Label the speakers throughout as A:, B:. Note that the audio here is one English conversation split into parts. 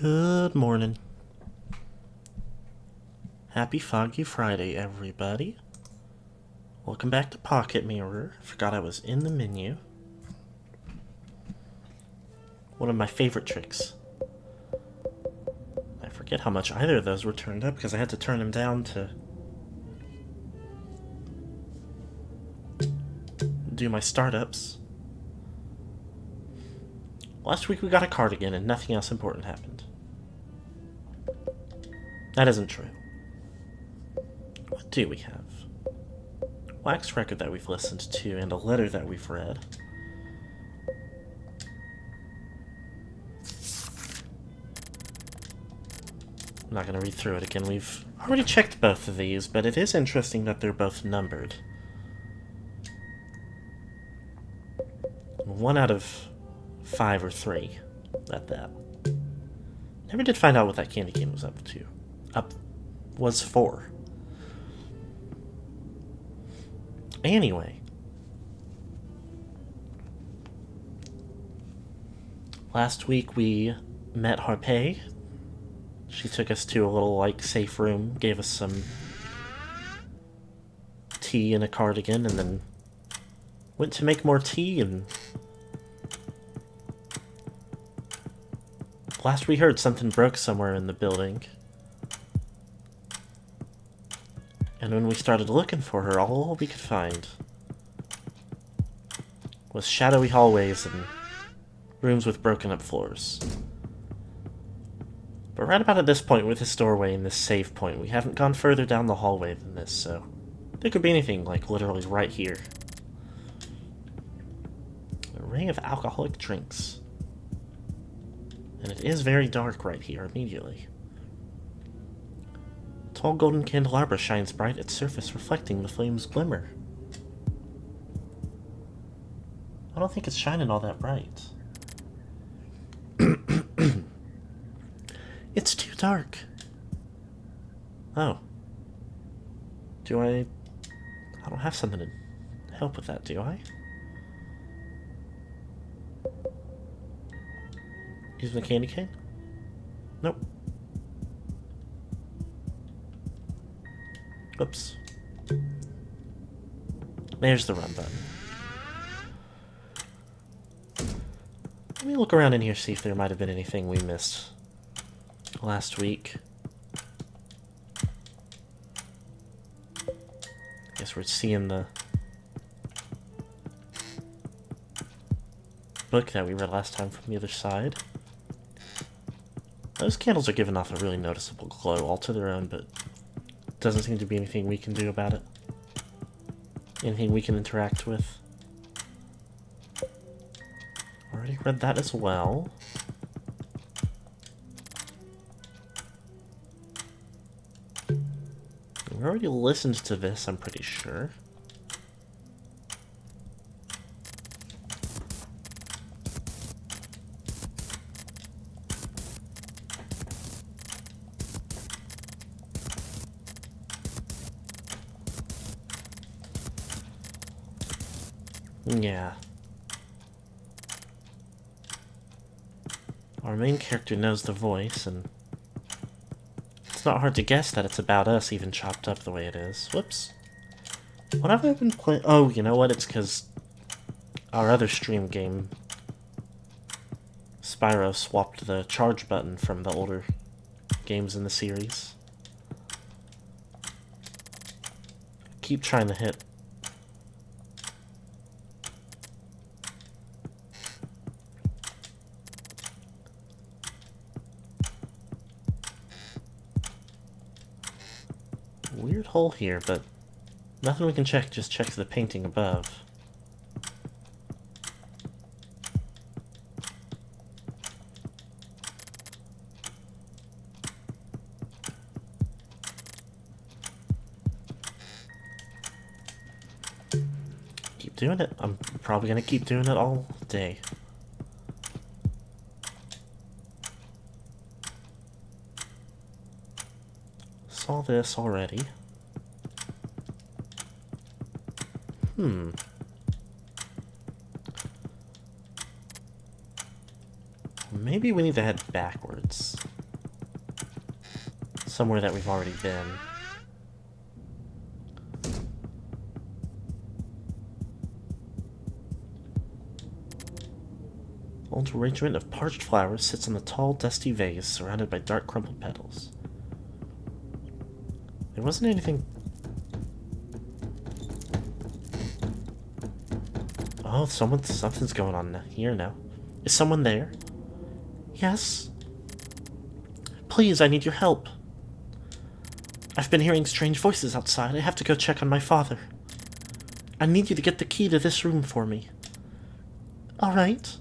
A: Good morning. Happy Foggy Friday, everybody. Welcome back to Pocket Mirror. Forgot I was in the menu. One of my favorite tricks. I forget how much either of those were turned up because I had to turn them down to do my startups. Last week we got a cardigan and nothing else important happened. That isn't true. What do we have? Wax record that we've listened to and a letter that we've read. I'm not going to read through it again. We've already checked both of these, but it is interesting that they're both numbered. 1 out of 5 or 3 at that. Never did find out what that candy cane was up to. Was for. Anyway. Last week we met Harpay. She took us to a little, safe room, gave us some tea and a cardigan, and then went to make more tea, and last we heard, something broke somewhere in the building. And when we started looking for her, all we could find was shadowy hallways and rooms with broken up floors. But right about at this point, with this doorway and this save point, we haven't gone further down the hallway than this, so there could be anything, literally right here. An array of alcoholic drinks. And it is very dark right here immediately. A tall golden candelabra shines bright, its surface reflecting the flame's glimmer. I don't think it's shining all that bright. It's too dark. Oh. I don't have something to help with that, do I? Using the candy cane? Nope. Oops. There's the run button. Let me look around in here, see if there might have been anything we missed last week. Guess we're seeing the book that we read last time from the other side. Those candles are giving off a really noticeable glow all to their own, but doesn't seem to be anything we can do about it. Anything we can interact with. Already read that as well. We already listened to this, I'm pretty sure. Yeah. Our main character knows the voice, and it's not hard to guess that it's about us, even chopped up the way it is. Whoops. What have I been playing? Oh, you know what? It's because our other stream game, Spyro, swapped the charge button from the older games in the series. Keep trying to hit. Weird hole here, but nothing we can check, just check the painting above. Keep doing it. I'm probably gonna keep doing it all day. Saw this already. Maybe we need to head backwards. Somewhere that we've already been. Old arrangement of parched flowers sits on a tall, dusty vase surrounded by dark, crumpled petals. There wasn't anything... Oh, something's going on here now. Is someone there? Yes? Please, I need your help. I've been hearing strange voices outside. I have to go check on my father. I need you to get the key to this room for me. All right.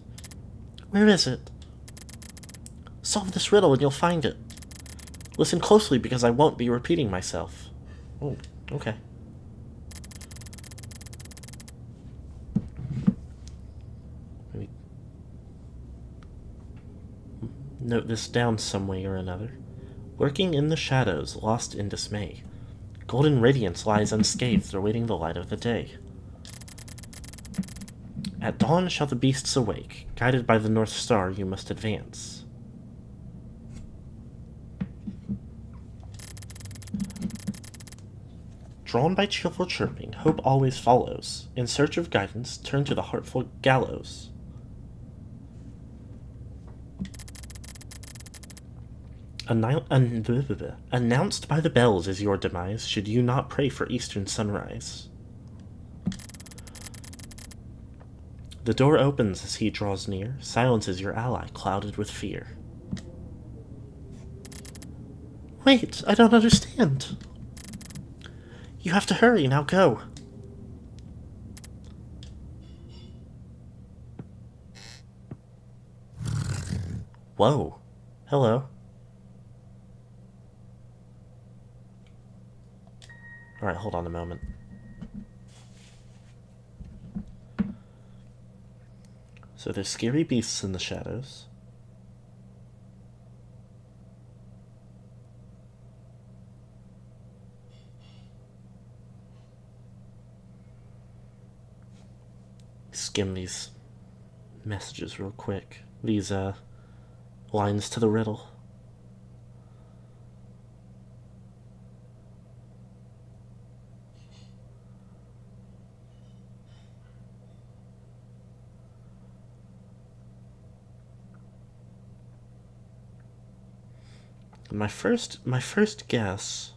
A: Where is it? Solve this riddle and you'll find it. Listen closely because I won't be repeating myself. Oh, okay. Maybe note this down some way or another. Lurking in the shadows, lost in dismay. Golden radiance lies unscathed, awaiting the light of the day. At dawn shall the beasts awake. Guided by the North Star, you must advance. Drawn by cheerful chirping, hope always follows. In search of guidance, turn to the heartful gallows. Announced by the bells is your demise, should you not pray for eastern sunrise. The door opens as he draws near. Silence is your ally, clouded with fear. Wait, I don't understand. You have to hurry, now go. Whoa. Hello. Alright, hold on a moment. So there's scary beasts in the shadows. Skim these messages real quick. These, lines to the riddle. My first guess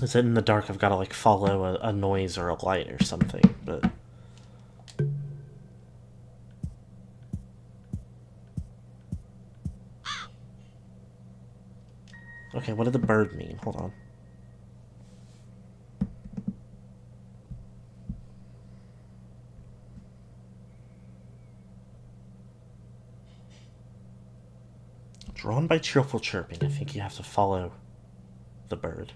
A: is that in the dark I've got to like follow a noise or a light or something, but okay, what did the bird mean? Hold on. Drawn by cheerful chirping, I think you have to follow the bird.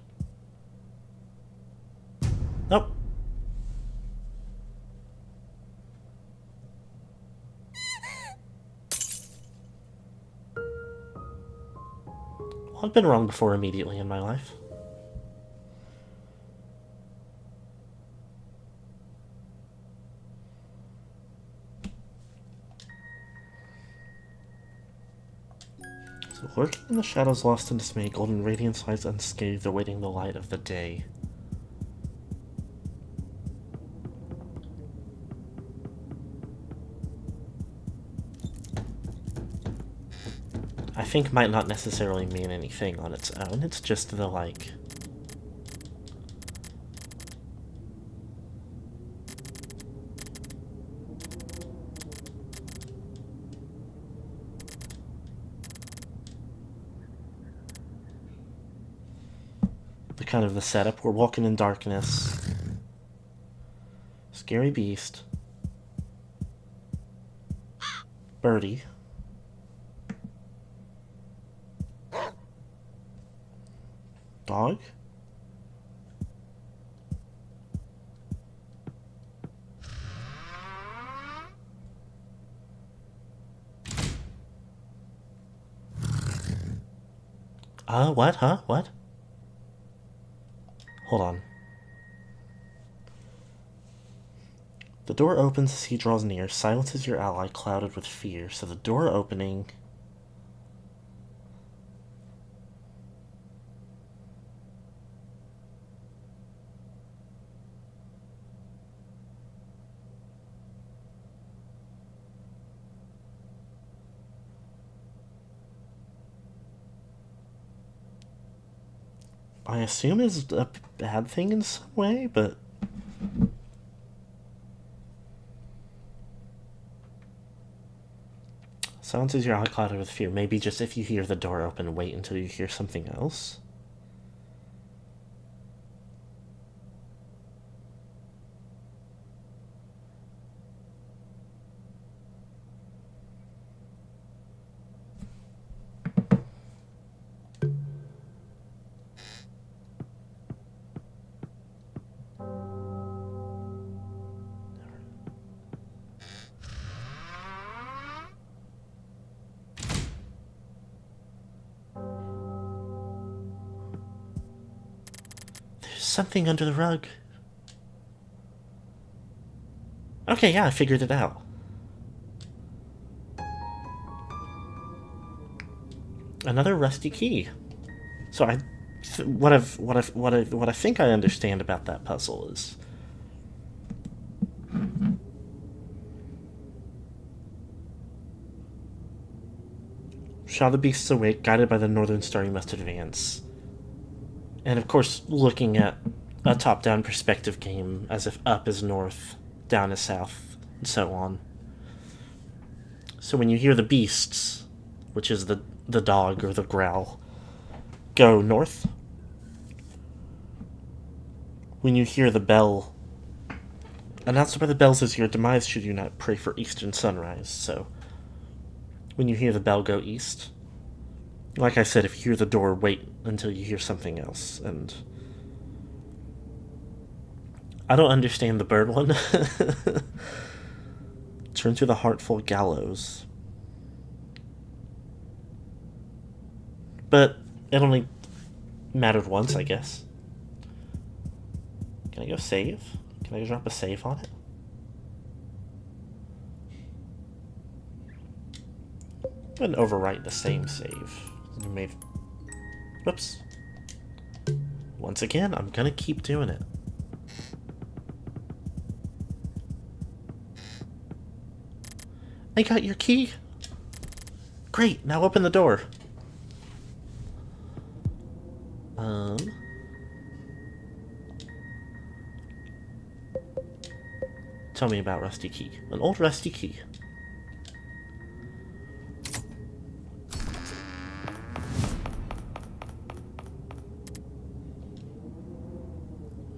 A: Nope. Well, I've been wrong before immediately in my life. Lurking in the shadows, lost in dismay, golden radiance lies unscathed, awaiting the light of the day. I think might not necessarily mean anything on its own, it's just the, like... kind of the setup. We're walking in darkness. Scary beast. Birdie. Dog. What? Huh? What? Hold on. The door opens as he draws near, silences your ally clouded with fear. So the door opening... I assume is a bad thing in some way, but... Silences your eye clouded with fear. Maybe just if you hear the door open, wait until you hear something else. Something under the rug. Okay, yeah, I figured it out. Another rusty key. So what I think I understand about that puzzle is Shah the Beasts awake, guided by the Northern Star you must advance. And of course, looking at a top-down perspective game, as if up is north, down is south, and so on. So when you hear the beasts, which is the dog or the growl, go north. When you hear the bell, announced by the bells is your demise should you not pray for eastern sunrise. So when you hear the bell, go east. Like I said, if you hear the door, wait until you hear something else. And I don't understand the bird one. Turn to the heartful gallows. But it only mattered once, I guess. Can I go save? Can I drop a save on it? I'm going to overwrite the same save. Whoops. Once again, I'm going to keep doing it. I got your key. Great, now open the door. Tell me about rusty key. An old rusty key.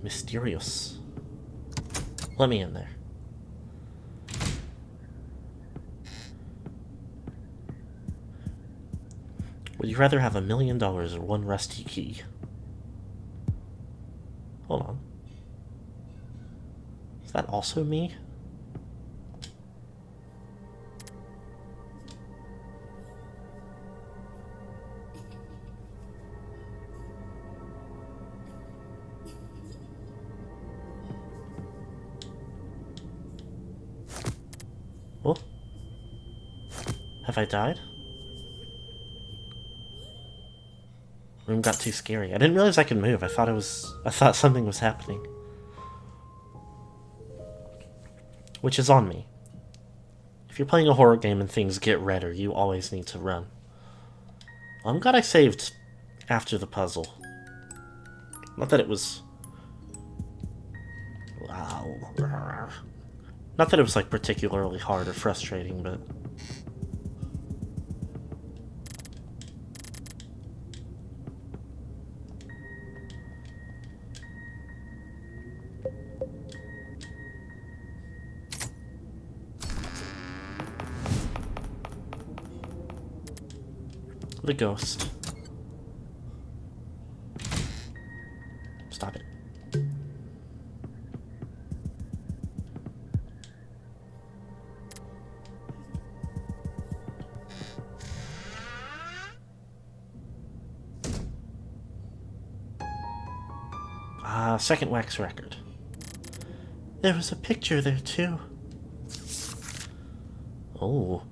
A: Mysterious. Let me in there. Would you rather have $1 million or one rusty key? Hold on. Is that also me? Oh. Have I died? Room got too scary. I didn't realize I could move. I thought something was happening. Which is on me. If you're playing a horror game and things get redder, you always need to run. I'm glad I saved after the puzzle. Not that it was... Not that it was, like, particularly hard or frustrating, but... The ghost. Stop it. Second wax record. There was a picture there, too. Oh.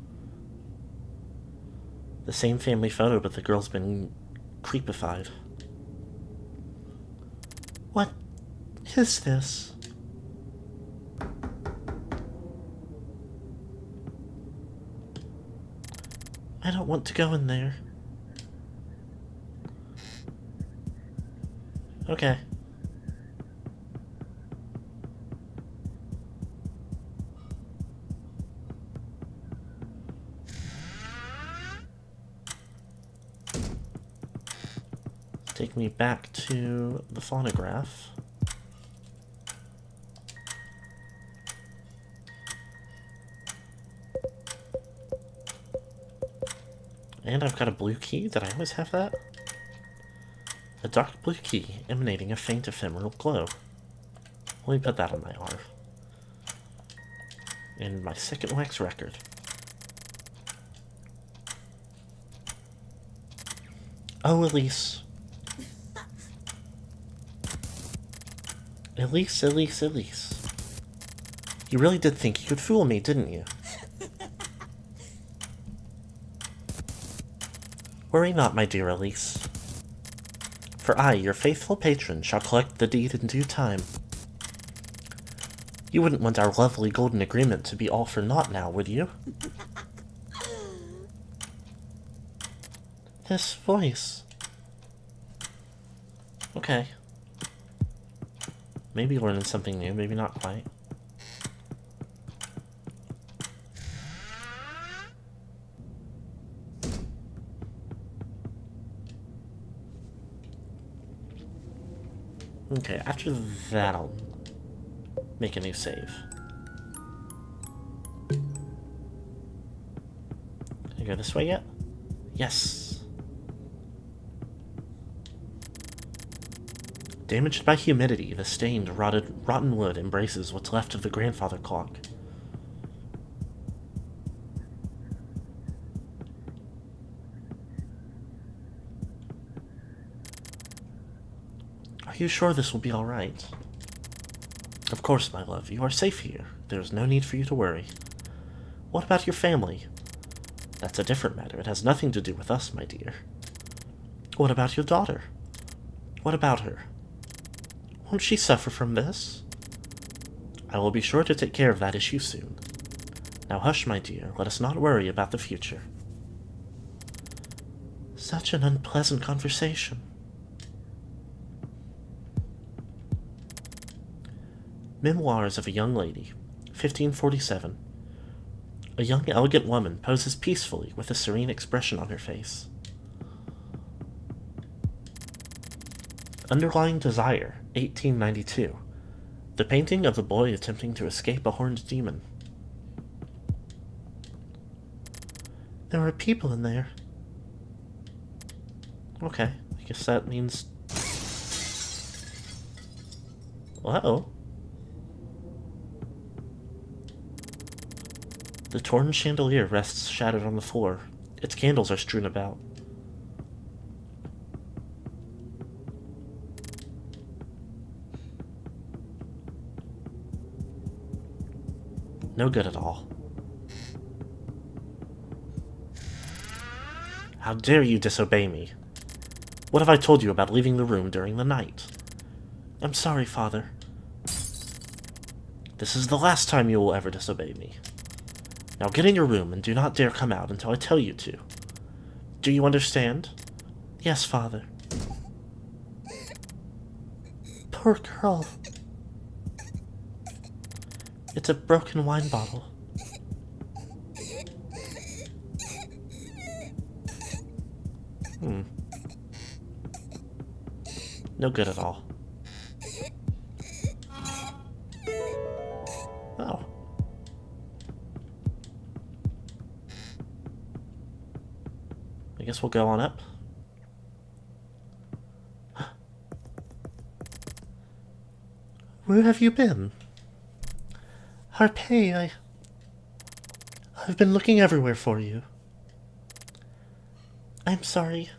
A: The same family photo, but the girl's been creepified. What is this? I don't want to go in there. Okay. Take me back to the phonograph. And I've got a blue key. Did I always have that? A dark blue key emanating a faint ephemeral glow. Let me put that on my arm. And my second wax record. Oh, Elise. Elise. You really did think you could fool me, didn't you? Worry not, my dear Elise. For I, your faithful patron, shall collect the deed in due time. You wouldn't want our lovely golden agreement to be all for naught now, would you? This voice. Okay. Maybe learning something new, maybe not quite. Okay, after that I'll make a new save. Can I go this way yet? Yes. Damaged by humidity, the stained, rotten wood embraces what's left of the grandfather clock. Are you sure this will be all right? Of course, my love. You are safe here. There is no need for you to worry. What about your family? That's a different matter. It has nothing to do with us, my dear. What about your daughter? What about her? Won't she suffer from this? I will be sure to take care of that issue soon. Now hush, my dear. Let us not worry about the future. Such an unpleasant conversation. Memoirs of a Young Lady, 1547. A young, elegant woman poses peacefully with a serene expression on her face. Underlying Desire, 1892. The painting of the boy attempting to escape a horned demon. There are people in there. Okay, I guess that means... Uh-oh. The torn chandelier rests shattered on the floor. Its candles are strewn about. No good at all. How dare you disobey me? What have I told you about leaving the room during the night? I'm sorry, Father. This is the last time you will ever disobey me. Now get in your room and do not dare come out until I tell you to. Do you understand? Yes, Father. Poor girl. It's a broken wine bottle. No good at all. Oh. I guess we'll go on up. Where have you been? Harpay, I've been looking everywhere for you. I'm sorry.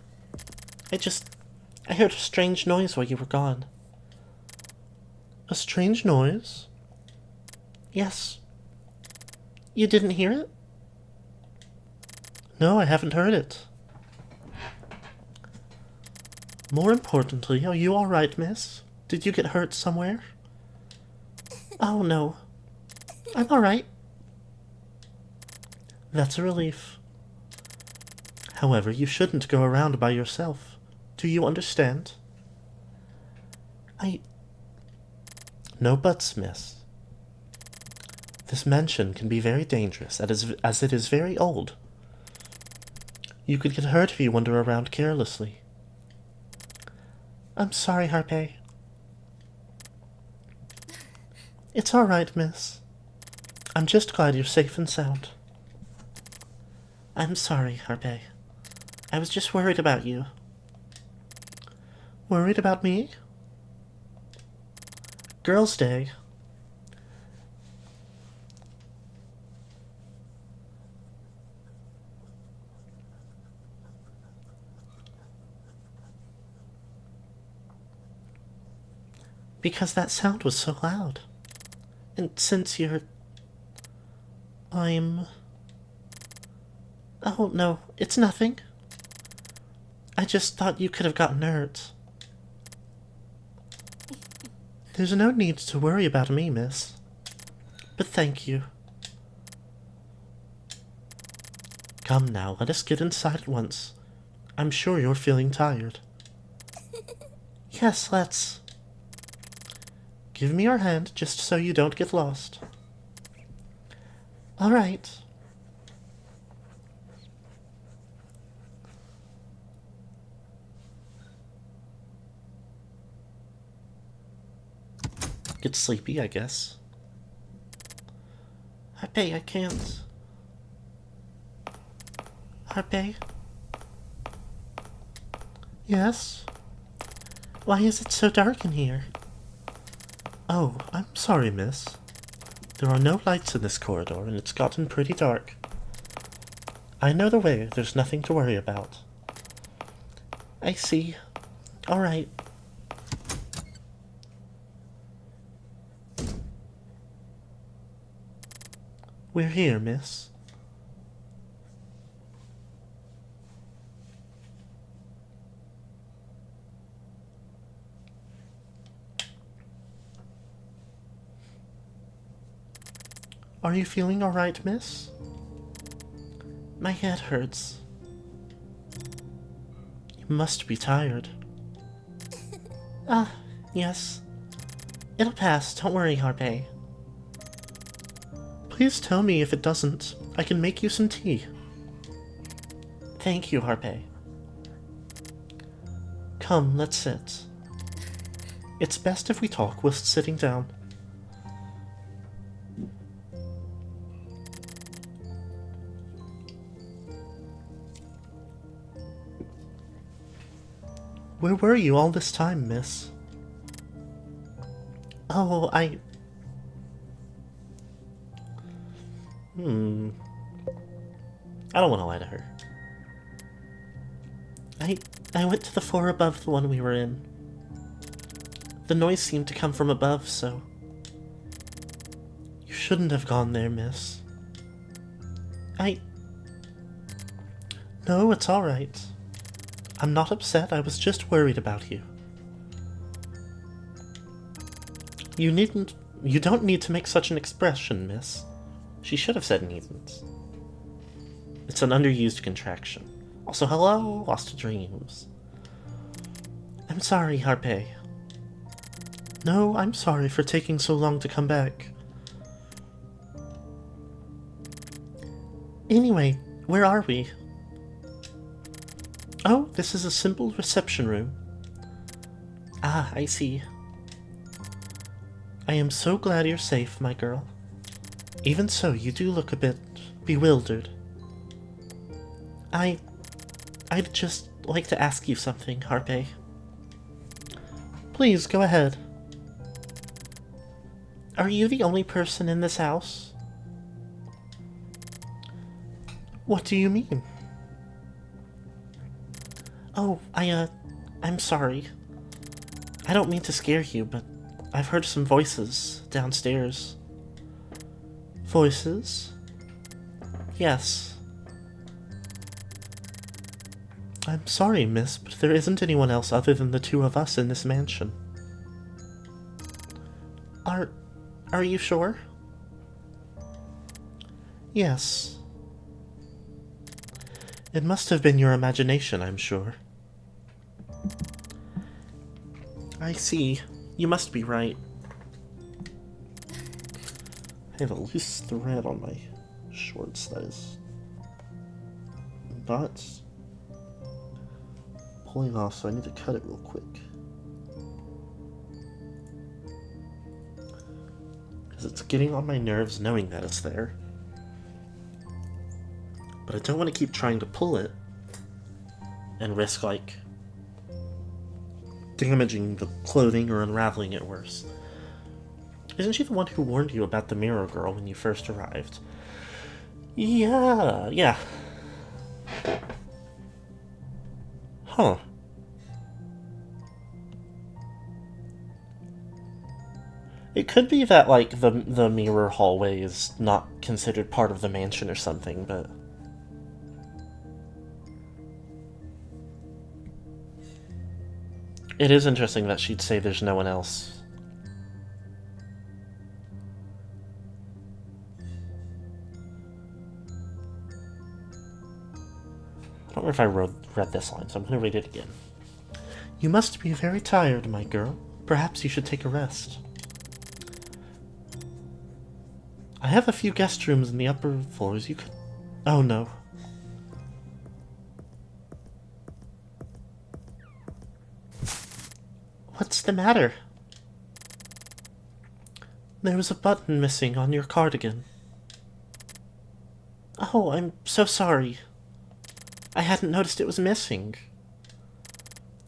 A: I heard a strange noise while you were gone. A strange noise? Yes. You didn't hear it? No, I haven't heard it. More importantly, are you alright, miss? Did you get hurt somewhere? Oh, no. I'm alright. That's a relief. However, you shouldn't go around by yourself. Do you understand? No buts, miss. This mansion can be very dangerous, as it is very old. You could get hurt if you wander around carelessly. I'm sorry, Harpy. It's alright, miss. I'm just glad you're safe and sound. I'm sorry, Harpy. I was just worried about you. Worried about me? Girls' Day. Because that sound was so loud. And since you're... Oh, no, it's nothing. I just thought you could have gotten hurt. There's no need to worry about me, miss. But thank you. Come now, let us get inside at once. I'm sure you're feeling tired. Yes, let's. Give me your hand, just so you don't get lost. All right. Get sleepy, I guess. Harpy, I can't. Harpy? Yes? Why is it so dark in here? Oh, I'm sorry, miss. There are no lights in this corridor, and it's gotten pretty dark. I know the way, there's nothing to worry about. I see. Alright. We're here, miss. Are you feeling alright, miss? My head hurts. You must be tired. Ah, yes. It'll pass, don't worry, Harpy. Please tell me if it doesn't. I can make you some tea. Thank you, Harpy. Come, let's sit. It's best if we talk whilst sitting down. Where were you all this time, miss? Oh, I don't want to lie to her. I went to the floor above the one we were in. The noise seemed to come from above, so... You shouldn't have gone there, miss. No, it's alright. I'm not upset, I was just worried about you. You don't need to make such an expression, miss. She should have said needn't. It's an underused contraction. Also, hello, lost dreams. I'm sorry, Harpy. No, I'm sorry for taking so long to come back. Anyway, where are we? Oh, this is a simple reception room. Ah, I see. I am so glad you're safe, my girl. Even so, you do look a bit bewildered. I'd just like to ask you something, Harpy. Please, go ahead. Are you the only person in this house? What do you mean? Oh, I'm sorry. I don't mean to scare you, but I've heard some voices downstairs. Voices? Yes. I'm sorry, miss, but there isn't anyone else other than the two of us in this mansion. Are you sure? Yes. It must have been your imagination, I'm sure. I see. You must be right. I have a loose thread on my shorts that is not pulling off, so I need to cut it real quick. Because it's getting on my nerves knowing that it's there. But I don't want to keep trying to pull it and risk, like, damaging the clothing or unraveling it worse. Isn't she the one who warned you about the mirror girl when you first arrived? Yeah. Huh. It could be that, like, the mirror hallway is not considered part of the mansion or something, but... It is interesting that she'd say there's no one else. I don't know if I read this line, so I'm going to read it again. You must be very tired, my girl. Perhaps you should take a rest. I have a few guest rooms in the upper floors. You could... Oh, no. What's the matter? There was a button missing on your cardigan. Oh, I'm so sorry. I hadn't noticed it was missing.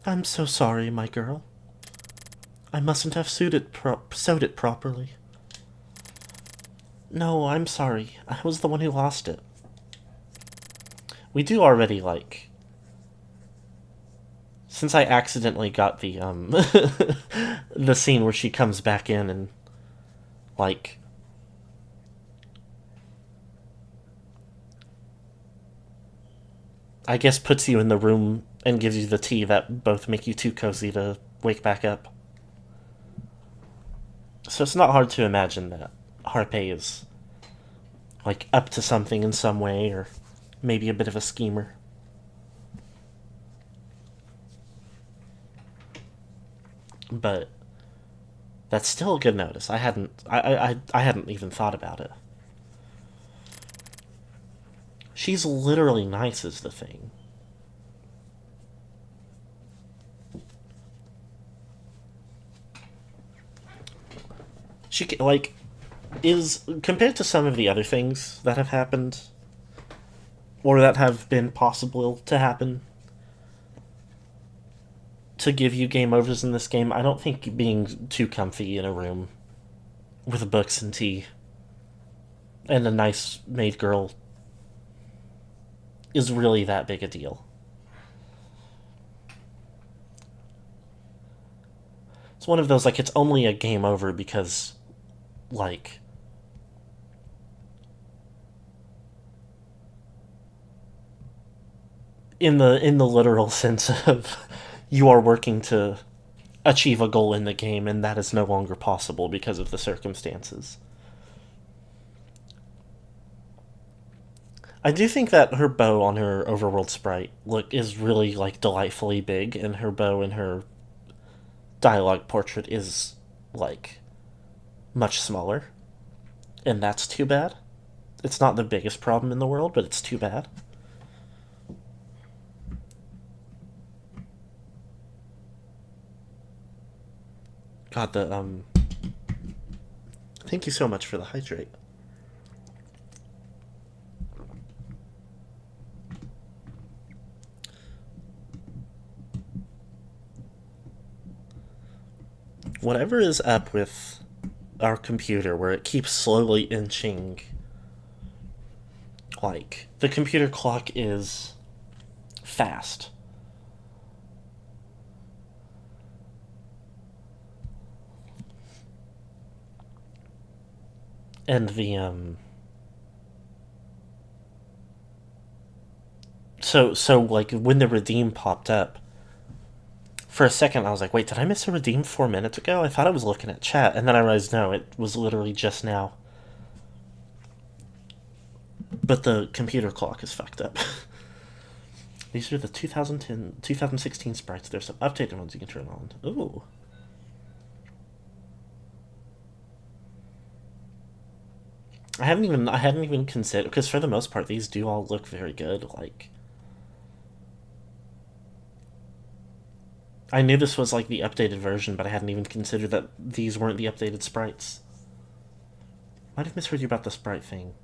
A: I'm so sorry, my girl. I mustn't have sewed it properly. No, I'm sorry. I was the one who lost it. We do already, like... Since I accidentally got the, the scene where she comes back in and, like... I guess puts you in the room and gives you the tea that both make you too cozy to wake back up. So it's not hard to imagine that Harpay is, like, up to something in some way, or maybe a bit of a schemer. But that's still a good notice. I hadn't even thought about it. She's literally nice is the thing. She, like, is, compared to some of the other things that have happened, or that have been possible to happen, to give you game overs in this game, I don't think being too comfy in a room with books and tea and a nice maid girl is really that big a deal. It's one of those, like, it's only a game over because, like, in the literal sense of you are working to achieve a goal in the game, and that is no longer possible because of the circumstances. I do think that her bow on her overworld sprite is really, like, delightfully big, and her bow in her dialogue portrait is, like, much smaller. And that's too bad. It's not the biggest problem in the world, but it's too bad. God, thank you so much for the hydrate. Whatever is up with our computer where it keeps slowly inching, like, the computer clock is fast. And the So like when the redeem popped up, for a second I was like, wait, did I miss a redeem 4 minutes ago? I thought I was looking at chat, and then I realized no, it was literally just now. But the computer clock is fucked up. These are the 2010, 2016 sprites. There's some updated ones you can turn on. Ooh. I hadn't even considered, because for the most part these do all look very good. Like, I knew this was like the updated version, but I hadn't even considered that these weren't the updated sprites. Might have misheard you about the sprite thing.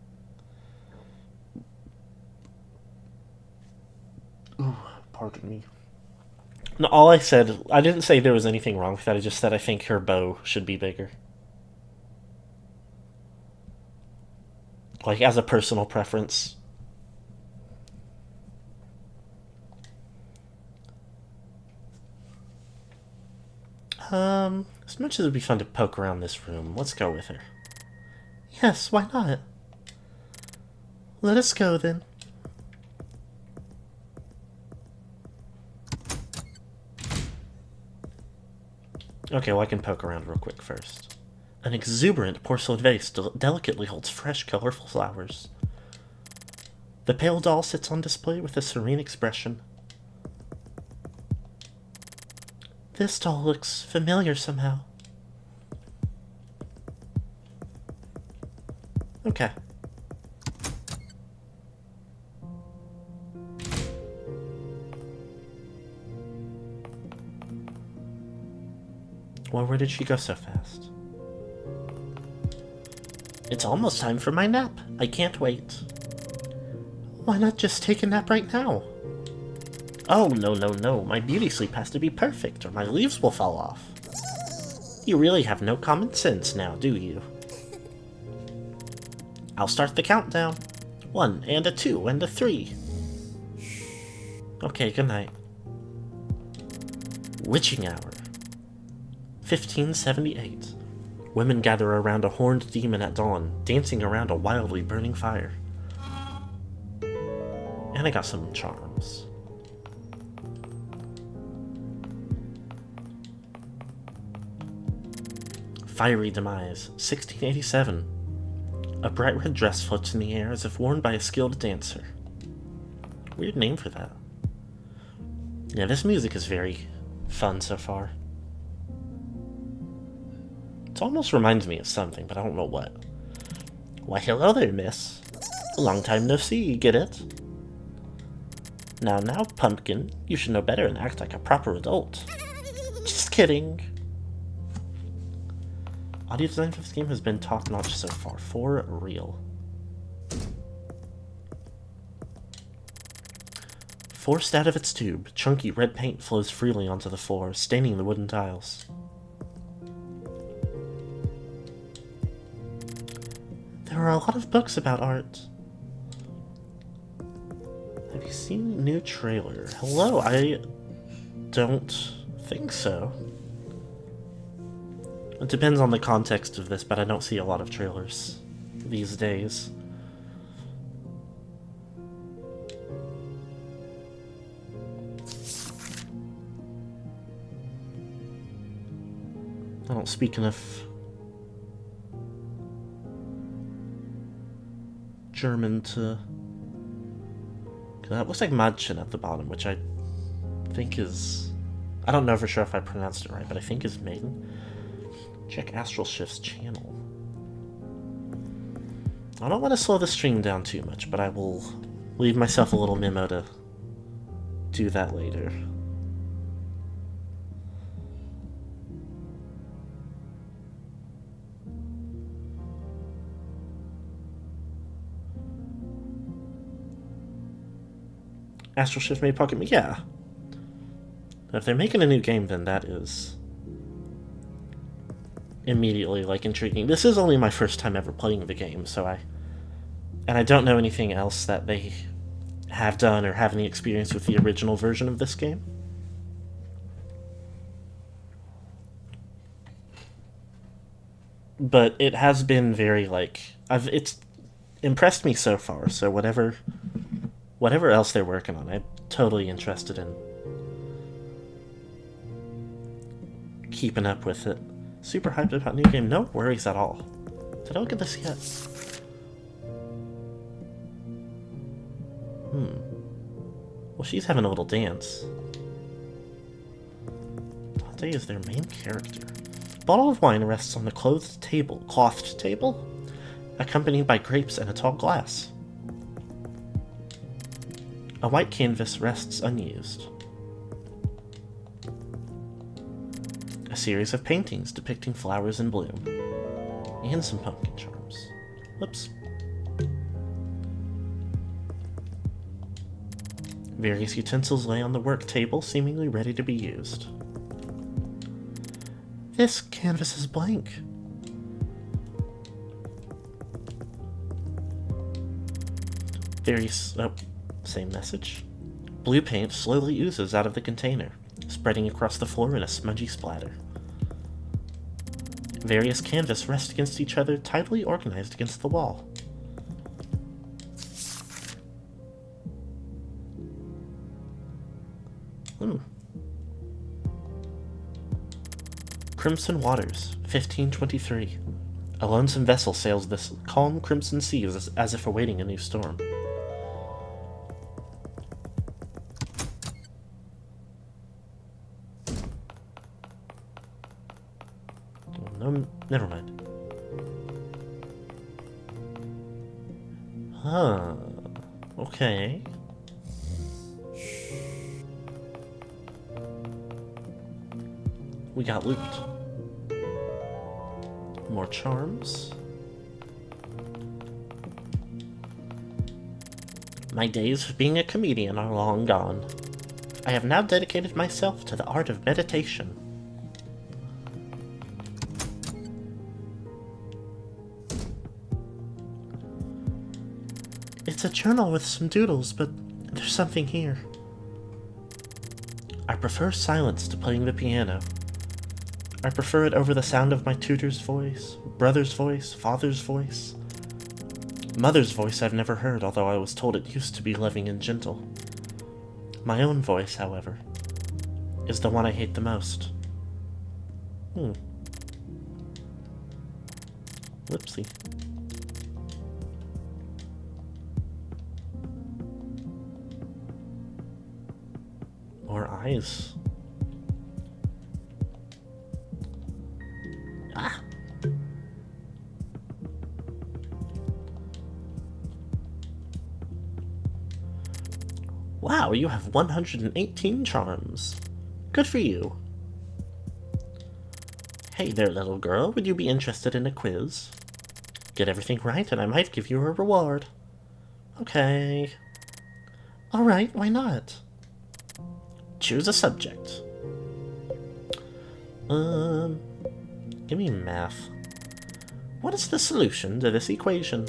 A: Ooh, pardon me. No, all I said, I didn't say there was anything wrong with that, I just said I think her bow should be bigger. Like, as a personal preference. As much as it would be fun to poke around this room, let's go with her. Yes, why not? Let us go, then. Okay, well I can poke around real quick first. An exuberant porcelain vase delicately holds fresh, colorful flowers. The pale doll sits on display with a serene expression. This doll looks familiar somehow. Okay. Well, where did she go so fast? It's almost time for my nap. I can't wait. Why not just take a nap right now? Oh, no, no, no. My beauty sleep has to be perfect, or my leaves will fall off. You really have no common sense now, do you? I'll start the countdown. 1 and a 2 and a 3. Okay, good night. Witching hour. 1578. Women gather around a horned demon at dawn, dancing around a wildly burning fire. And I got some charms. Fiery demise, 1687. A bright red dress floats in the air as if worn by a skilled dancer. Weird name for that. Yeah, this music is very fun so far. It almost reminds me of something, but I don't know what. Why, hello there, miss. Long time no see, get it? Now, Pumpkin, you should know better and act like a proper adult. Just kidding. Audio design for this game has been top-notch so far, for real. Forced out of its tube, chunky red paint flows freely onto the floor, staining the wooden tiles. There are a lot of books about art. Have you seen a new trailer? Hello, I don't think so. It depends on the context of this, but I don't see a lot of trailers these days. I don't speak enough German to... That looks like Madchen at the bottom, which I think is... I don't know for sure if I pronounced it right, but I think is Maiden. Check Astral Shift's channel. I don't want to slow the stream down too much, but I will leave myself a little memo to do that later. Astral Shift made Pocket Mirror. Yeah. If they're making a new game, then that is immediately, like, intriguing. This is only my first time ever playing the game, so I don't know anything else that they have done or have any experience with the original version of this game. But it has been very, like, it's impressed me so far, so whatever whatever else they're working on, I'm totally interested in keeping up with it. Super hyped about new game, no worries at all. Did I look at this yet? Well, she's having a little dance. Dante is their main character. A bottle of wine rests on the clothed table, accompanied by grapes and a tall glass. A white canvas rests unused. A series of paintings depicting flowers in bloom, and some pumpkin charms. Whoops. Various utensils lay on the work table, seemingly ready to be used. This canvas is blank. Same message. Blue paint slowly oozes out of the container, spreading across the floor in a smudgy splatter. Various canvas rest against each other, tidily organized against the wall. Crimson Waters, 1523. A lonesome vessel sails this calm crimson seas as if awaiting a new storm. No, never mind. Huh. Okay. We got loot. More charms. My days of being a comedian are long gone. I have now dedicated myself to the art of meditation. It's a journal with some doodles, but there's something here. I prefer silence to playing the piano. I prefer it over the sound of my tutor's voice, brother's voice, father's voice. Mother's voice I've never heard, although I was told it used to be loving and gentle. My own voice, however, is the one I hate the most. Whoopsie. More eyes. Ah! Wow, you have 118 charms. Good for you. Hey there, little girl, would you be interested in a quiz? Get everything right and I might give you a reward. Okay. Alright, why not? Choose a subject. Give me math. What is the solution to this equation?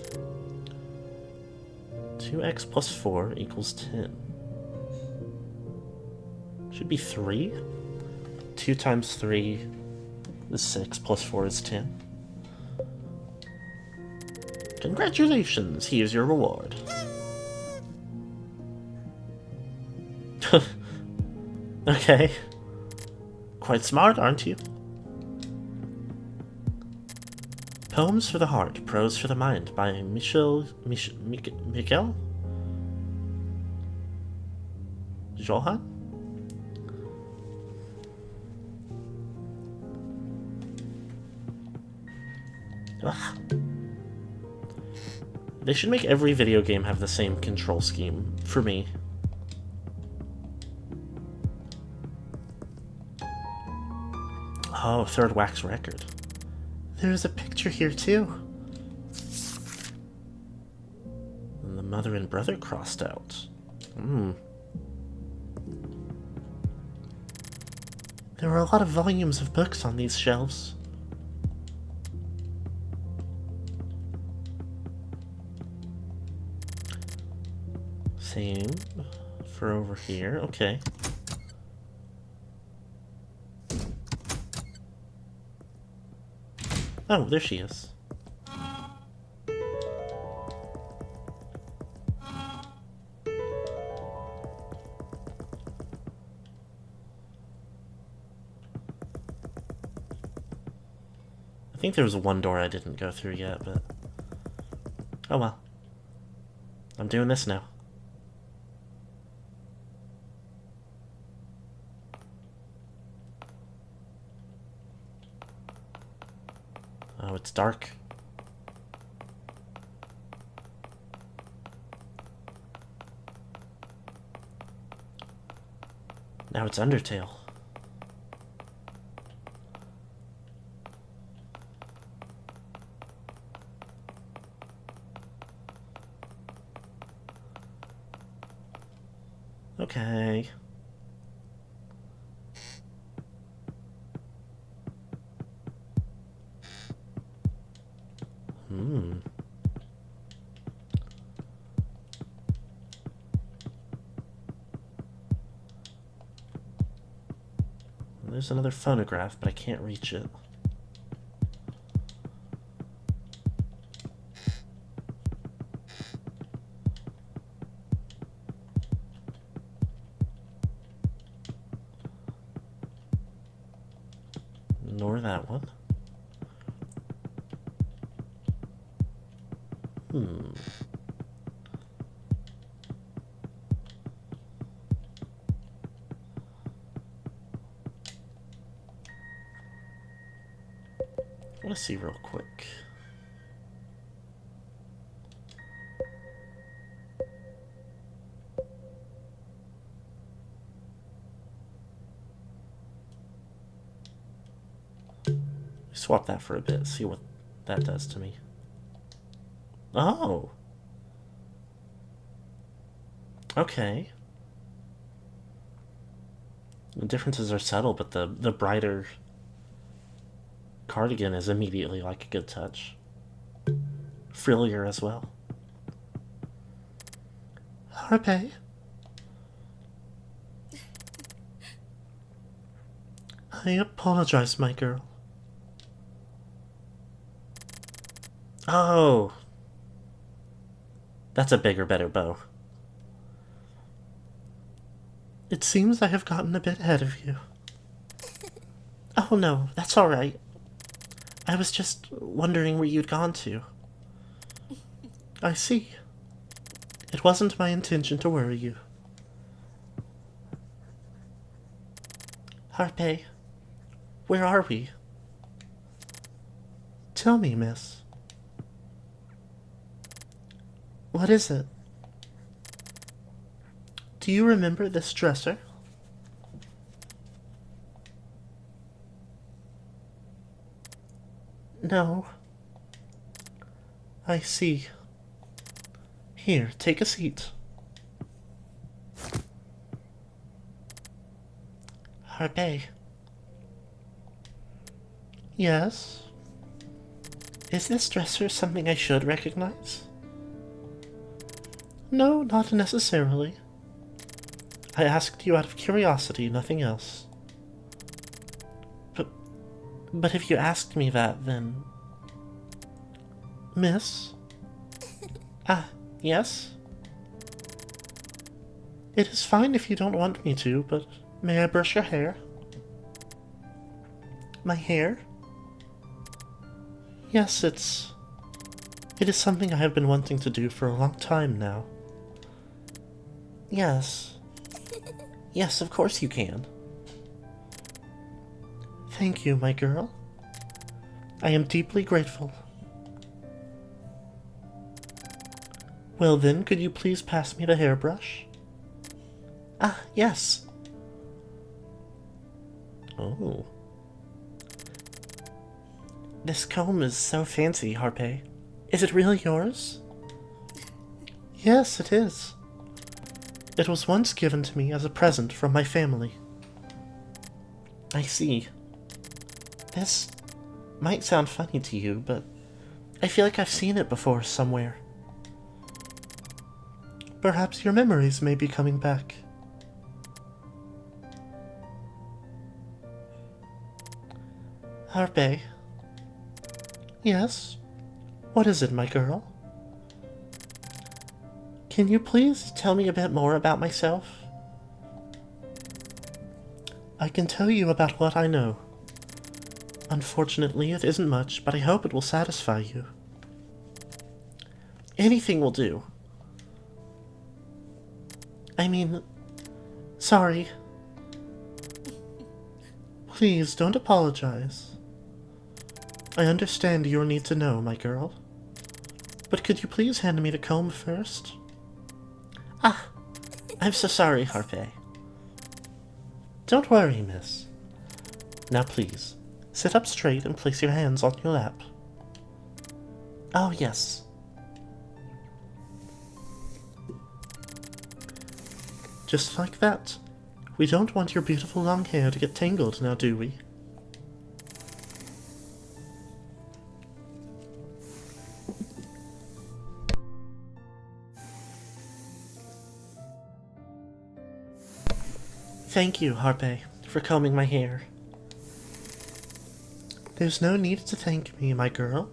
A: 2x plus 4 equals 10. Should be 3. 2 times 3 is 6, plus 4 is 10. Congratulations, here's your reward. Okay. Quite smart, aren't you? Poems for the Heart, Prose for the Mind by Miguel? Johan? Ugh. They should make every video game have the same control scheme, for me. Oh, third wax record. There's a picture here, too. And the mother and brother crossed out. There are a lot of volumes of books on these shelves. Same for over here, okay. Oh, there she is. think there was one door I didn't go through yet, but... oh well. I'm doing this now. Oh, it's dark. Now it's Undertale. Okay. There's another phonograph, but I can't reach it. Nor that one. I want to see real quick. Swap that for a bit, see what that does to me. Oh! Okay. The differences are subtle, but the brighter cardigan is immediately like a good touch. Frillier as well. Harpe. I apologize, my girl. Oh! That's a bigger, better bow. It seems I have gotten a bit ahead of you. Oh no, that's alright. I was just wondering where you'd gone to. I see. It wasn't my intention to worry you. Harpe, where are we? Tell me, miss. What is it? Do you remember this dresser? No. I see. Here, take a seat. Harpe. Yes? Is this dresser something I should recognize? No, not necessarily. I asked you out of curiosity, nothing else. But if you asked me that, then... Miss? Ah, yes? It is fine if you don't want me to, but may I brush your hair? My hair? Yes, it is something I have been wanting to do for a long time now. Yes. Yes, of course you can. Thank you, my girl. I am deeply grateful. Well then, could you please pass me the hairbrush? Ah, yes. Oh. This comb is so fancy, Harpe. Is it really yours? Yes, it is. It was once given to me as a present from my family. I see. This might sound funny to you, but I feel like I've seen it before somewhere. Perhaps your memories may be coming back. Harpe. Yes? What is it, my girl? Can you please tell me a bit more about myself? I can tell you about what I know. Unfortunately, it isn't much, but I hope it will satisfy you. Anything will do. I mean, sorry. Please, don't apologize. I understand your need to know, my girl. But could you please hand me the comb first? Ah, I'm so sorry, Harpe. Don't worry, miss. Now please, sit up straight and place your hands on your lap. Oh, yes. Just like that. We don't want your beautiful long hair to get tangled now, do we? Thank you, Harpe, for combing my hair. There's no need to thank me, my girl.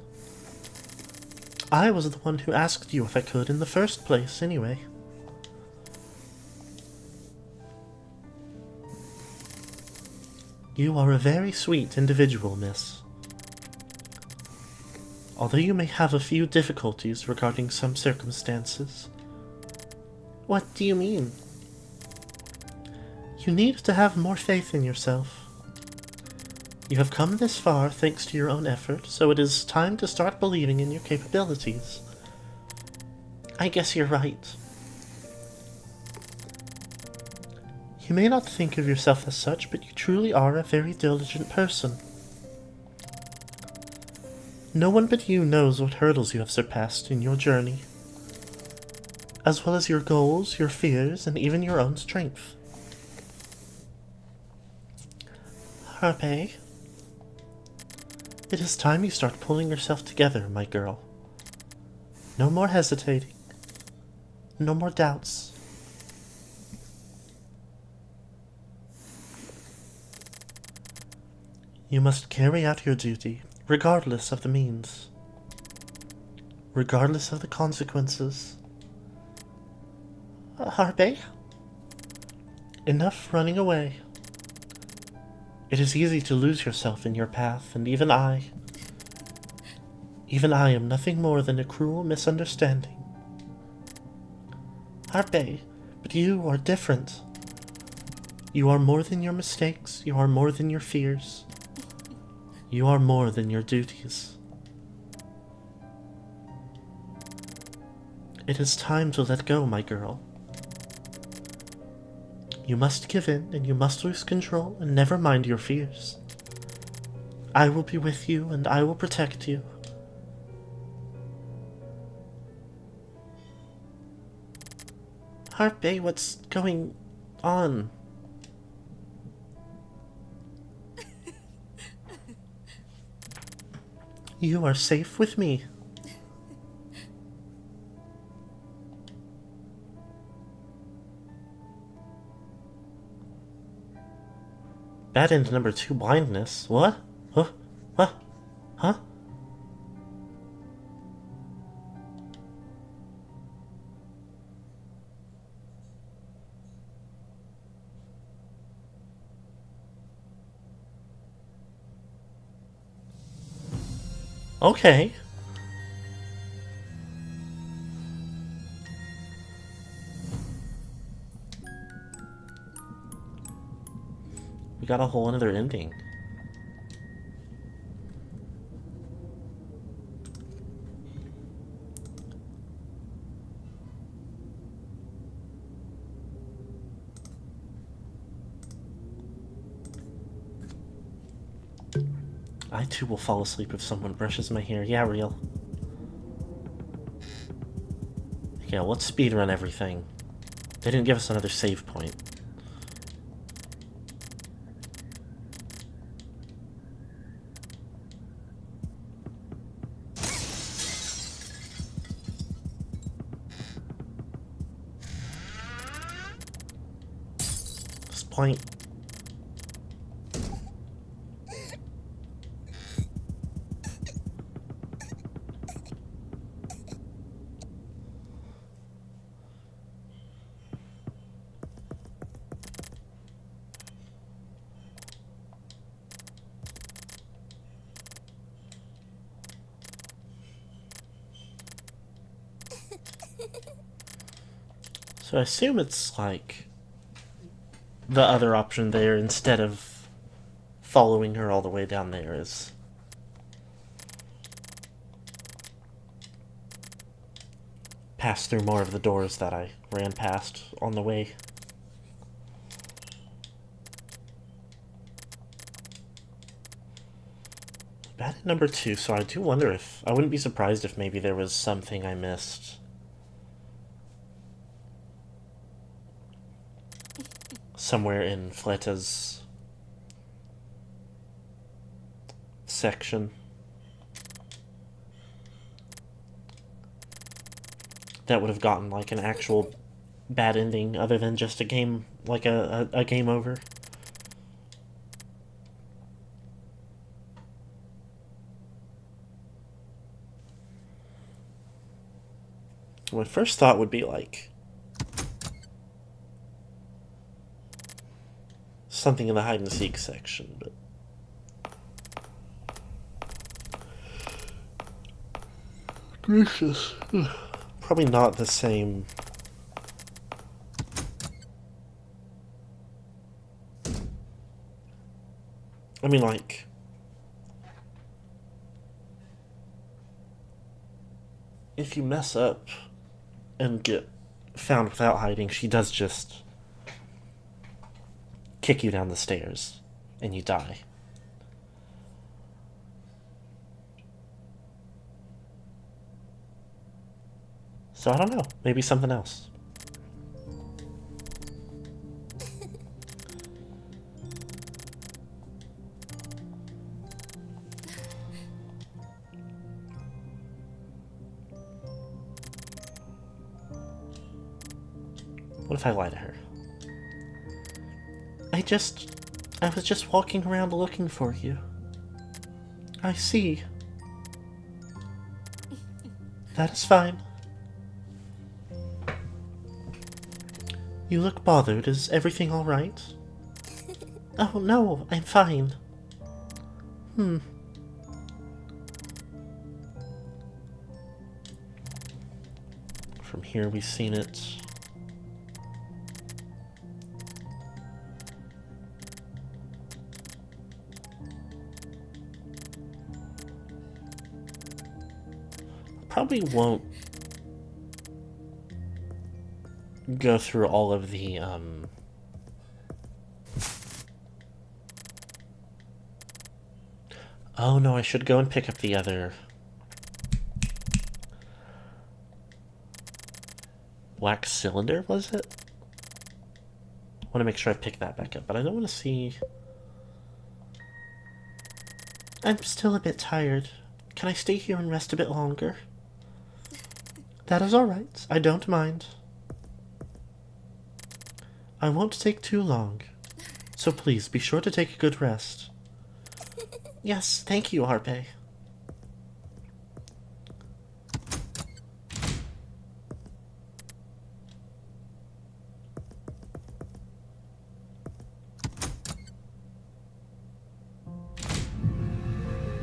A: I was the one who asked you if I could in the first place, anyway. You are a very sweet individual, miss. Although you may have a few difficulties regarding some circumstances. What do you mean? You need to have more faith in yourself. You have come this far thanks to your own effort, so it is time to start believing in your capabilities. I guess you're right. You may not think of yourself as such, but you truly are a very diligent person. No one but you knows what hurdles you have surpassed in your journey, as well as your goals, your fears, and even your own strength. Harpe, it is time you start pulling yourself together, my girl. No more hesitating. No more doubts. You must carry out your duty, regardless of the means. Regardless of the consequences. Harpe? Enough running away. It is easy to lose yourself in your path, and even I am nothing more than a cruel misunderstanding. Harpe, but you are different. You are more than your mistakes, you are more than your fears. You are more than your duties. It is time to let go, my girl. You must give in, and you must lose control, and never mind your fears. I will be with you, and I will protect you. Harpe, what's going on? You are safe with me. Bad end number 2, blindness. What? Huh? What? Huh? Okay. We got a whole another ending. I too will fall asleep if someone brushes my hair. Yeah, real. Okay, let's speedrun everything. They didn't give us another save point. This point. So I assume it's like the other option there instead of following her all the way down there is pass through more of the doors that I ran past on the way. Bad at number 2, so I do wonder if... I wouldn't be surprised if maybe there was something I missed. Somewhere in Fleta's section. That would have gotten like an actual bad ending other than just a game, like a game over. My first thought would be like something in the hide and seek section, but gracious. Probably not the same. I mean, like, if you mess up and get found without hiding, she does just kick you down the stairs and you die. So I don't know, maybe something else. What if I lie to her? I was just walking around looking for you. I see. That is fine. You look bothered. Is everything all right? Oh, no, I'm fine. From here we've seen it. Probably won't go through all of the, Oh no, I should go and pick up the other wax cylinder, was it? I want to make sure I pick that back up, but I don't want to see... I'm still a bit tired. Can I stay here and rest a bit longer? That is alright. I don't mind. I won't take too long. So please, be sure to take a good rest. Yes, thank you, Harpe.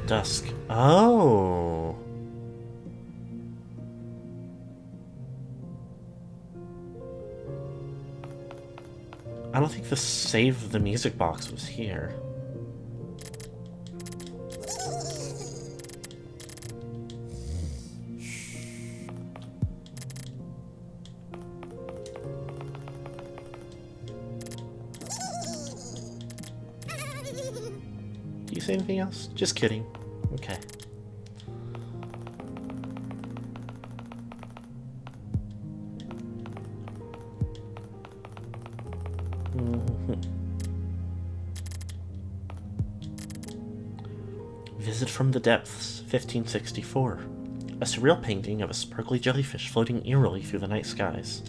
A: Dusk. Oh. I don't think the save of the music box was here. Do you say anything else? Just kidding. Okay. Visit from the Depths, 1564. A surreal painting of a sparkly jellyfish floating eerily through the night skies.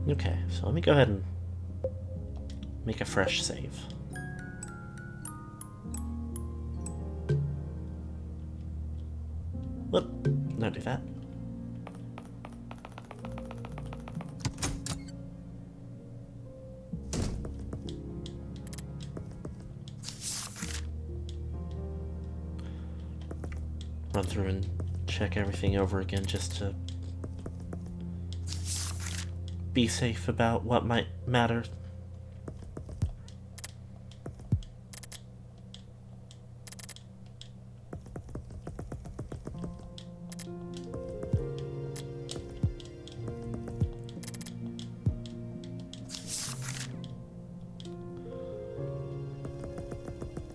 A: Okay, so let me go ahead and make a fresh save. Whoop, no, do that. Run through and check everything over again just to be safe about what might matter.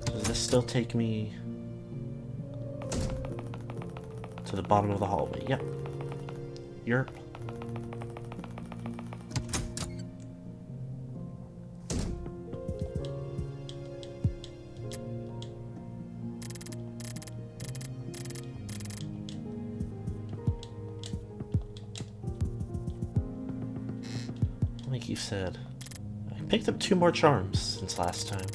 A: Does this still take me to the bottom of the hallway? Yep. Yerp. Like you said, I picked up 2 more charms since last time.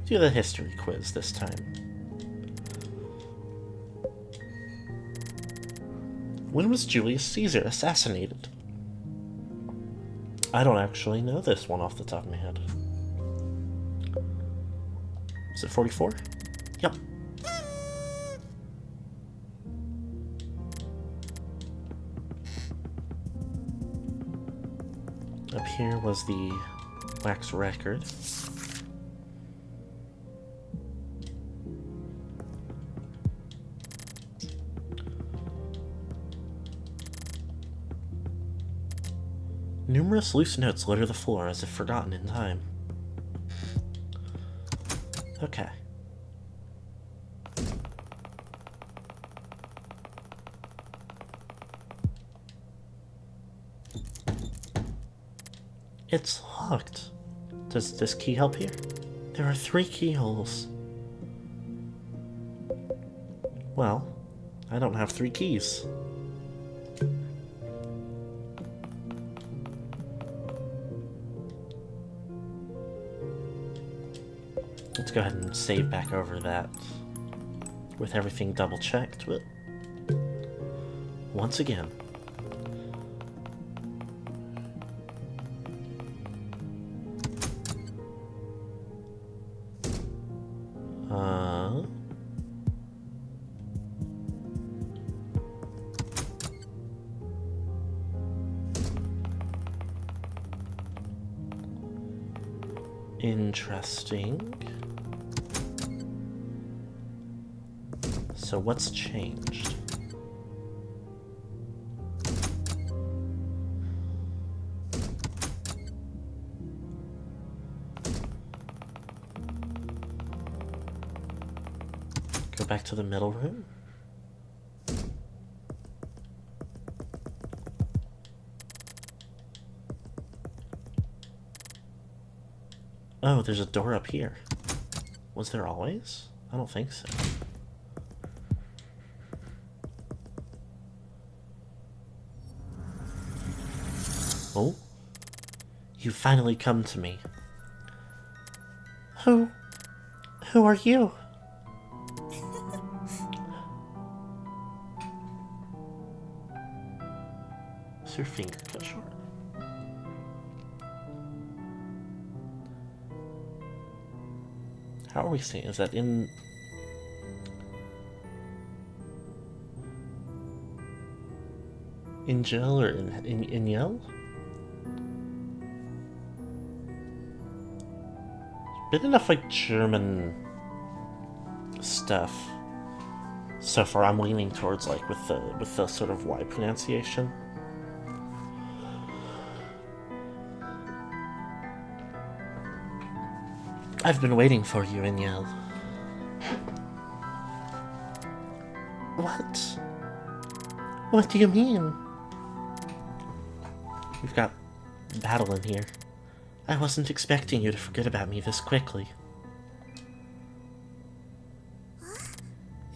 A: Do the history quiz this time. When was Julius Caesar assassinated? I don't actually know this one off the top of my head. Is it 44? Yep. Up here was the wax record. Numerous loose notes litter the floor as if forgotten in time. Okay. It's locked. Does this key help here? There are 3 keyholes. Well, I don't have 3 keys. Let's go ahead and save back over that with everything double checked, but once again. Interesting. So what's changed? Go back to the middle room. Oh, there's a door up here. Was there always? I don't think so. Oh? You finally come to me. Who are you? Is your finger cut short? How are we saying? Is that in gel or in yell? Been enough like German stuff so far. I'm leaning towards like with the sort of Y pronunciation. I've been waiting for you, Inyel. What? What do you mean? We've got battle in here. I wasn't expecting you to forget about me this quickly.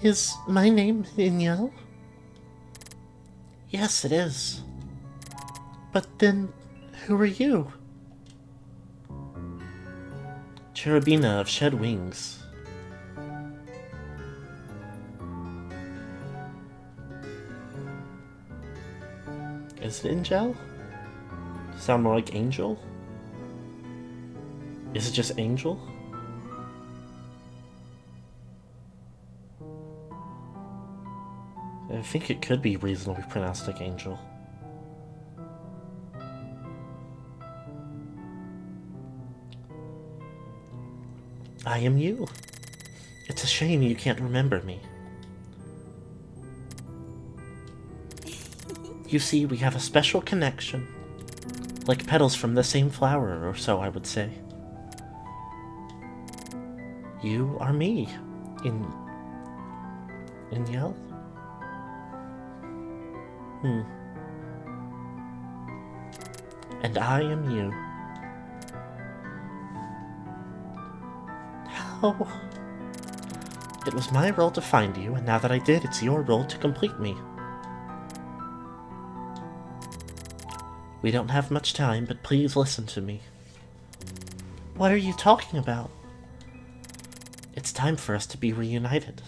A: Is my name Inyel? Yes, it is. But then, who are you? Cherubina of Shed Wings. Is it Angel? Sound more like Angel? Is it just Angel? I think it could be reasonably pronounced like angel. I am you. It's a shame you can't remember me. You see, we have a special connection. Like petals from the same flower, or so I would say. You are me. In Yell? And I am you. How? It was my role to find you, and now that I did, it's your role to complete me. We don't have much time, but please listen to me. What are you talking about? It's time for us to be reunited.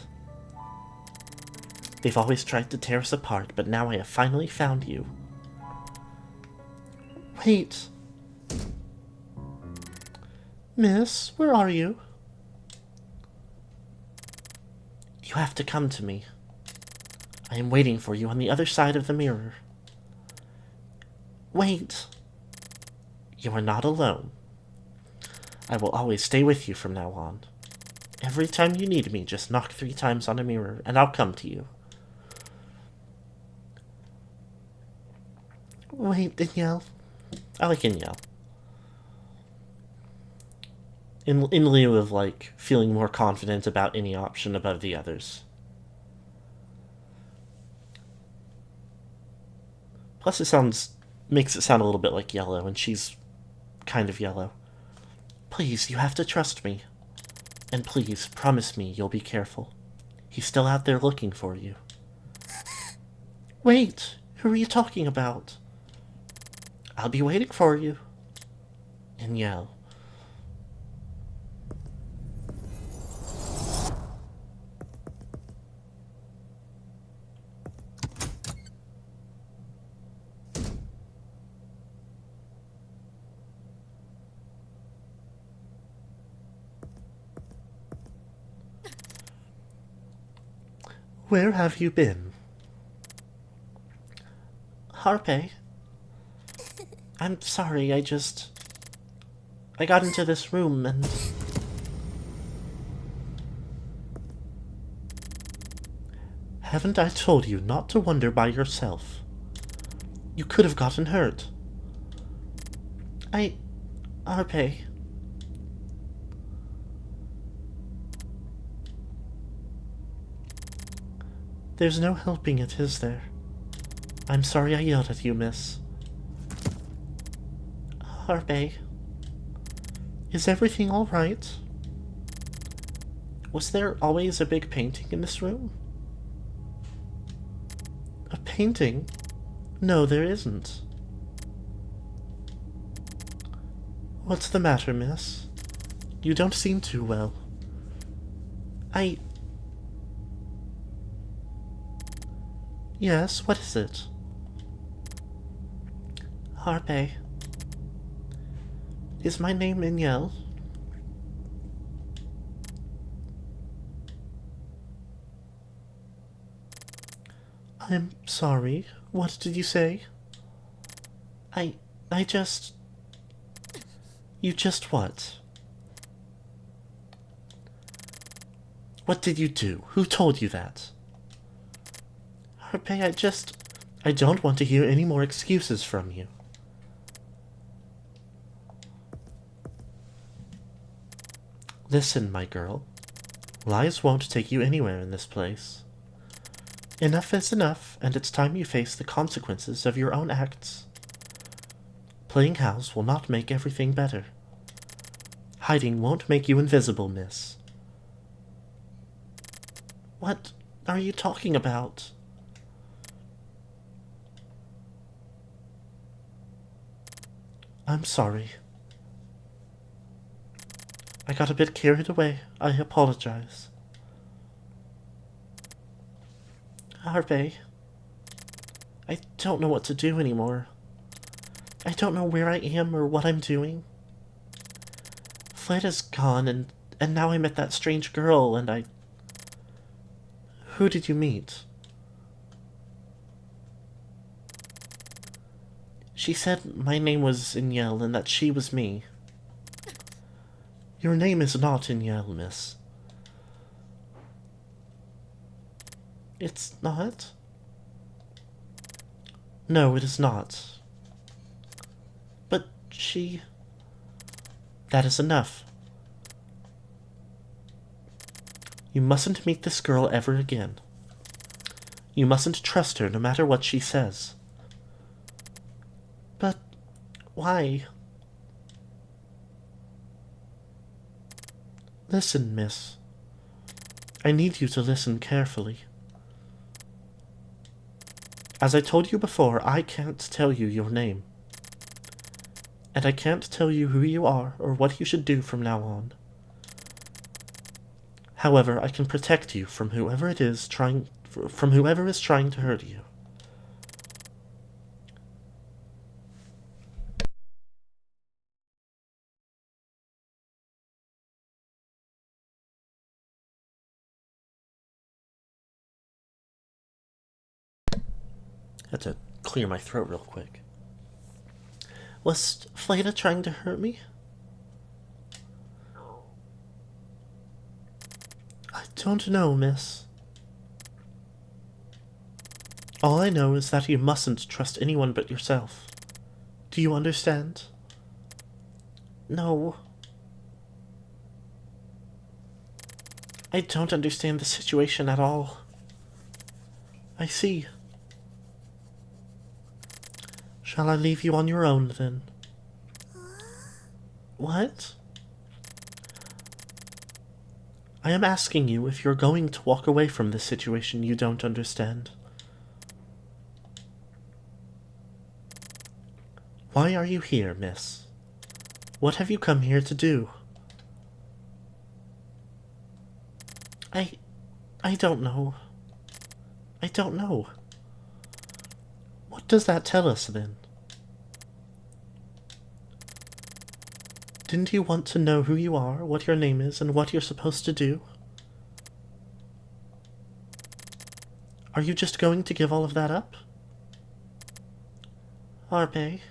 A: They've always tried to tear us apart, but now I have finally found you. Wait. Miss, where are you? You have to come to me. I am waiting for you on the other side of the mirror. Wait. You are not alone. I will always stay with you from now on. Every time you need me, just knock 3 times on a mirror, and I'll come to you. Wait, Danielle. I like Danielle. In lieu of, like, feeling more confident about any option above the others. Plus makes it sound a little bit like yellow, and she's kind of yellow. Please, you have to trust me. And please, promise me you'll be careful. He's still out there looking for you. Wait, who are you talking about? I'll be waiting for you. And yell. Where have you been? Harpe? I'm sorry, I got into this room and... Haven't I told you not to wander by yourself? You could have gotten hurt. Harpe... There's no helping it, is there? I'm sorry I yelled at you, miss. Harpe, is everything all right? Was there always a big painting in this room? A painting? No, there isn't. What's the matter, miss? You don't seem too well. Yes, what is it? Harpe. Is my name Mignel? I'm sorry. What did you say? I just... You just what? What did you do? Who told you that? Harpe, I don't want to hear any more excuses from you. Listen, my girl. Lies won't take you anywhere in this place. Enough is enough, and it's time you face the consequences of your own acts. Playing house will not make everything better. Hiding won't make you invisible, miss. What are you talking about? I'm sorry. I got a bit carried away. I apologize. Harpe, I don't know what to do anymore. I don't know where I am or what I'm doing. Fled is gone, and now I met that strange girl, and Who did you meet? She said my name was Inyel and that she was me. Your name is not Inyel, miss. It's not? No, it is not. But she... That is enough. You mustn't meet this girl ever again. You mustn't trust her no matter what she says. But why? Listen, miss. I need you to listen carefully. As I told you before, I can't tell you your name. And I can't tell you who you are or what you should do from now on. However, I can protect you from whoever is trying to hurt you. Had to clear my throat real quick. Was Fleda trying to hurt me? I don't know, miss. All I know is that you mustn't trust anyone but yourself. Do you understand? No. I don't understand the situation at all. I see. Shall I leave you on your own, then? What? I am asking you if you're going to walk away from this situation you don't understand. Why are you here, miss? What have you come here to do? I don't know. I don't know. What does that tell us, then? Didn't you want to know who you are, what your name is, and what you're supposed to do? Are you just going to give all of that up? Arpe?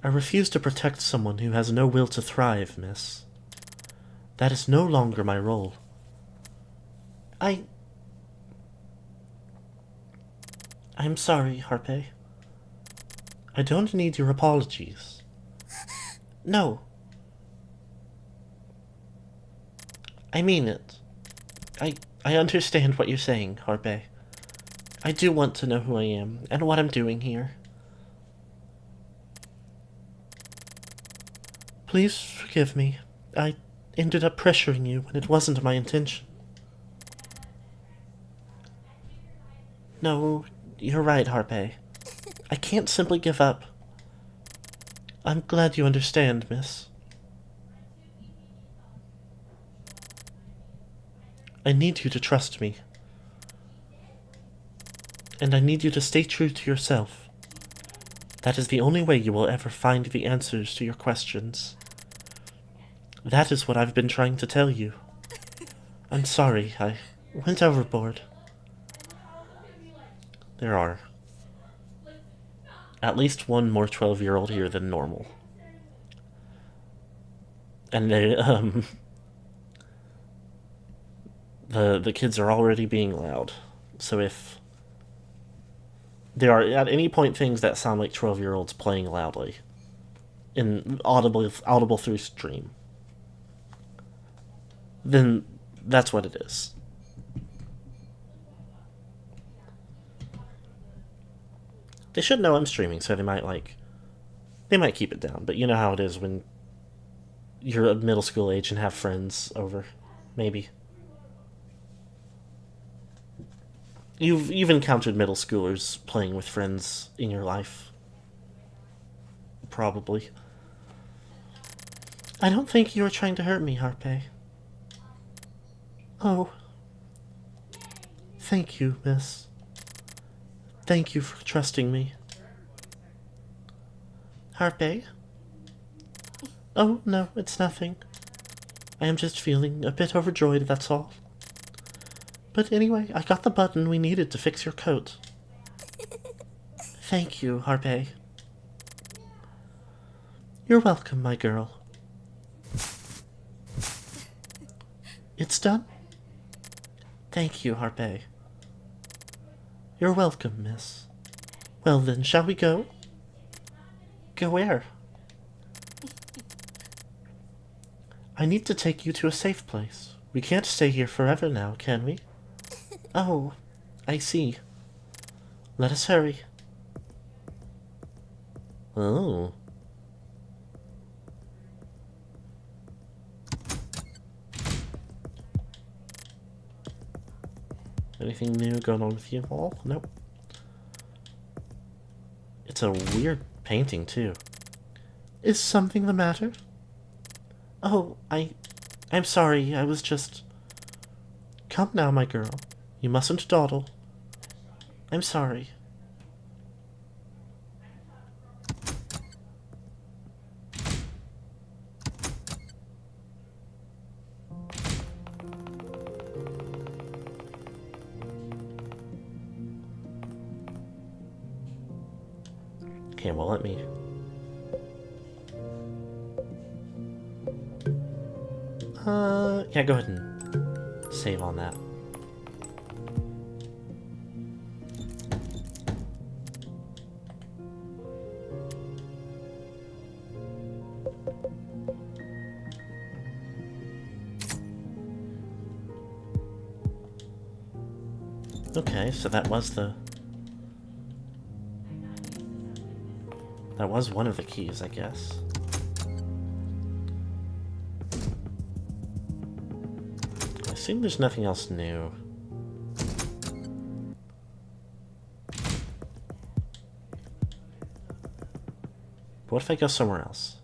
A: I refuse to protect someone who has no will to thrive, miss. That is no longer my role. I'm sorry, Harpe. I don't need your apologies. No. I mean it. I understand what you're saying, Harpe. I do want to know who I am, and what I'm doing here. Please forgive me. I ended up pressuring you when it wasn't my intention. No, you're right, Harpe. I can't simply give up. I'm glad you understand, miss. I need you to trust me. And I need you to stay true to yourself. That is the only way you will ever find the answers to your questions. That is what I've been trying to tell you. I'm sorry, I went overboard. There are at least one more 12-year-old here than normal. And they, the kids are already being loud. So if there are at any point things that sound like 12-year-olds playing loudly, audible through stream, then that's what it is. They should know I'm streaming, so they might keep it down. But you know how it is when you're a middle school age and have friends over, maybe. You've encountered middle schoolers playing with friends in your life. Probably. I don't think you were trying to hurt me, Harpe. Oh. Thank you, miss. Thank you for trusting me. Harpe? Oh, no, it's nothing. I am just feeling a bit overjoyed, that's all. But anyway, I got the button we needed to fix your coat. Thank you, Harpe. You're welcome, my girl. It's done? Thank you, Harpe. You're welcome, miss. Well then, shall we go? Go where? I need to take you to a safe place. We can't stay here forever now, can we? Oh, I see. Let us hurry. Oh. Anything new going on with you all? Nope. It's a weird painting, too. Is something the matter? Oh, I'm sorry, I was just... Come now, my girl. You mustn't dawdle. I'm sorry. Okay, well, let me... yeah, go ahead and save on that. Okay, so that was the... That was one of the keys, I guess. I assume there's nothing else new. But what if I go somewhere else?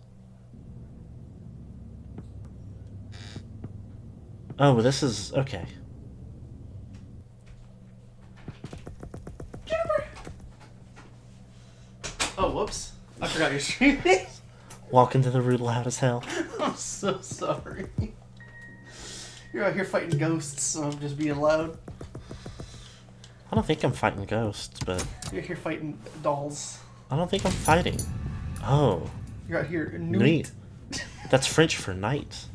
A: Oh, this is... okay.
B: Oh, whoops. I forgot you're streaming.
A: Walk into the room loud as hell.
B: I'm so sorry. You're out here fighting ghosts, so I'm just being loud.
A: I don't think I'm fighting ghosts, but...
B: You're here fighting dolls.
A: I don't think I'm fighting. Oh.
B: You're out here
A: Nuit. That's French for night.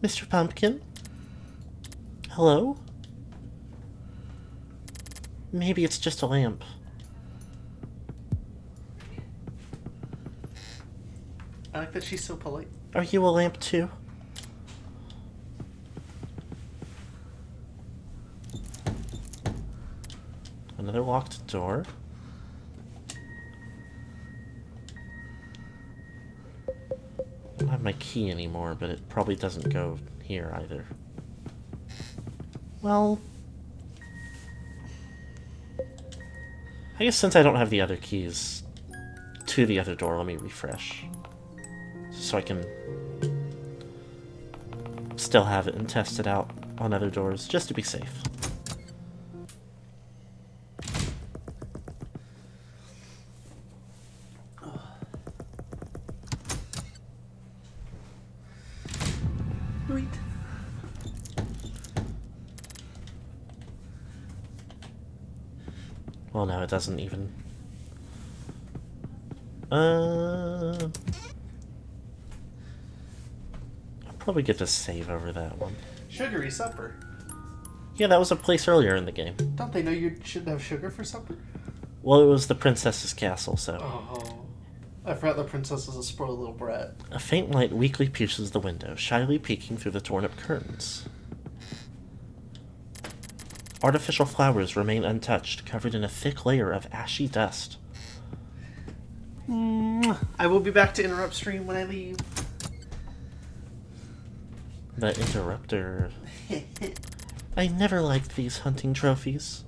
A: Mr. Pumpkin? Hello? Maybe it's just a lamp.
B: I like that she's so polite.
A: Are you a lamp too? Another locked door. I don't have my key anymore, but it probably doesn't go here either. Well... I guess since I don't have the other keys to the other door, let me refresh. So I can still have it and test it out on other doors, just to be safe.
B: Wait.
A: Well, no, it doesn't even... probably get to save over that one.
B: Sugary supper.
A: Yeah, that was a place earlier in the game.
B: Don't they know you shouldn't have sugar for supper?
A: Well, it was the princess's castle, so...
B: Oh. I forgot the princess is a spoiled little brat.
A: A faint light weakly pierces the window, shyly peeking through the torn-up curtains. Artificial flowers remain untouched, covered in a thick layer of ashy dust.
B: I will be back to interrupt stream when I leave.
A: The interrupter. I never liked these hunting trophies.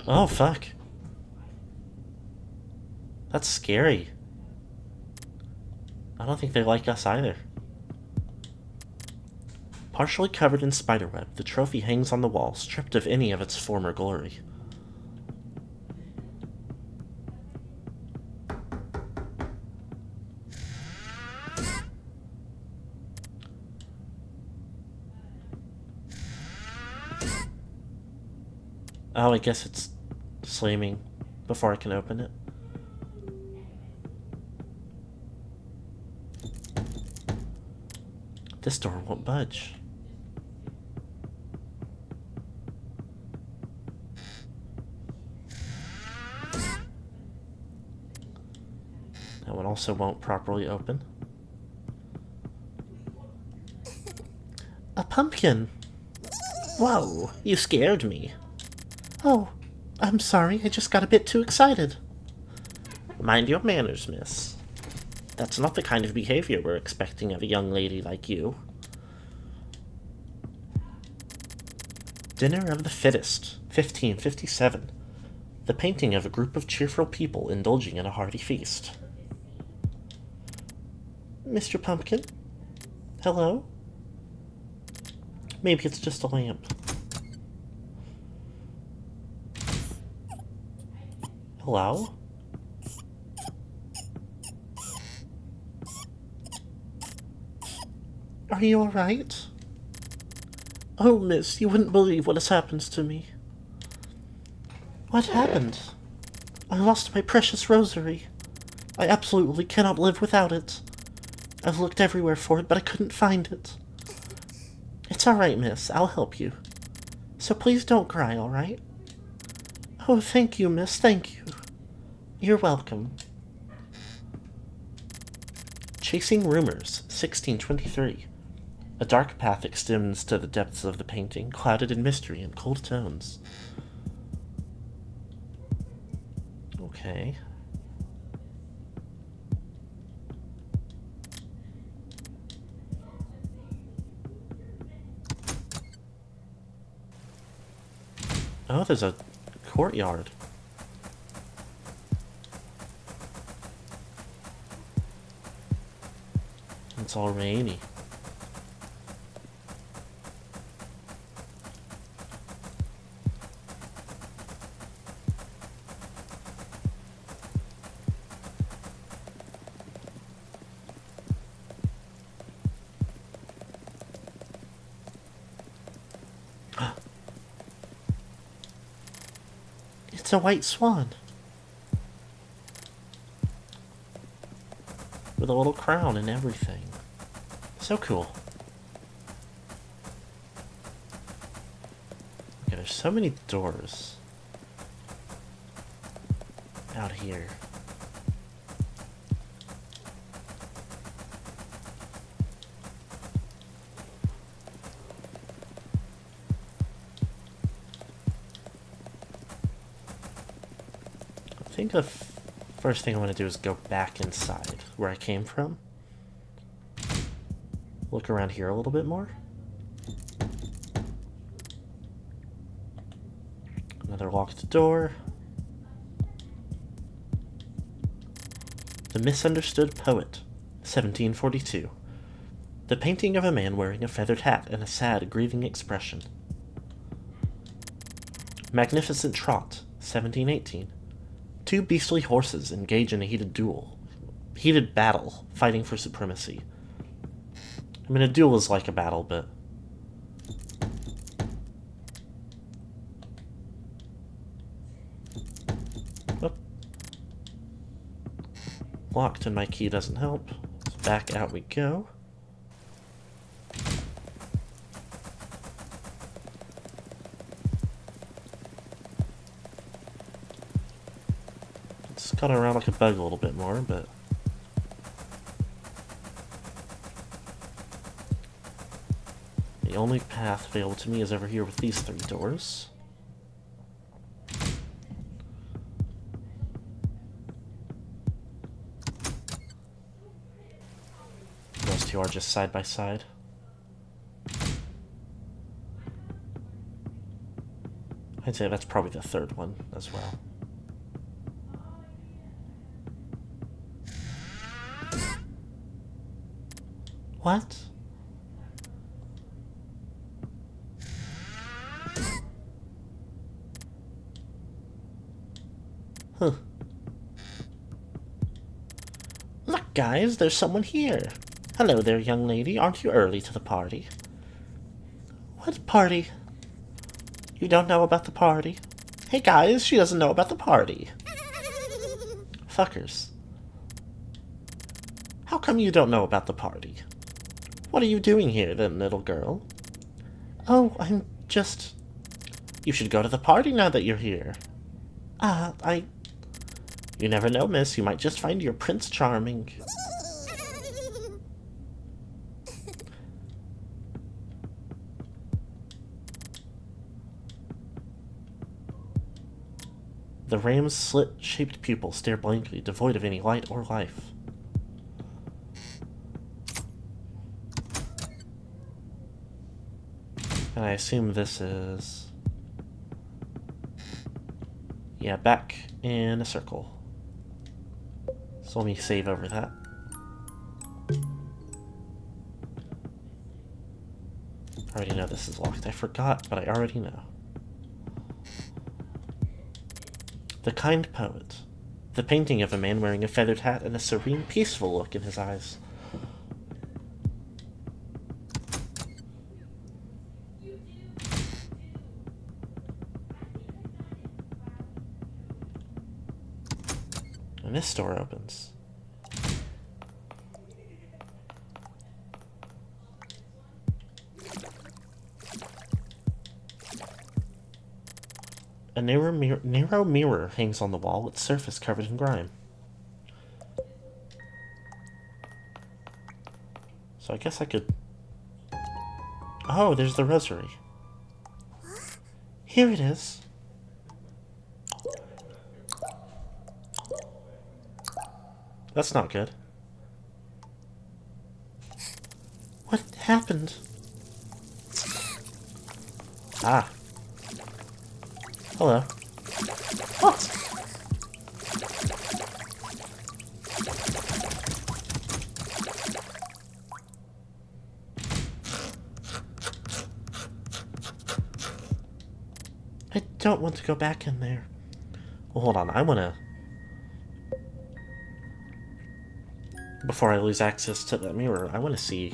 A: Oh, fuck. That's scary. I don't think they like us either. Partially covered in spiderweb, the trophy hangs on the wall, stripped of any of its former glory. Oh, I guess it's slamming before I can open it. This door won't budge. That one also won't properly open. A pumpkin! Whoa, you scared me. Oh, I'm sorry, I just got a bit too excited. Mind your manners, miss. That's not the kind of behavior we're expecting of a young lady like you. Dinner of the Fittest, 1557. The painting of a group of cheerful people indulging in a hearty feast. Mr. Pumpkin? Hello? Maybe it's just a lamp. Hello? Are you alright? Oh, miss, you wouldn't believe what has happened to me. What happened? I lost my precious rosary. I absolutely cannot live without it. I've looked everywhere for it, but I couldn't find it. It's alright, miss. I'll help you. So please don't cry, alright? Oh, thank you, miss. Thank you. You're welcome. Chasing Rumors, 1623. A dark path extends to the depths of the painting, clouded in mystery and cold tones. Okay. Oh, there's a courtyard. It's all rainy. It's a white swan. With a little crown and everything. So cool. Okay, there's so many doors out here. I think the first thing I want to do is go back inside where I came from. Look around here a little bit more. Another locked door. The Misunderstood Poet, 1742. The painting of a man wearing a feathered hat and a sad, grieving expression. Magnificent Trot, 1718. Two beastly horses engage in a heated battle, fighting for supremacy. I mean, a duel is like a battle, but... Oh. Locked and my key doesn't help. So back out we go. It's got around like a bug a little bit more, but... The only path available to me is over here with these three doors. Those two are just side by side. I'd say that's probably the third one as well. What? Huh. Look, guys, there's someone here. Hello there, young lady. Aren't you early to the party? What party? You don't know about the party? Hey guys, she doesn't know about the party. Fuckers. How come you don't know about the party? What are you doing here, then, little girl? Oh, I'm just... You should go to the party now that you're here. You never know, miss. You might just find your Prince Charming. The ram's slit-shaped pupils stare blankly, devoid of any light or life. And I assume this is... Yeah, back in a circle. So let me save over that. I already know this is locked. I forgot, but I already know. The Kind Poet. The painting of a man wearing a feathered hat and a serene, peaceful look in his eyes. And this door opens. A narrow mirror hangs on the wall, its surface covered in grime. So I guess I could... Oh, there's the rosary. Here it is. That's not good. What happened? Ah. Hello. Oh. I don't want to go back in there. Well, hold on. I want to... Before I lose access to that mirror, I want to see...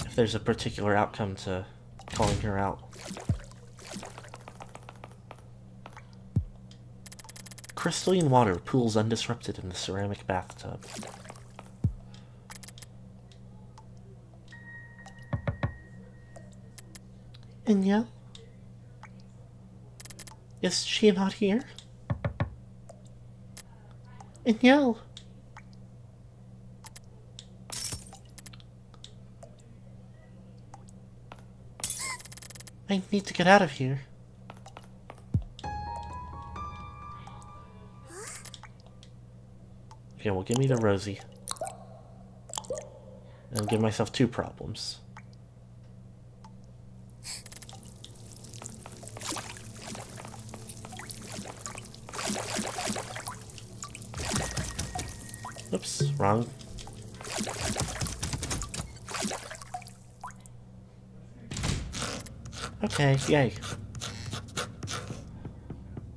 A: if there's a particular outcome to calling her out. Crystalline water pools undisrupted in the ceramic bathtub. Inya? Is she not here? Inya? I need to get out of here. Okay, well, give me the Rosie. And give myself 2 problems. Oops, wrong. Okay, yay.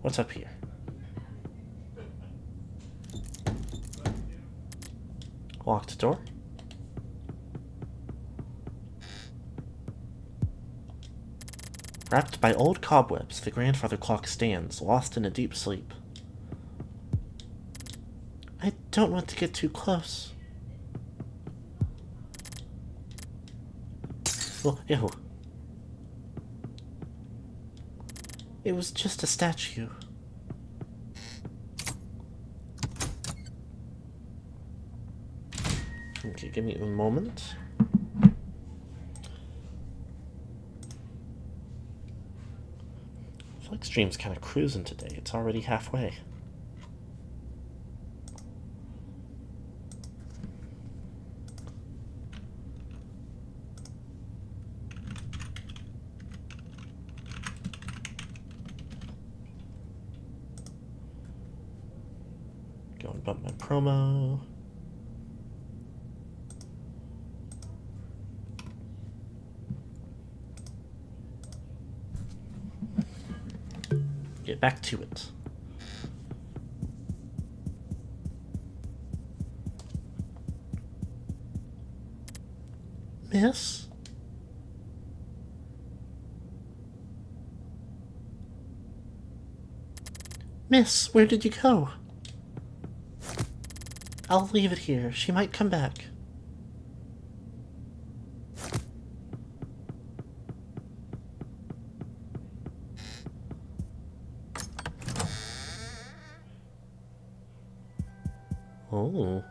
A: What's up here? Locked door. Wrapped by old cobwebs, the grandfather clock stands, lost in a deep sleep. I don't want to get too close. Well, ew. It was just a statue. Okay, give me a moment. I feel like stream's kind of cruising today. It's already halfway. Go and bump my promo. Get back to it. Miss? Miss, where did you go? I'll leave it here. She might come back. Oh.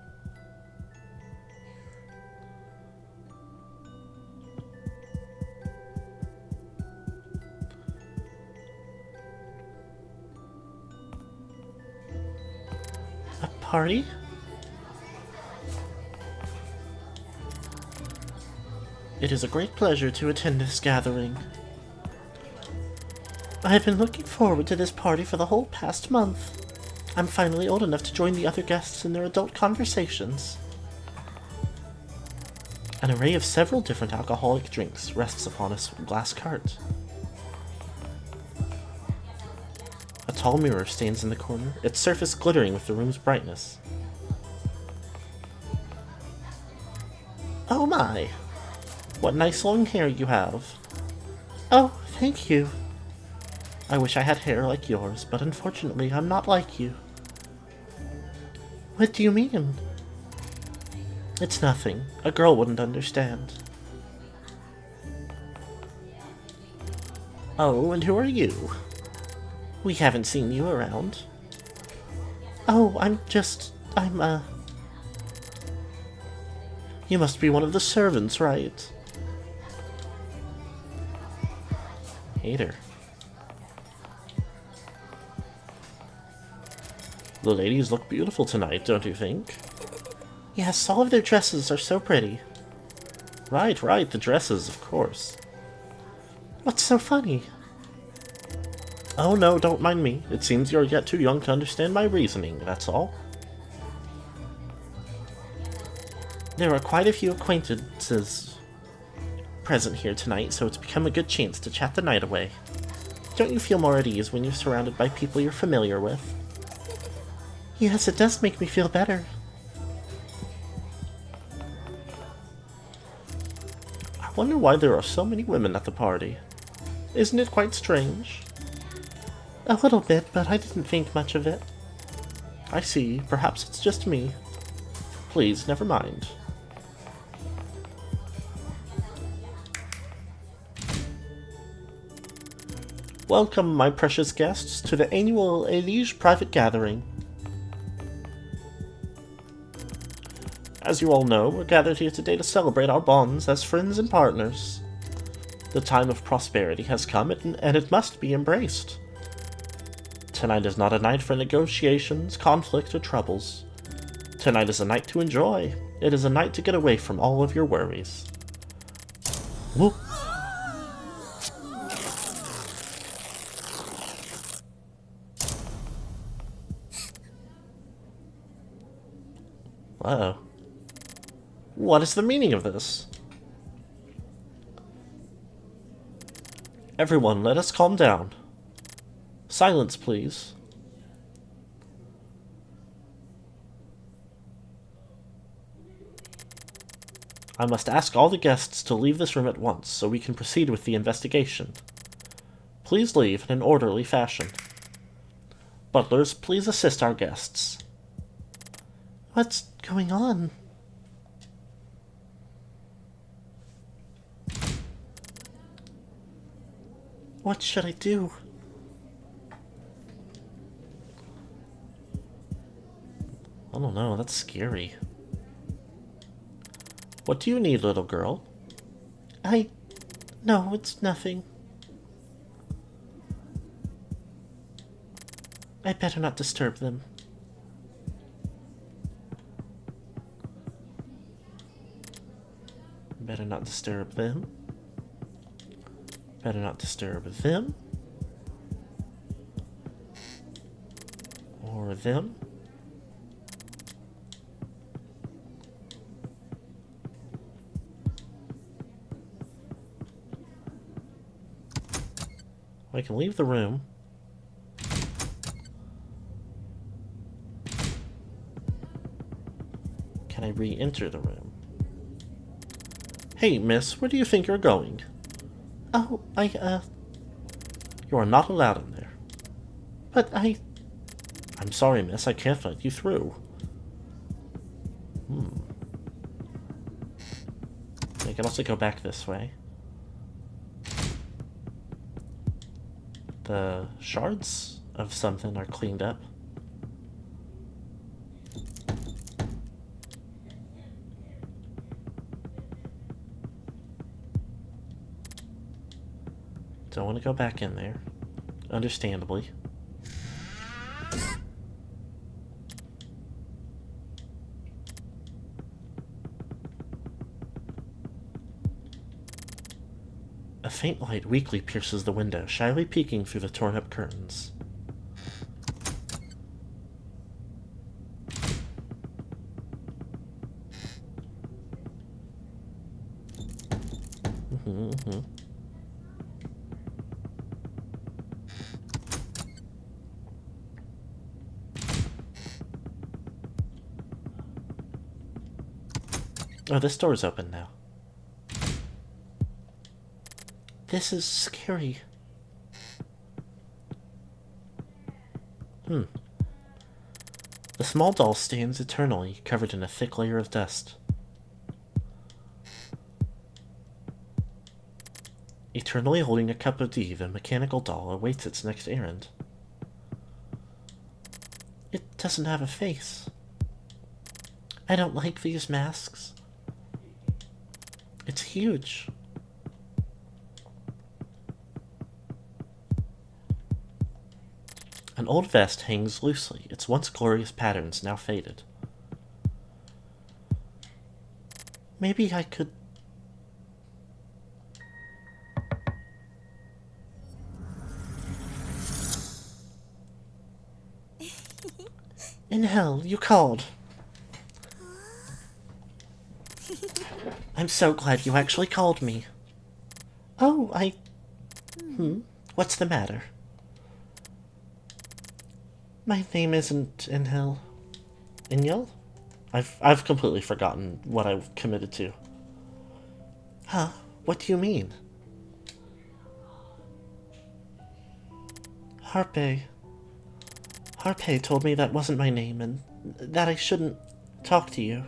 A: A party? It is a great pleasure to attend this gathering. I have been looking forward to this party for the whole past month. I'm finally old enough to join the other guests in their adult conversations. An array of several different alcoholic drinks rests upon a glass cart. A tall mirror stands in the corner, its surface glittering with the room's brightness. Oh my! What nice long hair you have. Oh, thank you. I wish I had hair like yours, but unfortunately I'm not like you. What do you mean? It's nothing. A girl wouldn't understand. Oh, and who are you? We haven't seen you around. Oh, You must be one of the servants, right? Hater. The ladies look beautiful tonight, don't you think? Yes, all of their dresses are so pretty. Right, the dresses, of course. What's so funny? Oh no, don't mind me. It seems you're yet too young to understand my reasoning, that's all. There are quite a few acquaintances present here tonight, so it's become a good chance to chat the night away. Don't you feel more at ease when you're surrounded by people you're familiar with? Yes, it does make me feel better. I wonder why there are so many women at the party. Isn't it quite strange? A little bit, but I didn't think much of it. I see. Perhaps it's just me. Please, never mind. Welcome, my precious guests, to the annual Elige private gathering. As you all know, we're gathered here today to celebrate our bonds as friends and partners. The time of prosperity has come, and it must be embraced. Tonight is not a night for negotiations, conflict, or troubles. Tonight is a night to enjoy. It is a night to get away from all of your worries. Whoop. Uh-oh. What is the meaning of this? Everyone, let us calm down. Silence, please. I must ask all the guests to leave this room at once so we can proceed with the investigation. Please leave in an orderly fashion. Butlers, please assist our guests. What's going on? What should I do? I don't know, that's scary. What do you need, little girl? No, it's nothing. I better not disturb them. Better not disturb them. Better not disturb them. Or them. I can leave the room. Can I re-enter the room? Hey, miss, where do you think you're going? Oh, You are not allowed in there. But I'm sorry, miss, I can't let you through. I can also go back this way. The shards of something are cleaned up. Don't want to go back in there. Understandably. A faint light weakly pierces the window, shyly peeking through the torn-up curtains. Oh, this door's open now. This is scary. The small doll stands eternally, covered in a thick layer of dust. Eternally holding a cup of tea, the mechanical doll awaits its next errand. It doesn't have a face. I don't like these masks. It's huge. An old vest hangs loosely, its once glorious patterns now faded. Maybe I could... In hell, you called. I'm so glad you actually called me. Oh, What's the matter? My name isn't Inhel. Inyel? I've completely forgotten what I've committed to. Huh? What do you mean? Harpe. Harpe told me that wasn't my name and that I shouldn't talk to you.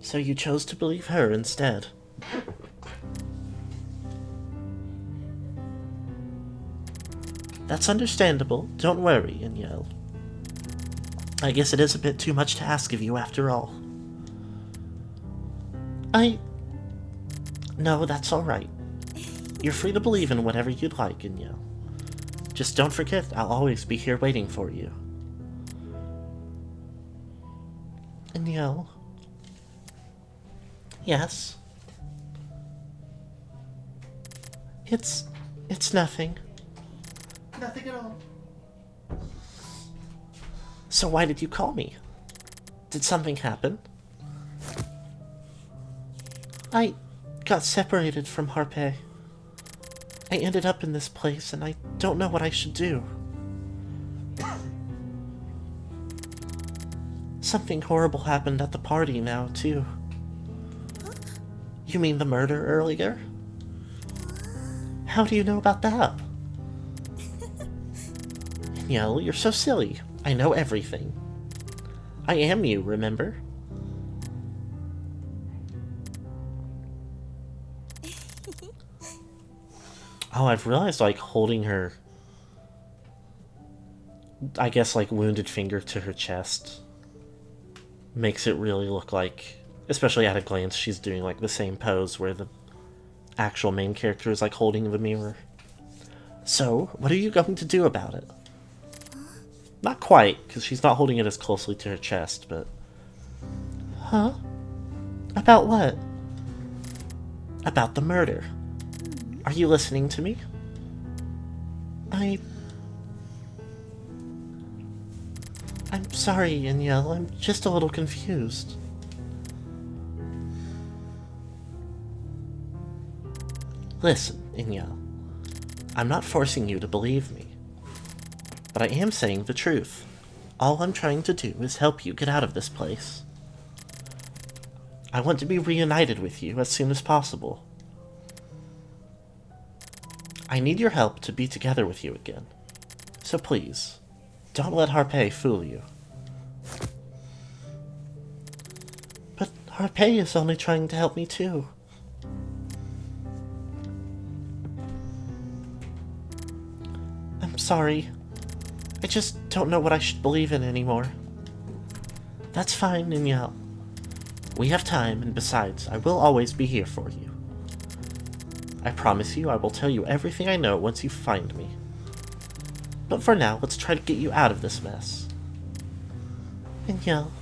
A: So you chose to believe her instead. That's understandable. Don't worry, Inyel. I guess it is a bit too much to ask of you after all. No, that's alright. You're free to believe in whatever you'd like, Inyel. Just don't forget, I'll always be here waiting for you. Inyel? Yes? It's nothing.
B: Nothing at all.
A: So why did you call me? Did something happen? I got separated from Harpe. I ended up in this place and I don't know what I should do. Something horrible happened at the party now, too. You mean the murder earlier? How do you know about that? Danielle, you're so silly. I know everything. I am you, remember? Oh, I've realized, like, holding her, I guess, like, wounded finger to her chest makes it really look like, especially at a glance, she's doing, like, the same pose where the actual main character is, like, holding the mirror. So, what are you going to do about it? Not quite, because she's not holding it as closely to her chest, but... Huh? About what? About the murder. Are you listening to me? I'm sorry, Inyel. I'm just a little confused. Listen, Inyel. I'm not forcing you to believe me. But I am saying the truth. All I'm trying to do is help you get out of this place. I want to be reunited with you as soon as possible. I need your help to be together with you again. So please, don't let Harpay fool you. But Harpay is only trying to help me too. I'm sorry. I just don't know what I should believe in anymore. That's fine, Ninyel. We have time, and besides, I will always be here for you. I promise you I will tell you everything I know once you find me. But for now, let's try to get you out of this mess. Ninyel.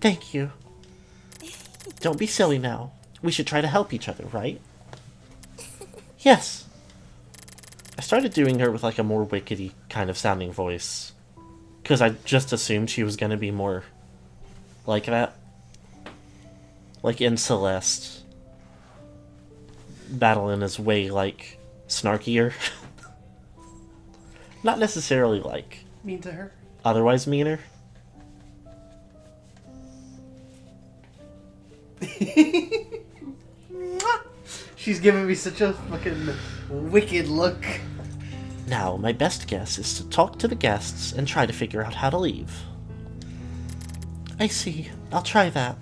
A: Thank you. Don't be silly now. We should try to help each other, right? Yes. I started doing her with like a more wickedy kind of sounding voice. Because I just assumed she was going to be more like that. Like in Celeste. Madeline is way like snarkier. Not necessarily like
B: mean to her.
A: Otherwise meaner.
B: She's giving me such a fucking wicked look.
A: Now, my best guess is to talk to the guests and try to figure out how to leave. I see. I'll try that.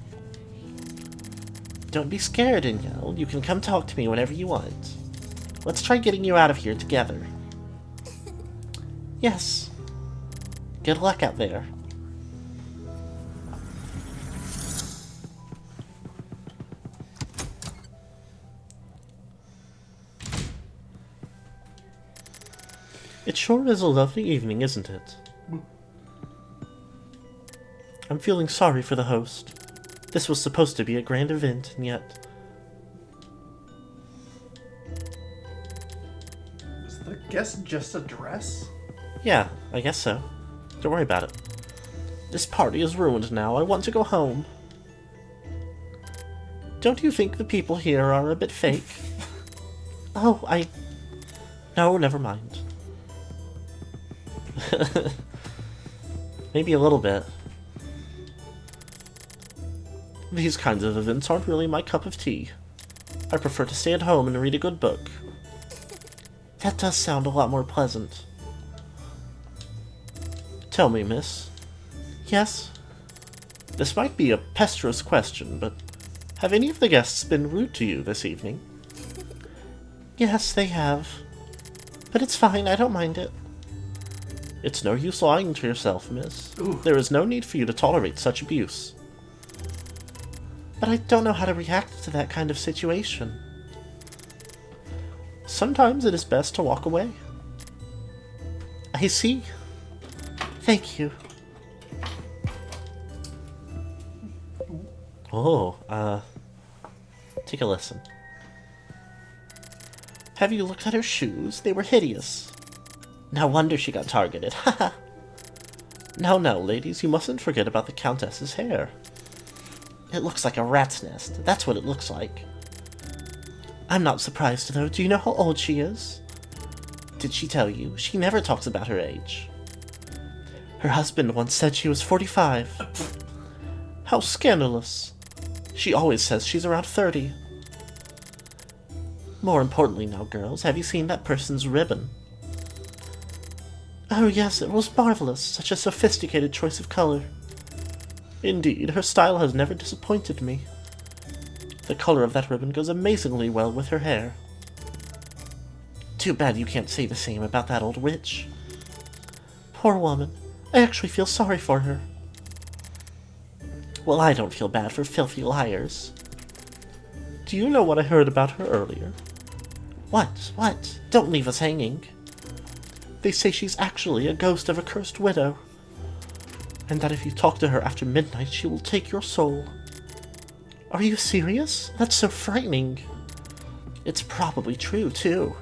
A: Don't be scared, Ninyel. You can come talk to me whenever you want. Let's try getting you out of here together. Yes. Good luck out there. It sure is a lovely evening, isn't it? I'm feeling sorry for the host. This was supposed to be a grand event, and yet...
B: Is the guest just a dress?
A: Yeah, I guess so. Don't worry about it. This party is ruined now. I want to go home. Don't you think the people here are a bit fake? No, never mind. Maybe a little bit. These kinds of events aren't really my cup of tea. I prefer to stay at home and read a good book. That does sound a lot more pleasant. Tell me, miss. Yes? This might be a pesteros question, but have any of the guests been rude to you this evening? Yes, they have. But it's fine, I don't mind it. It's no use lying to yourself, miss.
B: Ooh.
A: There is no need for you to tolerate such abuse. But I don't know how to react to that kind of situation. Sometimes it is best to walk away. I see. Thank you. Oh, take a listen. Have you looked at her shoes? They were hideous. No wonder she got targeted, haha. No, ladies, you mustn't forget about the Countess's hair. It looks like a rat's nest. That's what it looks like. I'm not surprised, though. Do you know how old she is? Did she tell you? She never talks about her age. Her husband once said she was 45. How scandalous. She always says she's around 30. More importantly now, girls, have you seen that person's ribbon? Oh yes, it was marvelous. Such a sophisticated choice of color. Indeed, her style has never disappointed me. The color of that ribbon goes amazingly well with her hair. Too bad you can't say the same about that old witch. Poor woman. I actually feel sorry for her. Well, I don't feel bad for filthy liars. Do you know what I heard about her earlier? What? Don't leave us hanging. They say she's actually a ghost of a cursed widow. And that if you talk to her after midnight, she will take your soul. Are you serious? That's so frightening. It's probably true, too.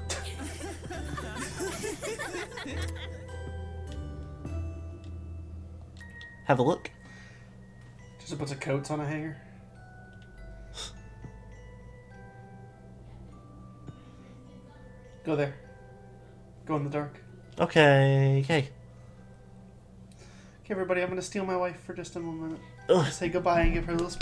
A: Have a look.
B: Just a bunch of coats on a hanger. Go there. Go in the dark.
A: Okay.
B: Okay, everybody, I'm going to steal my wife for just a moment.
A: Ugh.
B: Say goodbye and give her a little.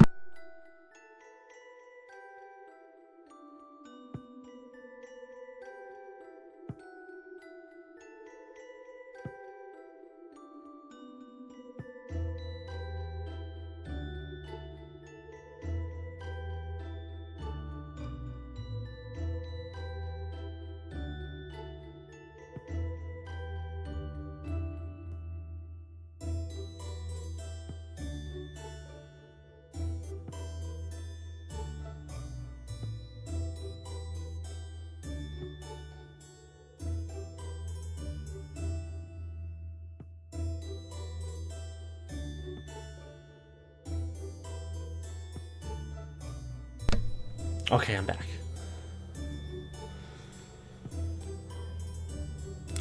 A: Okay, I'm back.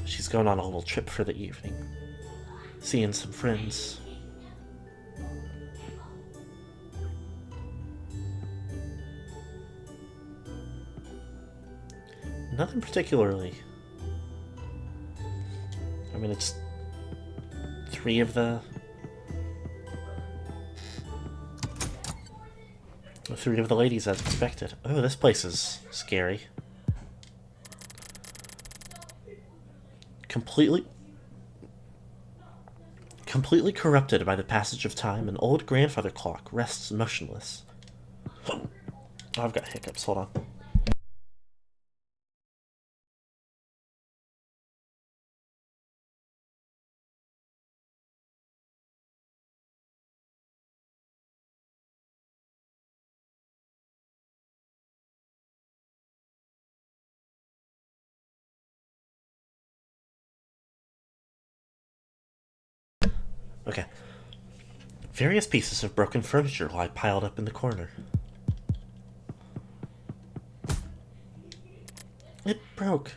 A: She's going on a little trip for the evening. Seeing some friends. Nothing particularly. I mean, it's three of the ladies as expected. Oh, this place is scary. Completely corrupted by the passage of time, an old grandfather clock rests motionless. Oh, I've got hiccups. Hold on. Okay. Various pieces of broken furniture lie piled up in the corner. It broke.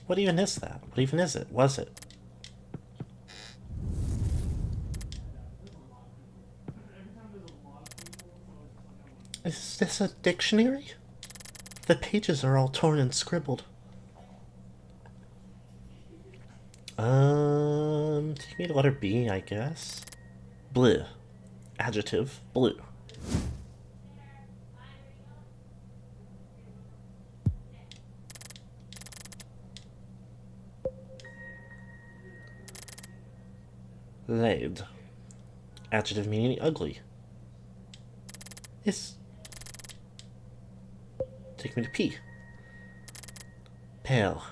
A: What even is that? What even is it? Was it? Is this a dictionary? The pages are all torn and scribbled. Take me to letter B, I guess. Blue. Adjective, blue. Laid. Adjective meaning ugly. Take me to P. Pale.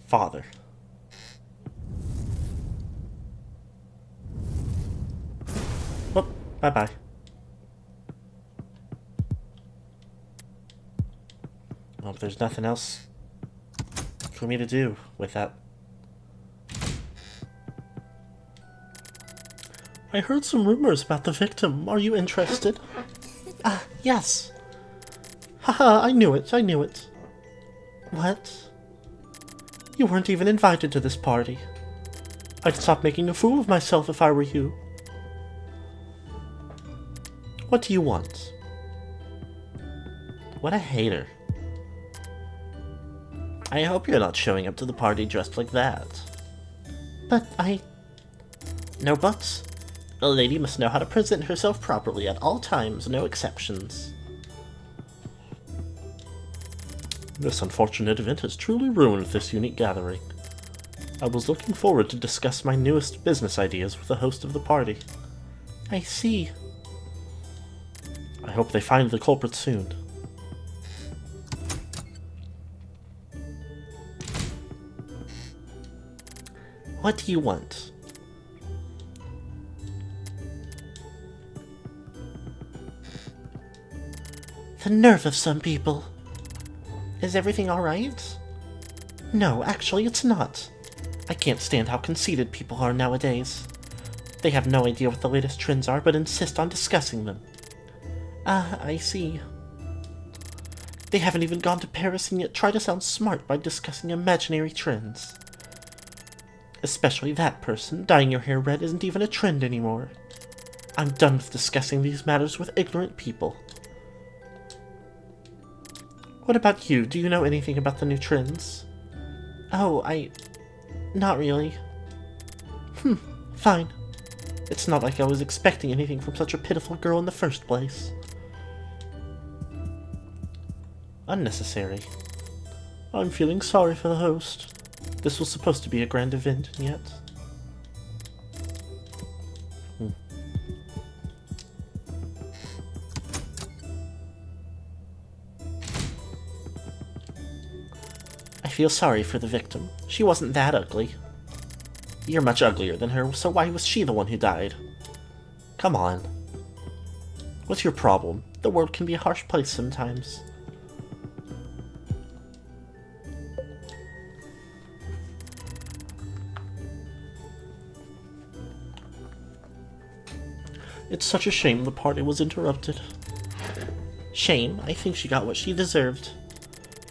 A: Father. Whoop. Bye-bye. Well, if there's nothing else for me to do with that. I heard some rumors about the victim. Are you interested? Yes. Haha, I knew it. What? You weren't even invited to this party. I'd stop making a fool of myself if I were you. What do you want? What a hater. I hope you're not showing up to the party dressed like that. But No buts. A lady must know how to present herself properly at all times, no exceptions. This unfortunate event has truly ruined this unique gathering. I was looking forward to discuss my newest business ideas with the host of the party. I see. I hope they find the culprit soon. What do you want? The nerve of some people. Is everything alright? No, actually it's not. I can't stand how conceited people are nowadays. They have no idea what the latest trends are, but insist on discussing them. Ah, I see. They haven't even gone to Paris and yet try to sound smart by discussing imaginary trends. Especially that person. Dyeing your hair red isn't even a trend anymore. I'm done with discussing these matters with ignorant people. What about you? Do you know anything about the new trends? Oh, not really. Fine. It's not like I was expecting anything from such a pitiful girl in the first place. Unnecessary. I'm feeling sorry for the host. This was supposed to be a grand event, and yet... I feel sorry for the victim. She wasn't that ugly. You're much uglier than her, so why was she the one who died? Come on. What's your problem? The world can be a harsh place sometimes. It's such a shame the party was interrupted. Shame? I think she got what she deserved.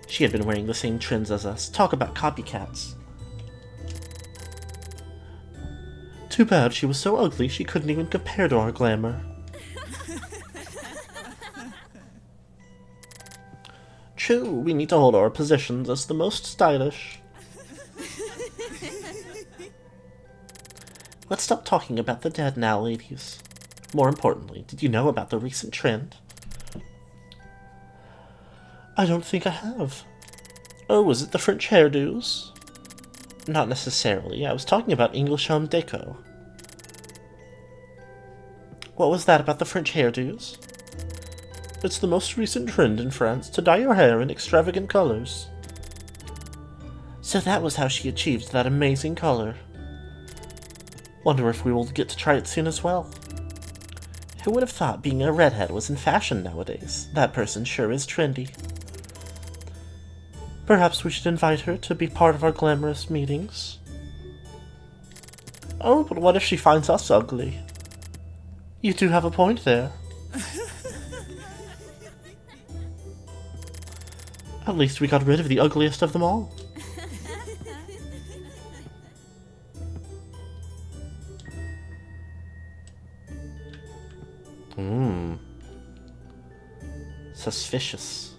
A: She had been wearing the same trends as us. Talk about copycats. Too bad she was so ugly she couldn't even compare to our glamour. True, we need to hold our positions as the most stylish. Let's stop talking about the dead now, ladies. More importantly, did you know about the recent trend? I don't think I have. Oh, was it the French hairdos? Not necessarily. I was talking about English home deco. What was that about the French hairdos? It's the most recent trend in France to dye your hair in extravagant colors. So that was how she achieved that amazing color. Wonder if we will get to try it soon as well. Who would have thought being a redhead was in fashion nowadays? That person sure is trendy. Perhaps we should invite her to be part of our glamorous meetings. Oh, but what if she finds us ugly? You do have a point there. At least we got rid of the ugliest of them all. Suspicious.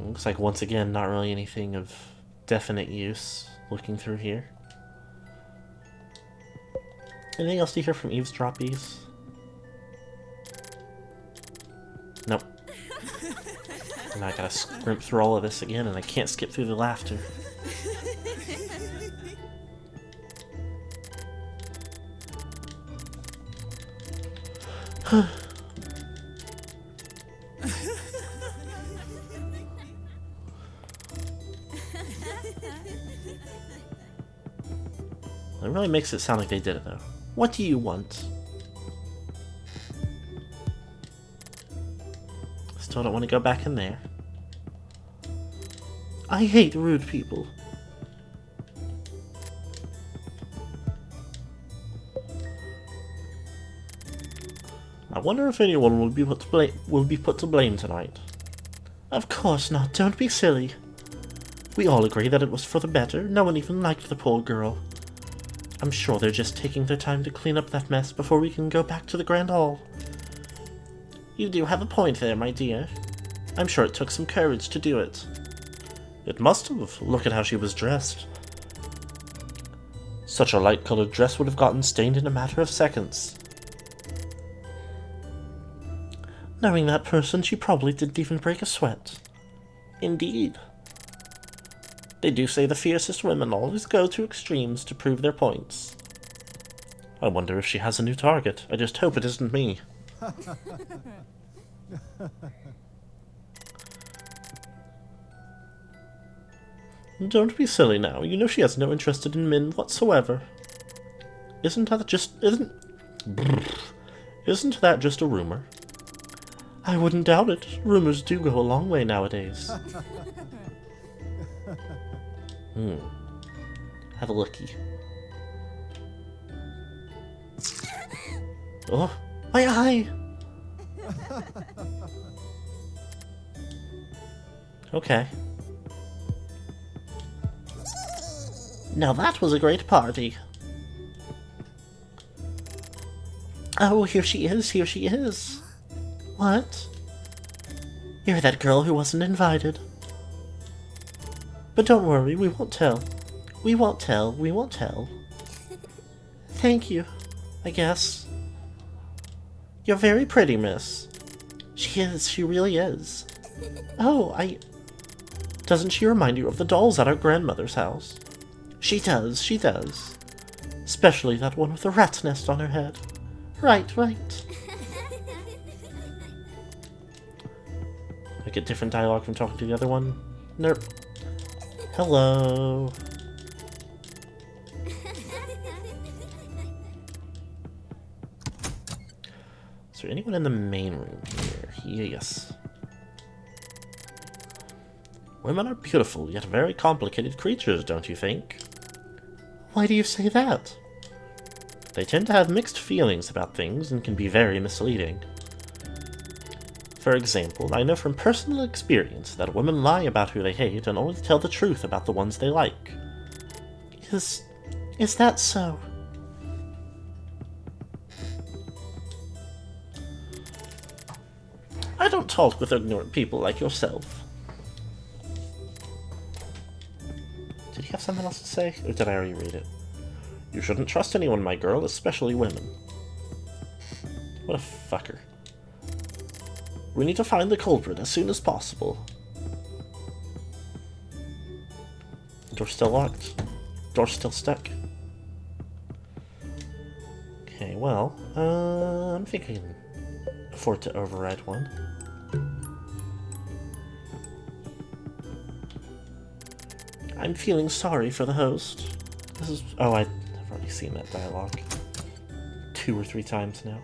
A: Looks like, once again, not really anything of definite use looking through here. Anything else to hear from eavesdroppies? Nope. Now I gotta scrimp through all of this again, and I can't skip through the laughter. It really makes it sound like they did it, though. What do you want? Still don't want to go back in there. I hate rude people. I wonder if anyone will be put to blame tonight. Of course not. Don't be silly. We all agree that it was for the better. No one even liked the poor girl. I'm sure they're just taking their time to clean up that mess before we can go back to the Grand Hall. You do have a point there, my dear. I'm sure it took some courage to do it. It must have. Look at how she was dressed. Such a light-colored dress would have gotten stained in a matter of seconds. Knowing that person, she probably didn't even break a sweat. Indeed. They do say the fiercest women always go to extremes to prove their points. I wonder if she has a new target. I just hope it isn't me. Don't be silly now. You know she has no interest in men whatsoever. Isn't that just a rumor? I wouldn't doubt it. Rumors do go a long way nowadays. Have a looky. Oh, my eye! Now that was a great party. Oh, here she is, here she is. What? You're that girl who wasn't invited. But don't worry, we won't tell. We won't tell, we won't tell. Thank you, I guess. You're very pretty, miss. She is, she really is. Oh, Doesn't she remind you of the dolls at our grandmother's house? She does, she does. Especially that one with the rat's nest on her head. Right, right. I get different dialogue from talking to the other one? Nope. Hello. Is there anyone in the main room here? Yes. Women are beautiful, yet very complicated creatures, don't you think? Why do you say that? They tend to have mixed feelings about things and can be very misleading. For example, I know from personal experience that women lie about who they hate and only tell the truth about the ones they like. Is that so? I don't talk with ignorant people like yourself. Did he have something else to say, or did I already read it? You shouldn't trust anyone, my girl, especially women. What a fucker. We need to find the culprit as soon as possible. Door's still locked. Door's still stuck. Okay, well, I'm thinking I can afford to override one. I'm feeling sorry for the host. This is... Oh, I've already seen that dialogue 2 or 3 times now.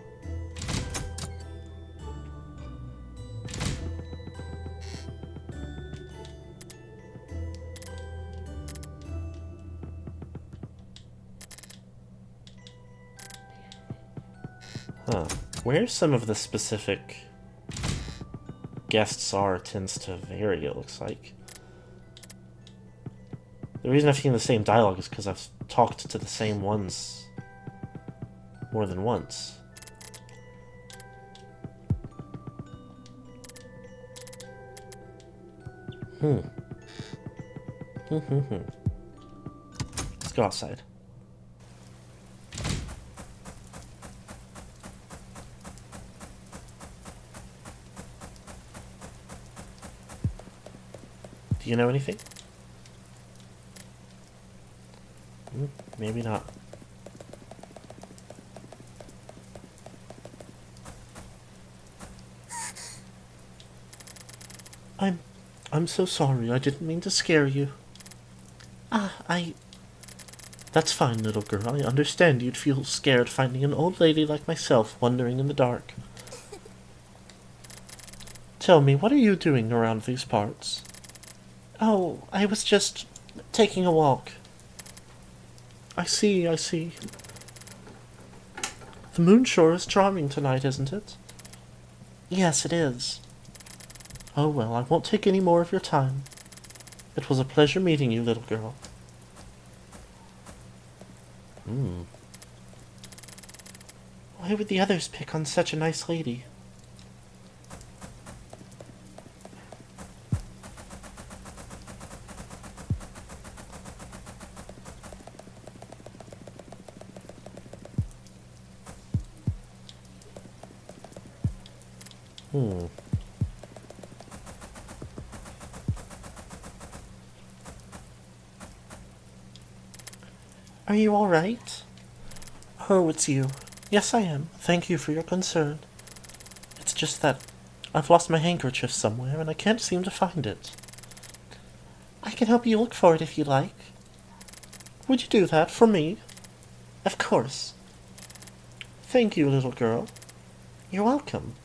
A: Huh. Where some of the specific guests are tends to vary, it looks like. The reason I've seen the same dialogue is because I've talked to the same ones more than once. Let's go outside. Do you know anything? Maybe not. I'm so sorry. I didn't mean to scare you. That's fine, little girl. I understand you'd feel scared finding an old lady like myself wandering in the dark. Tell me, what are you doing around these parts? Oh, I was just taking a walk. I see, I see. The moon sure is charming tonight, isn't it? Yes, it is. Oh well, I won't take any more of your time. It was a pleasure meeting you, little girl. Why would the others pick on such a nice lady? Are you alright? Oh, it's you. Yes, I am. Thank you for your concern. It's just that I've lost my handkerchief somewhere and I can't seem to find it. I can help you look for it if you like. Would you do that for me? Of course. Thank you, little girl. You're welcome.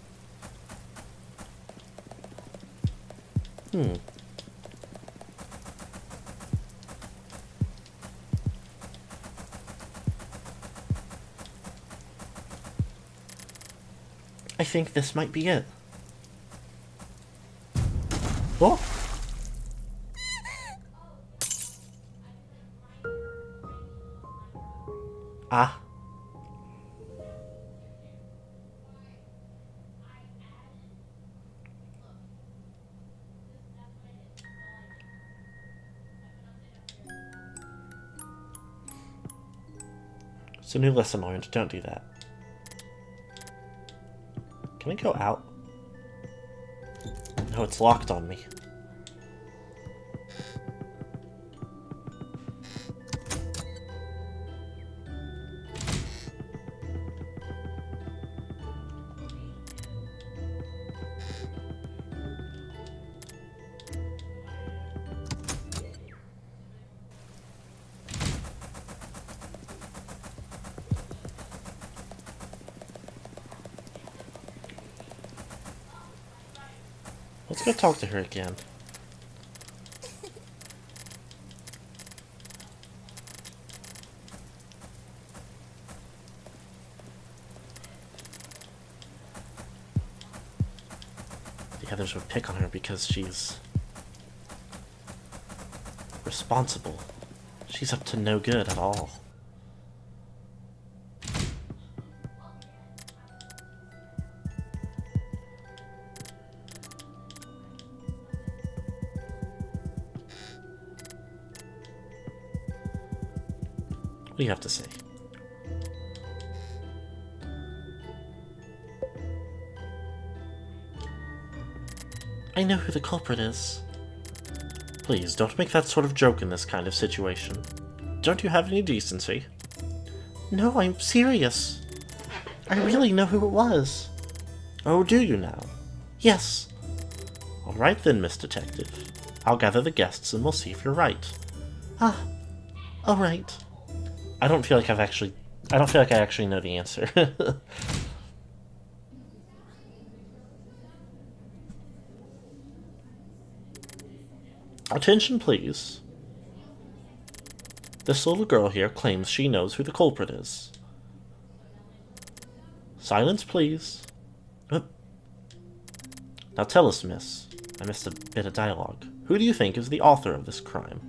A: I think this might be it. Oh! a new lesson learned. Don't do that. Can I go out? No, it's locked on me. Let's go talk to her again. The others would pick on her because she's responsible. She's up to no good at all. What do you have to say? I know who the culprit is. Please, don't make that sort of joke in this kind of situation. Don't you have any decency? No, I'm serious. I really know who it was. Oh, do you now? Yes. Alright then, Miss Detective. I'll gather the guests and we'll see if you're right. Ah, alright. I don't feel like I actually know the answer. Attention, please. This little girl here claims she knows who the culprit is. Silence, please. Now tell us, miss. I missed a bit of dialogue. Who do you think is the author of this crime?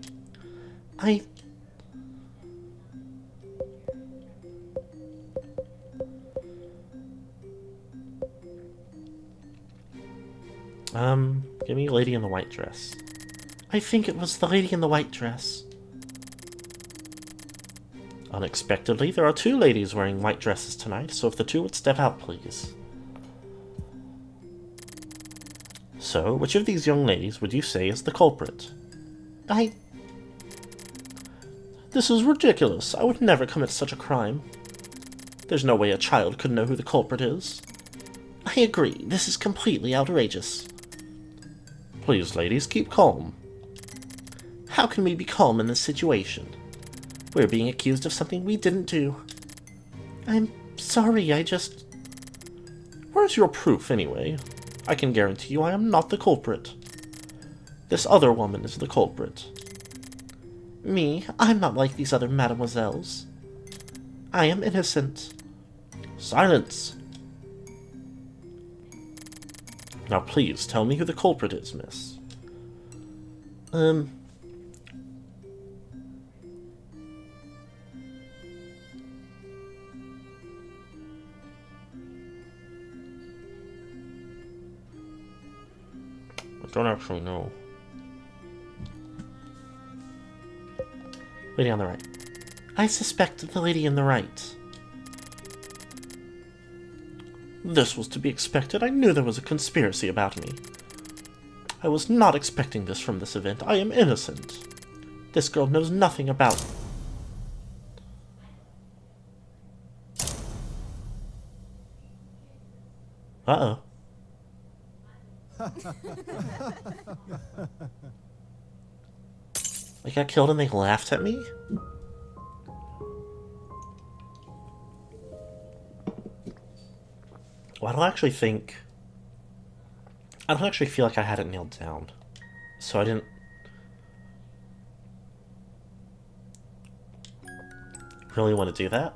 A: Give me a lady in the white dress. I think it was the lady in the white dress. Unexpectedly, there are two ladies wearing white dresses tonight, so if the two would step out, please. So, which of these young ladies would you say is the culprit? This is ridiculous. I would never commit such a crime. There's no way a child could know who the culprit is. I agree. This is completely outrageous. Please, ladies, keep calm. How can we be calm in this situation? We're being accused of something we didn't do. I'm sorry, Where's your proof, anyway? I can guarantee you I am not the culprit. This other woman is the culprit. Me? I'm not like these other mademoiselles. I am innocent. Silence! Now please, tell me who the culprit is, miss. I don't actually know. Lady on the right. I suspect the lady in the right. This was to be expected. I knew there was a conspiracy about me. I was not expecting this from this event. I am innocent. This girl knows nothing about... Uh-oh. I got killed and they laughed at me? Well, I don't actually feel like I had it nailed down. So I didn't... really want to do that.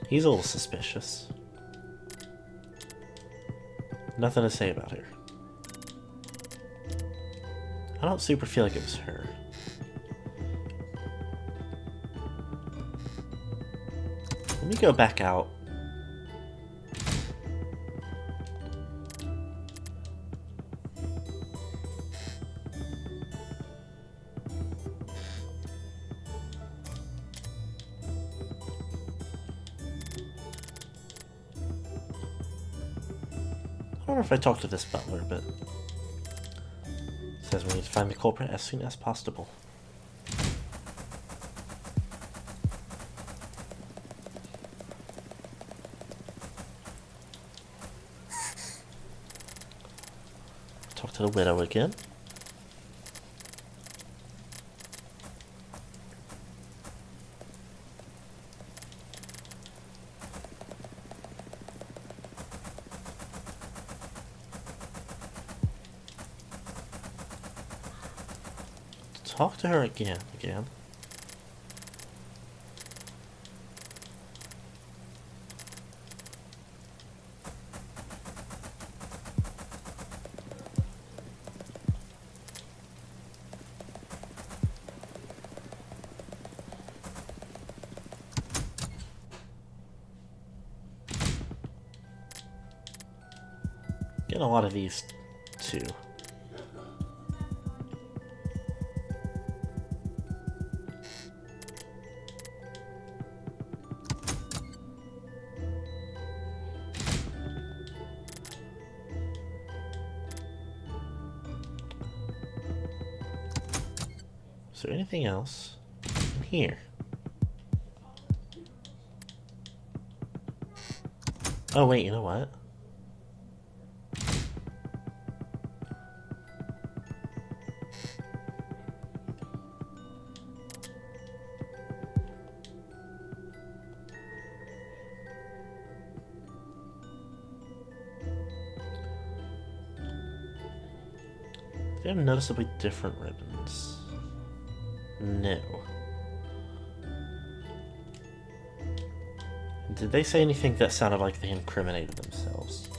A: He's a little suspicious. Nothing to say about her. I don't super feel like it was her. Let me go back out. remember if I talked to this butler, but it says we need to find the culprit as soon as possible. Talk to the widow again. Talk to her again. Get a lot of these too. Is there anything else in here? Oh wait, you know what? They have noticeably different ribbons. No. Did they say anything that sounded like they incriminated themselves?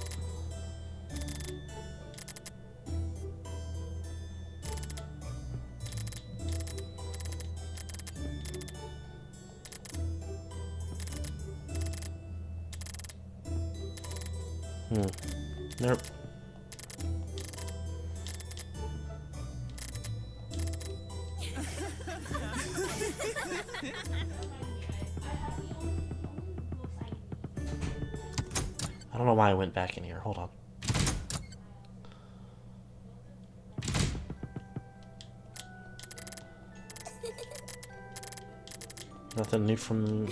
A: Nope. I don't know why I went back in here. Hold on. Nothing new from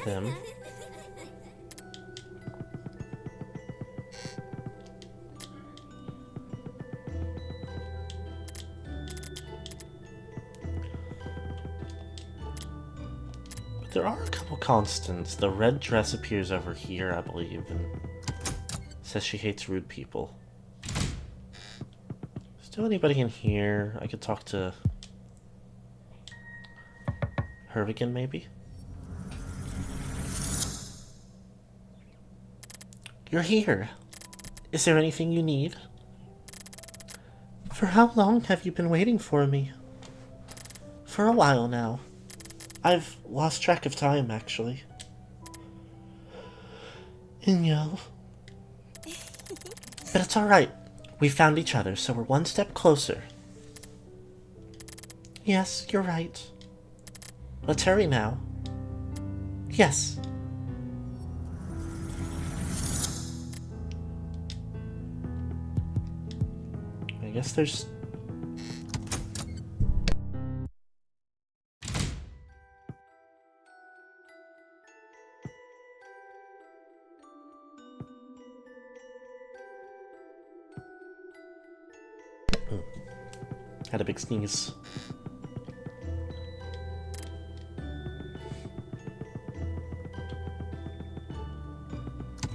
A: them. But there are a couple constants. The red dress appears over here, I believe, and says she hates rude people. Still anybody in here? I could talk to Hervigan, maybe? You're here. Is there anything you need? For how long have you been waiting for me? For a while now. I've lost track of time, actually. Inyo. But it's alright. We found each other, so we're one step closer. Yes, you're right. Let's hurry now. Yes. I guess there's... Had a big sneeze.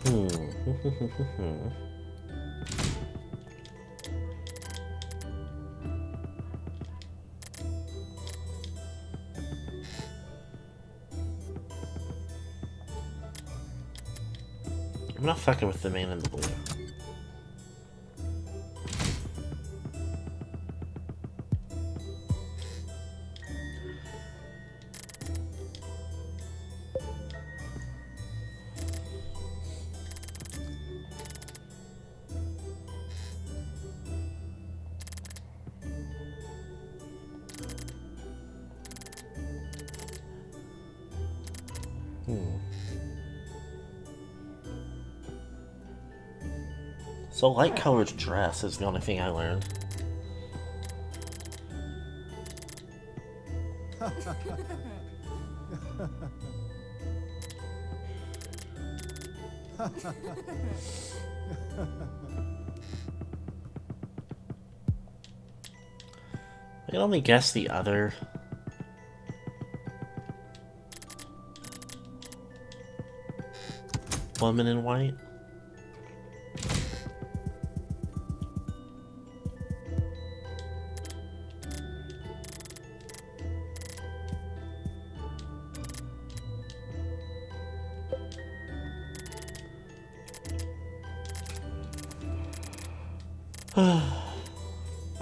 A: I'm not fucking with the man in the blue. So light-colored dress is the only thing I learned. I can only guess the other. Woman in white.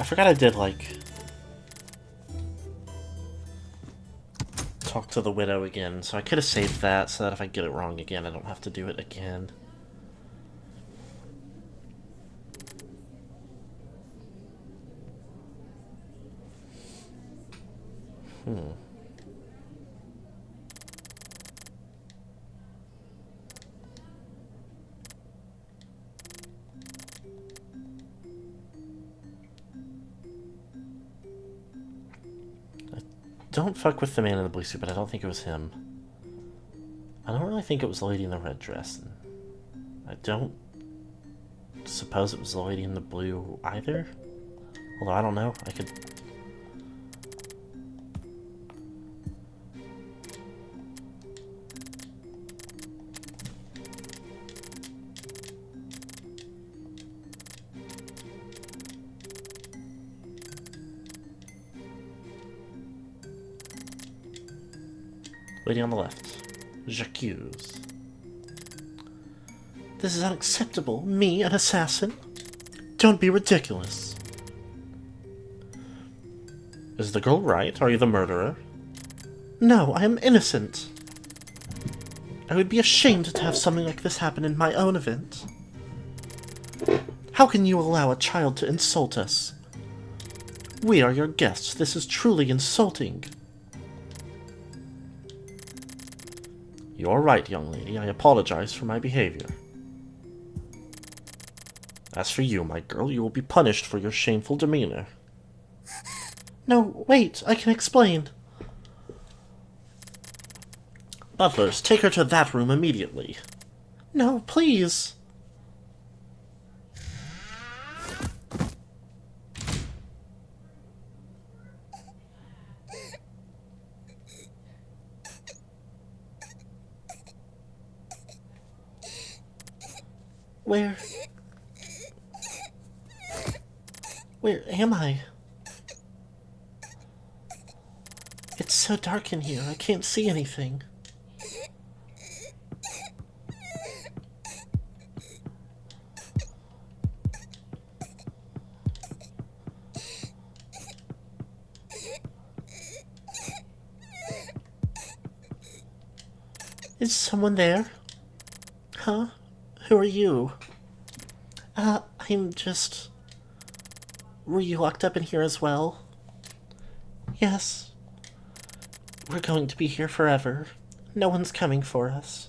A: I forgot I did, like, talk to the widow again, so I could have saved that so that if I get it wrong again, I don't have to do it again. Don't fuck with the man in the blue suit, but I don't think it was him. I don't really think it was the lady in the red dress. I don't suppose it was the lady in the blue either. Although I don't know. I could... Lady on the left. J'accuse. This is unacceptable. Me, an assassin? Don't be ridiculous. Is the girl right? Are you the murderer? No, I am innocent. I would be ashamed to have something like this happen in my own event. How can you allow a child to insult us? We are your guests. This is truly insulting. You're right, young lady. I apologize for my behavior. As for you, my girl, you will be punished for your shameful demeanor. No, wait, I can explain. Butlers, take her to that room immediately. No, please. Where am I? It's so dark in here, I can't see anything. Is someone there? Huh? Who are you? I'm just... Were you locked up in here as well? Yes. We're going to be here forever. No one's coming for us.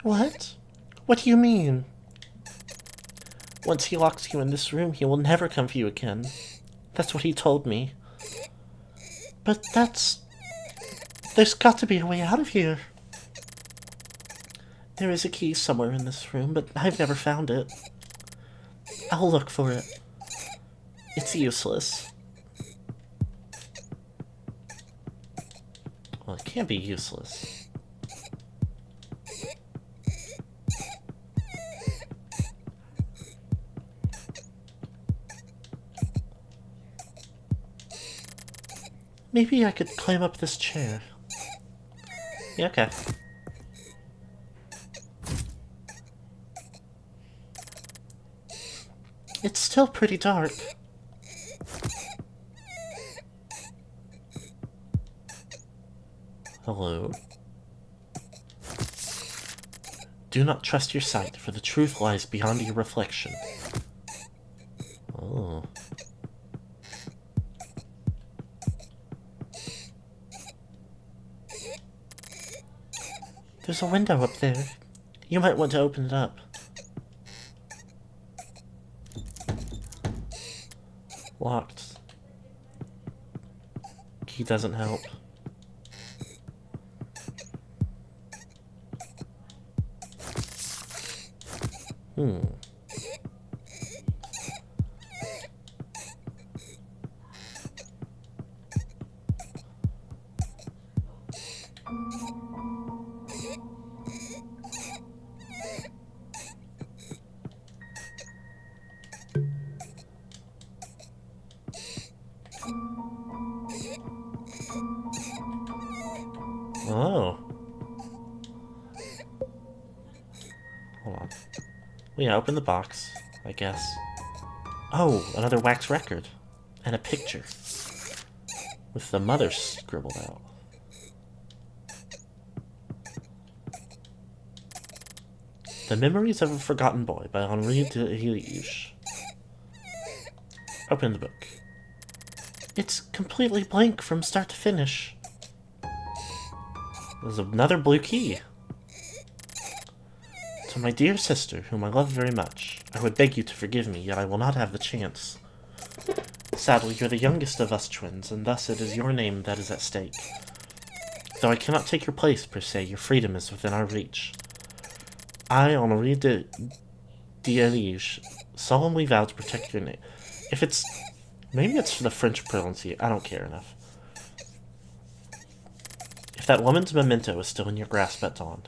A: What? What do you mean? Once he locks you in this room, he will never come for you again. That's what he told me. But there's got to be a way out of here. There is a key somewhere in this room, but I've never found it. I'll look for it. It's useless. Well, it can't be useless. Maybe I could climb up this chair. Yeah, okay. It's still pretty dark. Hello. Do not trust your sight, for the truth lies beyond your reflection. Oh. There's a window up there. You might want to open it up. Locked. Key doesn't help. Oh. Hold on. Well, yeah, open the box, I guess. Oh, another wax record. And a picture. With the mother scribbled out. The Memories of a Forgotten Boy by Henri de Hiliouche. Open the book. It's completely blank from start to finish. There's another blue key. To my dear sister, whom I love very much, I would beg you to forgive me, yet I will not have the chance. Sadly, you're the youngest of us twins, and thus it is your name that is at stake. Though I cannot take your place, per se, your freedom is within our reach. I, Henri de Hiliouche, solemnly vow to protect your name. If it's... maybe it's for the French pronunciation. I don't care enough. If that woman's memento is still in your grasp at dawn.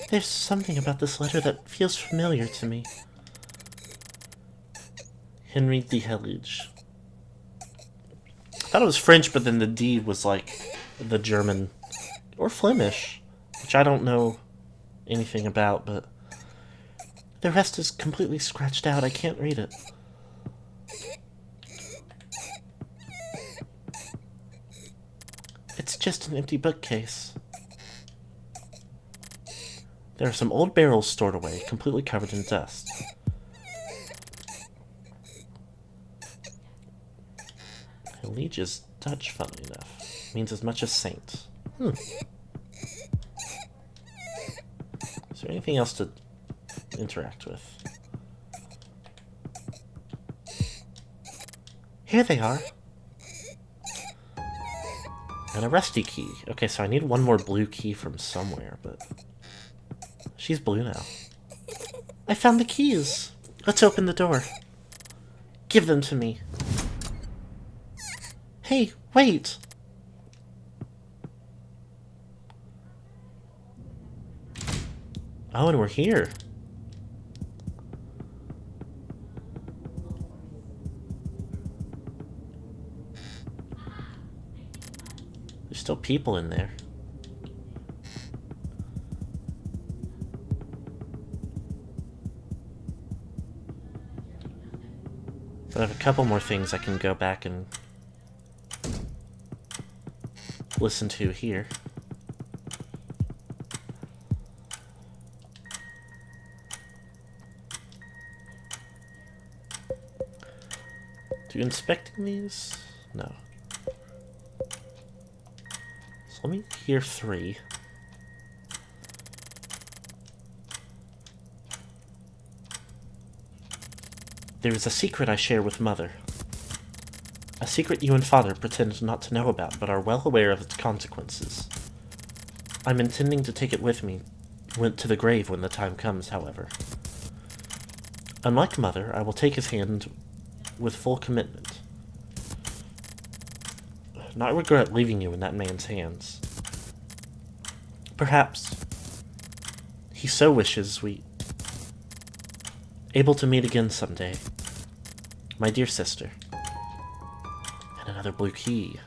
A: There's something about this letter that feels familiar to me. Henri de Hiliouche. I thought it was French, but then the D was like the German or Flemish, which I don't know anything about, but the rest is completely scratched out. I can't read it. It's just an empty bookcase. There are some old barrels stored away, completely covered in dust. Liege is Dutch, funnily enough. Means as much as saint. Is there anything else to interact with? Here they are. And a rusty key. Okay, so I need one more blue key from somewhere, but... she's blue now. I found the keys. Let's open the door. Give them to me. Hey, wait! Oh, and we're here. There's still people in there. But I have a couple more things I can go back and listen to here. Do inspecting these? No. So let me hear 3. There is a secret I share with Mother. A secret you and Father pretend not to know about, but are well aware of its consequences. I'm intending to take it with me to the grave when the time comes, however. Unlike Mother, I will take his hand with full commitment. Not regret leaving you in that man's hands. Perhaps he so wishes we able to meet again someday. My dear sister. And another blue key.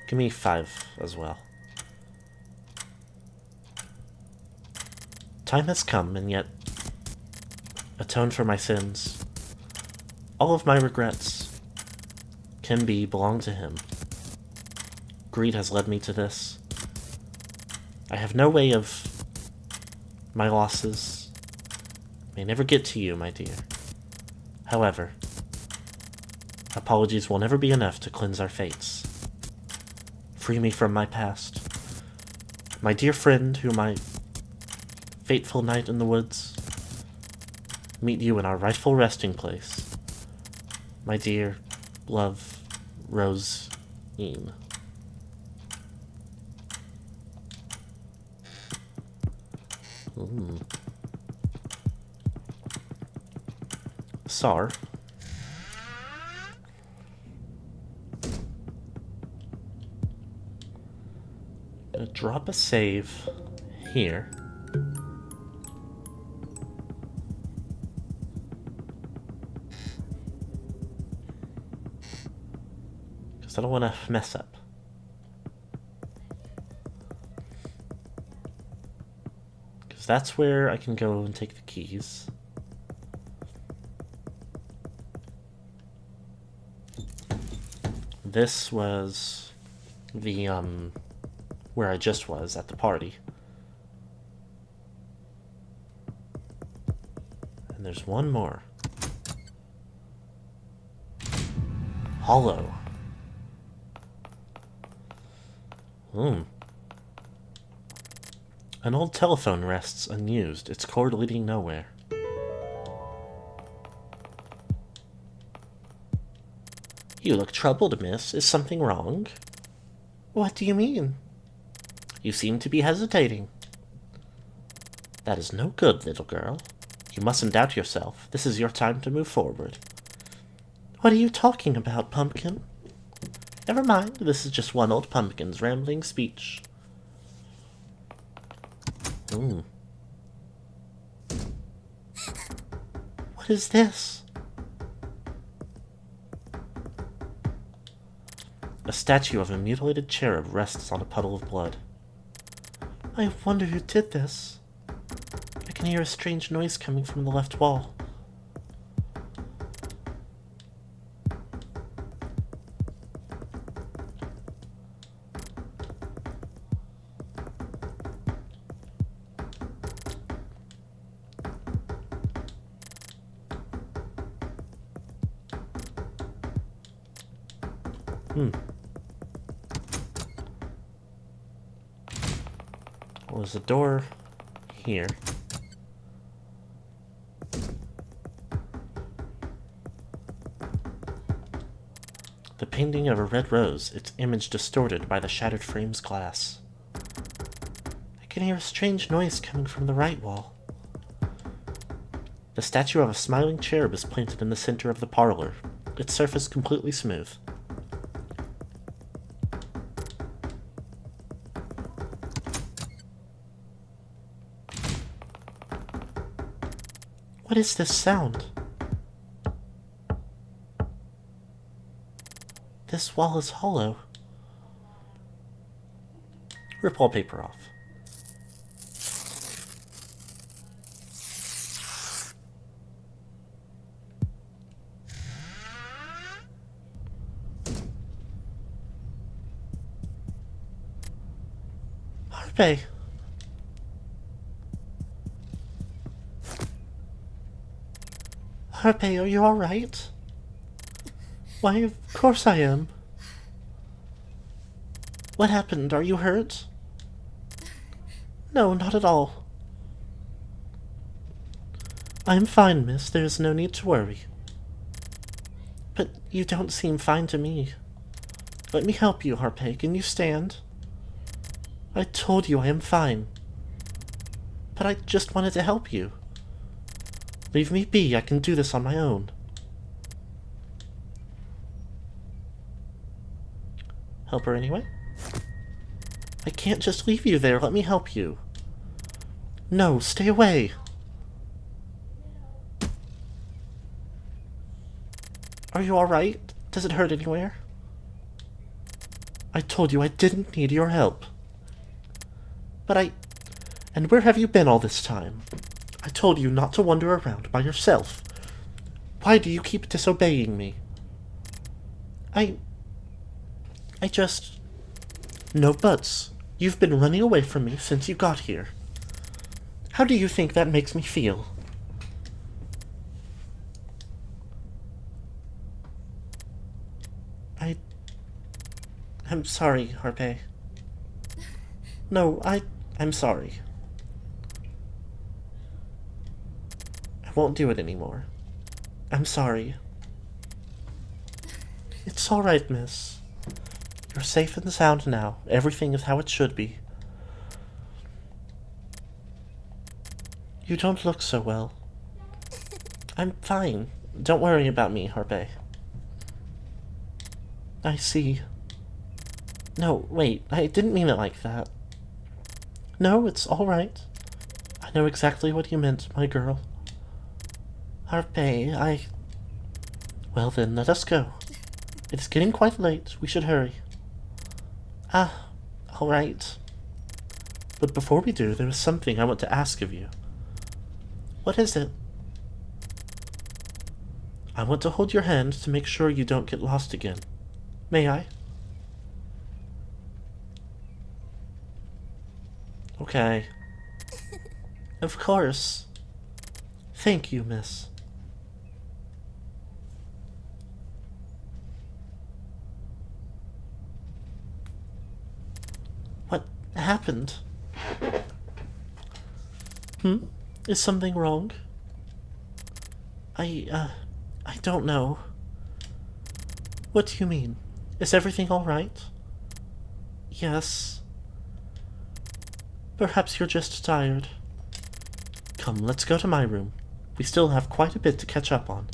A: Give me 5 as well. Time has come, and yet atone for my sins. All of my regrets belong to him. Greed has led me to this. I have no way of... my losses may never get to you, my dear. However, apologies will never be enough to cleanse our fates. Free me from my past. My dear friend, who my fateful night in the woods, meet you in our rightful resting place. My dear, love, Rosine. Sar. Gonna drop a save here. Because I don't want to mess up. Because that's where I can go and take the keys. This was the, where I just was at the party. And there's one more. Hollow. An old telephone rests unused, its cord leading nowhere. You look troubled, miss. Is something wrong? What do you mean? You seem to be hesitating. That is no good, little girl. You mustn't doubt yourself. This is your time to move forward. What are you talking about, Pumpkin? Never mind, this is just one old pumpkin's rambling speech. What is this? A statue of a mutilated cherub rests on a puddle of blood. I wonder who did this. I can hear a strange noise coming from the left wall. Well, there's a door here. The painting of a red rose, its image distorted by the shattered frame's glass. I can hear a strange noise coming from the right wall. The statue of a smiling cherub is planted in the center of the parlor, its surface completely smooth. What is this sound? This wall is hollow. Rip wallpaper off. Harpe. Harpe, are you alright? Why, of course I am. What happened? Are you hurt? No, not at all. I am fine, miss. There is no need to worry. But you don't seem fine to me. Let me help you, Harpe. Can you stand? I told you I am fine. But I just wanted to help you. Leave me be. I can do this on my own. Help her anyway? I can't just leave you there. Let me help you. No, stay away. Are you alright? Does it hurt anywhere? I told you I didn't need your help. But And where have you been all this time? I told you not to wander around by yourself. Why do you keep disobeying me? I just... No buts. You've been running away from me since you got here. How do you think that makes me feel? I'm sorry, Harpe. No, I'm sorry. won't do it anymore. I'm sorry. It's alright, miss. You're safe and sound now. Everything is how it should be. You don't look so well. I'm fine. Don't worry about me, Harpe. I see. No, wait, I didn't mean it like that. No, it's alright. I know exactly what you meant, my girl. Harpe, Well then, let us go. It's getting quite late. We should hurry. Ah, alright. But before we do, there is something I want to ask of you. What is it? I want to hold your hand to make sure you don't get lost again. May I? Okay. Of course. Thank you, miss. What happened? Is something wrong? I don't know. What do you mean? Is everything alright? Yes. Perhaps you're just tired. Come, let's go to my room. We still have quite a bit to catch up on.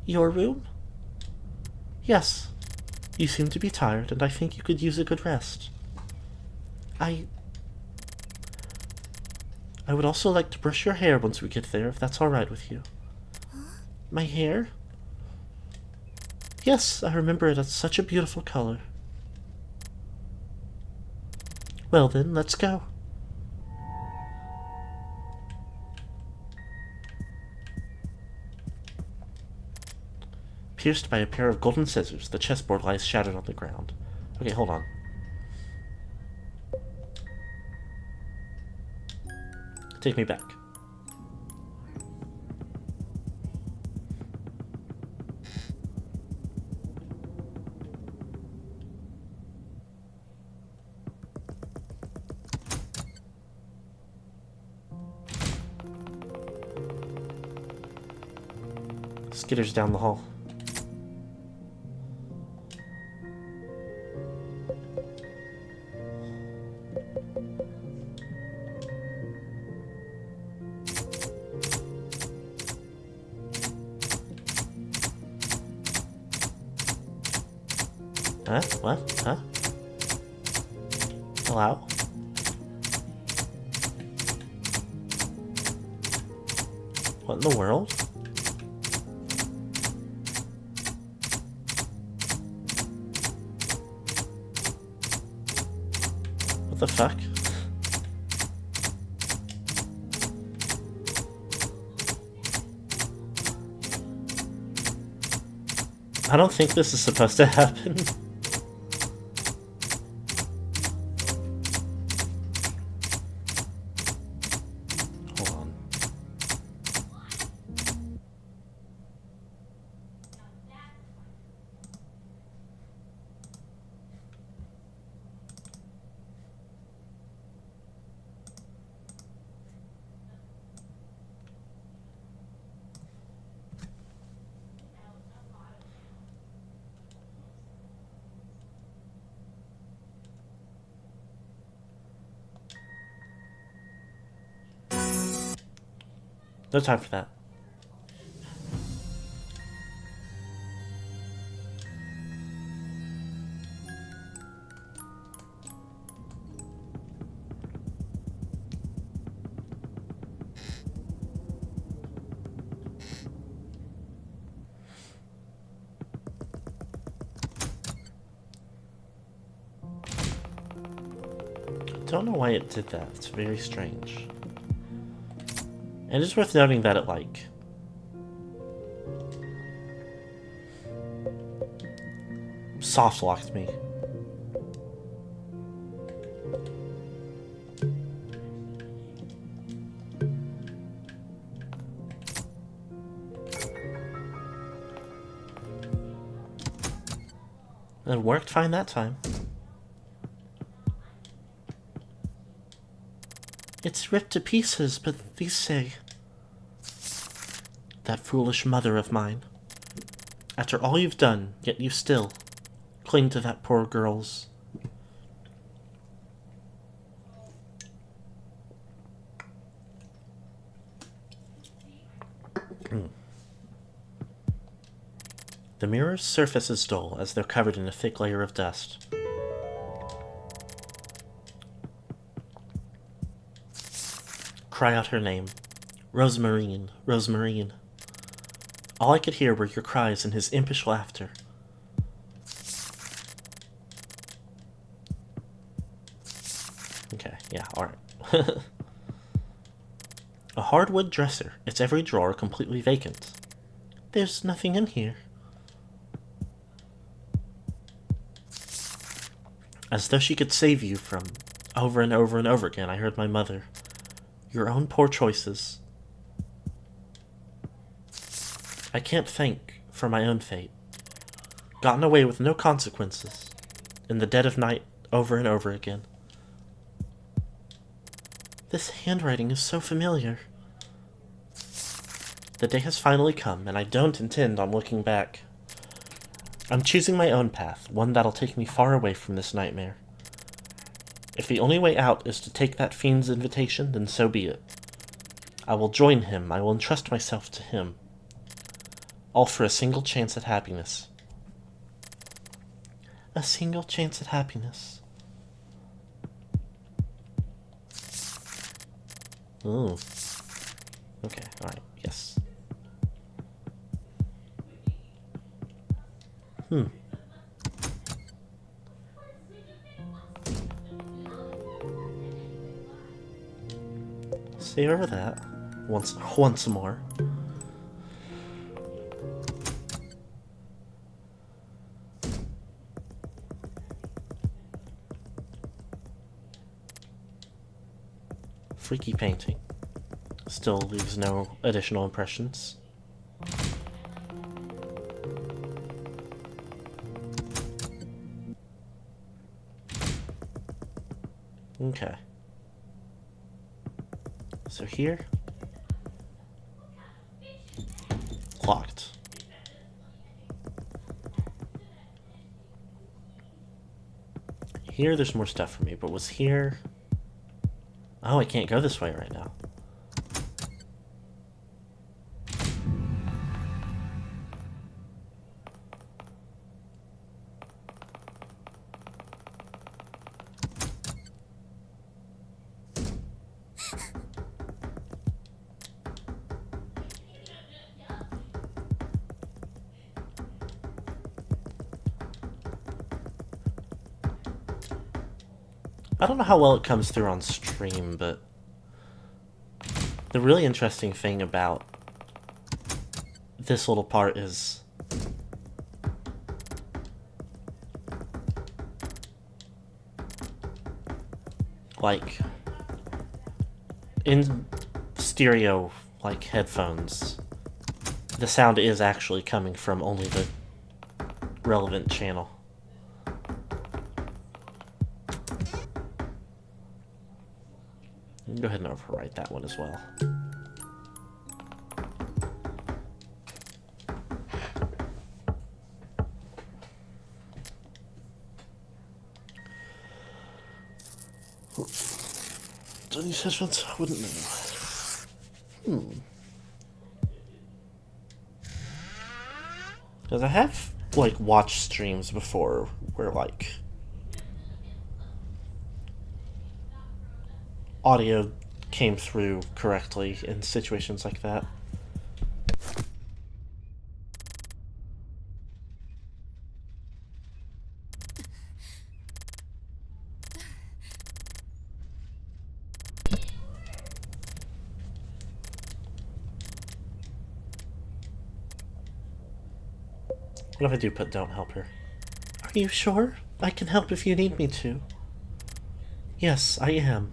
A: Your room? Yes. You seem to be tired, and I think you could use a good rest. I would also like to brush your hair once we get there, if that's alright with you. My hair? Yes, I remember it as such a beautiful color. Well then, let's go. Pierced by a pair of golden scissors, the chessboard lies shattered on the ground. Okay, hold on. Take me back. Skitters down the hall. Huh? What? Huh? Hello? What in the world? What the fuck? I don't think this is supposed to happen. Hold on. No time for that. Don't know why it did that. It's very strange. And it's worth noting that it, like... soft-locked me. It worked fine that time. It's ripped to pieces, but these say... that foolish mother of mine. After all you've done, yet you still cling to that poor girl's... The mirror's surface is dull, as though covered in a thick layer of dust. Cry out her name. Rosemarine, Rosemarine. All I could hear were your cries and his impish laughter. Okay, yeah, alright. A hardwood dresser, its every drawer completely vacant. There's nothing in here. As though she could save you from over and over and over again, I heard my mother. Your own poor choices. I can't thank for my own fate. Gotten away with no consequences. In the dead of night, over and over again. This handwriting is so familiar. The day has finally come, and I don't intend on looking back. I'm choosing my own path, one that'll take me far away from this nightmare. If the only way out is to take that fiend's invitation, then so be it. I will join him, I will entrust myself to him. All for a single chance at happiness. A single chance at happiness. Ooh. Okay, alright, yes. Stay over that. Once more. Freaky painting. Still leaves no additional impressions. Okay. So here... Locked. Here there's more stuff for me, but was here... Oh, I can't go this way right now. I don't know how well it comes through on stream, but the really interesting thing about this little part is like in stereo like headphones, the sound is actually coming from only the relevant channel. Go ahead and overwrite that one as well. Do these headphones? I wouldn't know. Because I have, like, watched streams before where, like, audio came through correctly in situations like that. What if I do put don't help her? Are you sure? I can help if you need me to. Yes, I am.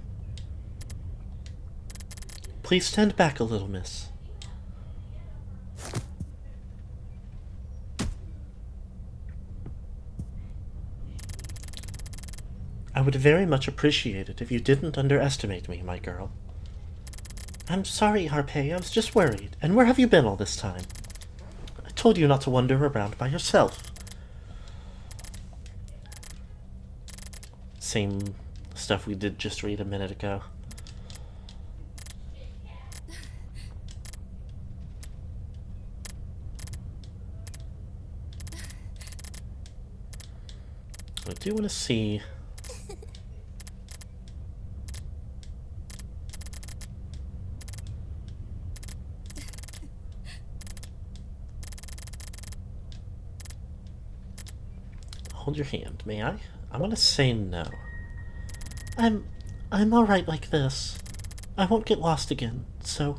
A: Please stand back a little, miss. I would very much appreciate it if you didn't underestimate me, my girl. I'm sorry, Harpay, I was just worried. And where have you been all this time? I told you not to wander around by yourself. Same stuff we did just read a minute ago. I do want to see... Hold your hand, may I? I'm gonna say no. I'm alright like this. I won't get lost again, so...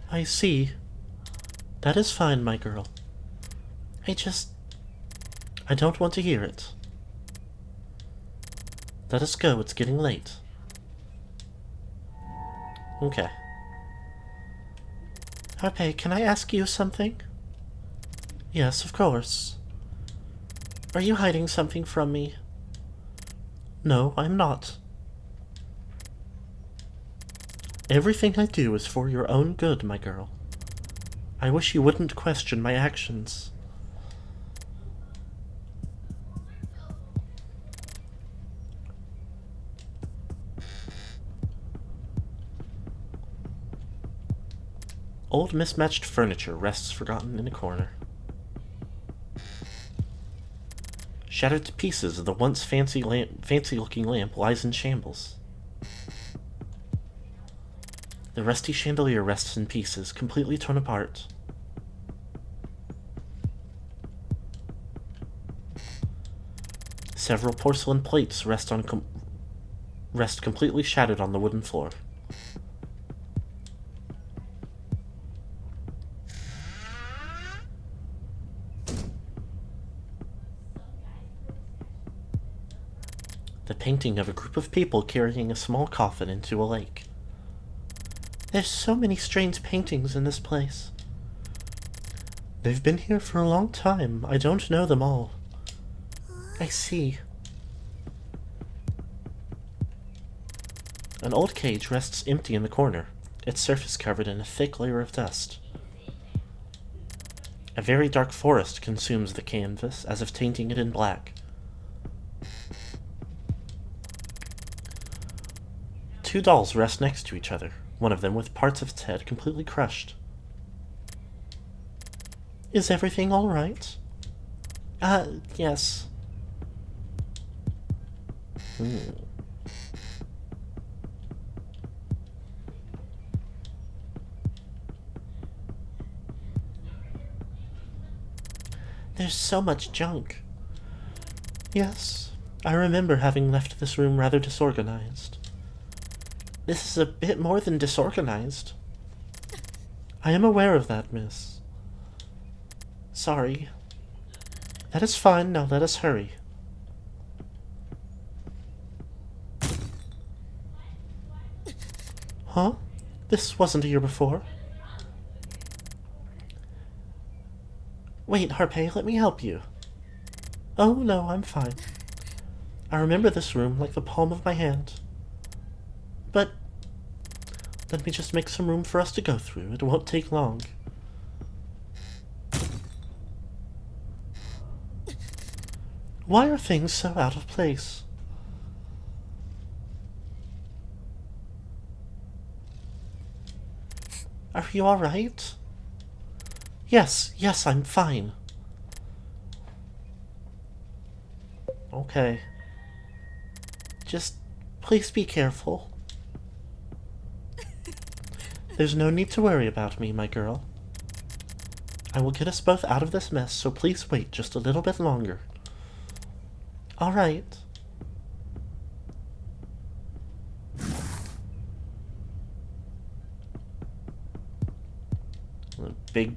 A: I see. That is fine, my girl. I don't want to hear it. Let us go, it's getting late. Okay. Harpay, can I ask you something? Yes, of course. Are you hiding something from me? No, I'm not. Everything I do is for your own good, my girl. I wish you wouldn't question my actions. Old mismatched furniture rests forgotten in a corner. Shattered to pieces, the once fancy-looking lamp lies in shambles. The rusty chandelier rests in pieces, completely torn apart. Several porcelain plates rest completely shattered on the wooden floor. The painting of a group of people carrying a small coffin into a lake. There's so many strange paintings in this place. They've been here for a long time. I don't know them all. I see. An old cage rests empty in the corner, its surface covered in a thick layer of dust. A very dark forest consumes the canvas, as if tainting it in black. Two dolls rest next to each other, one of them with parts of its head completely crushed. Is everything all right? Yes. There's so much junk. Yes, I remember having left this room rather disorganized. This is a bit more than disorganized. I am aware of that, miss. Sorry. That is fine, now let us hurry. Huh? This wasn't here before. Wait, Harpay, let me help you. Oh, no, I'm fine. I remember this room like the palm of my hand. But let me just make some room for us to go through. It won't take long. Why are things so out of place? Are you all right? Yes, I'm fine. Okay. Just please be careful. There's no need to worry about me, my girl. I will get us both out of this mess, so please wait just a little bit longer. All right. A big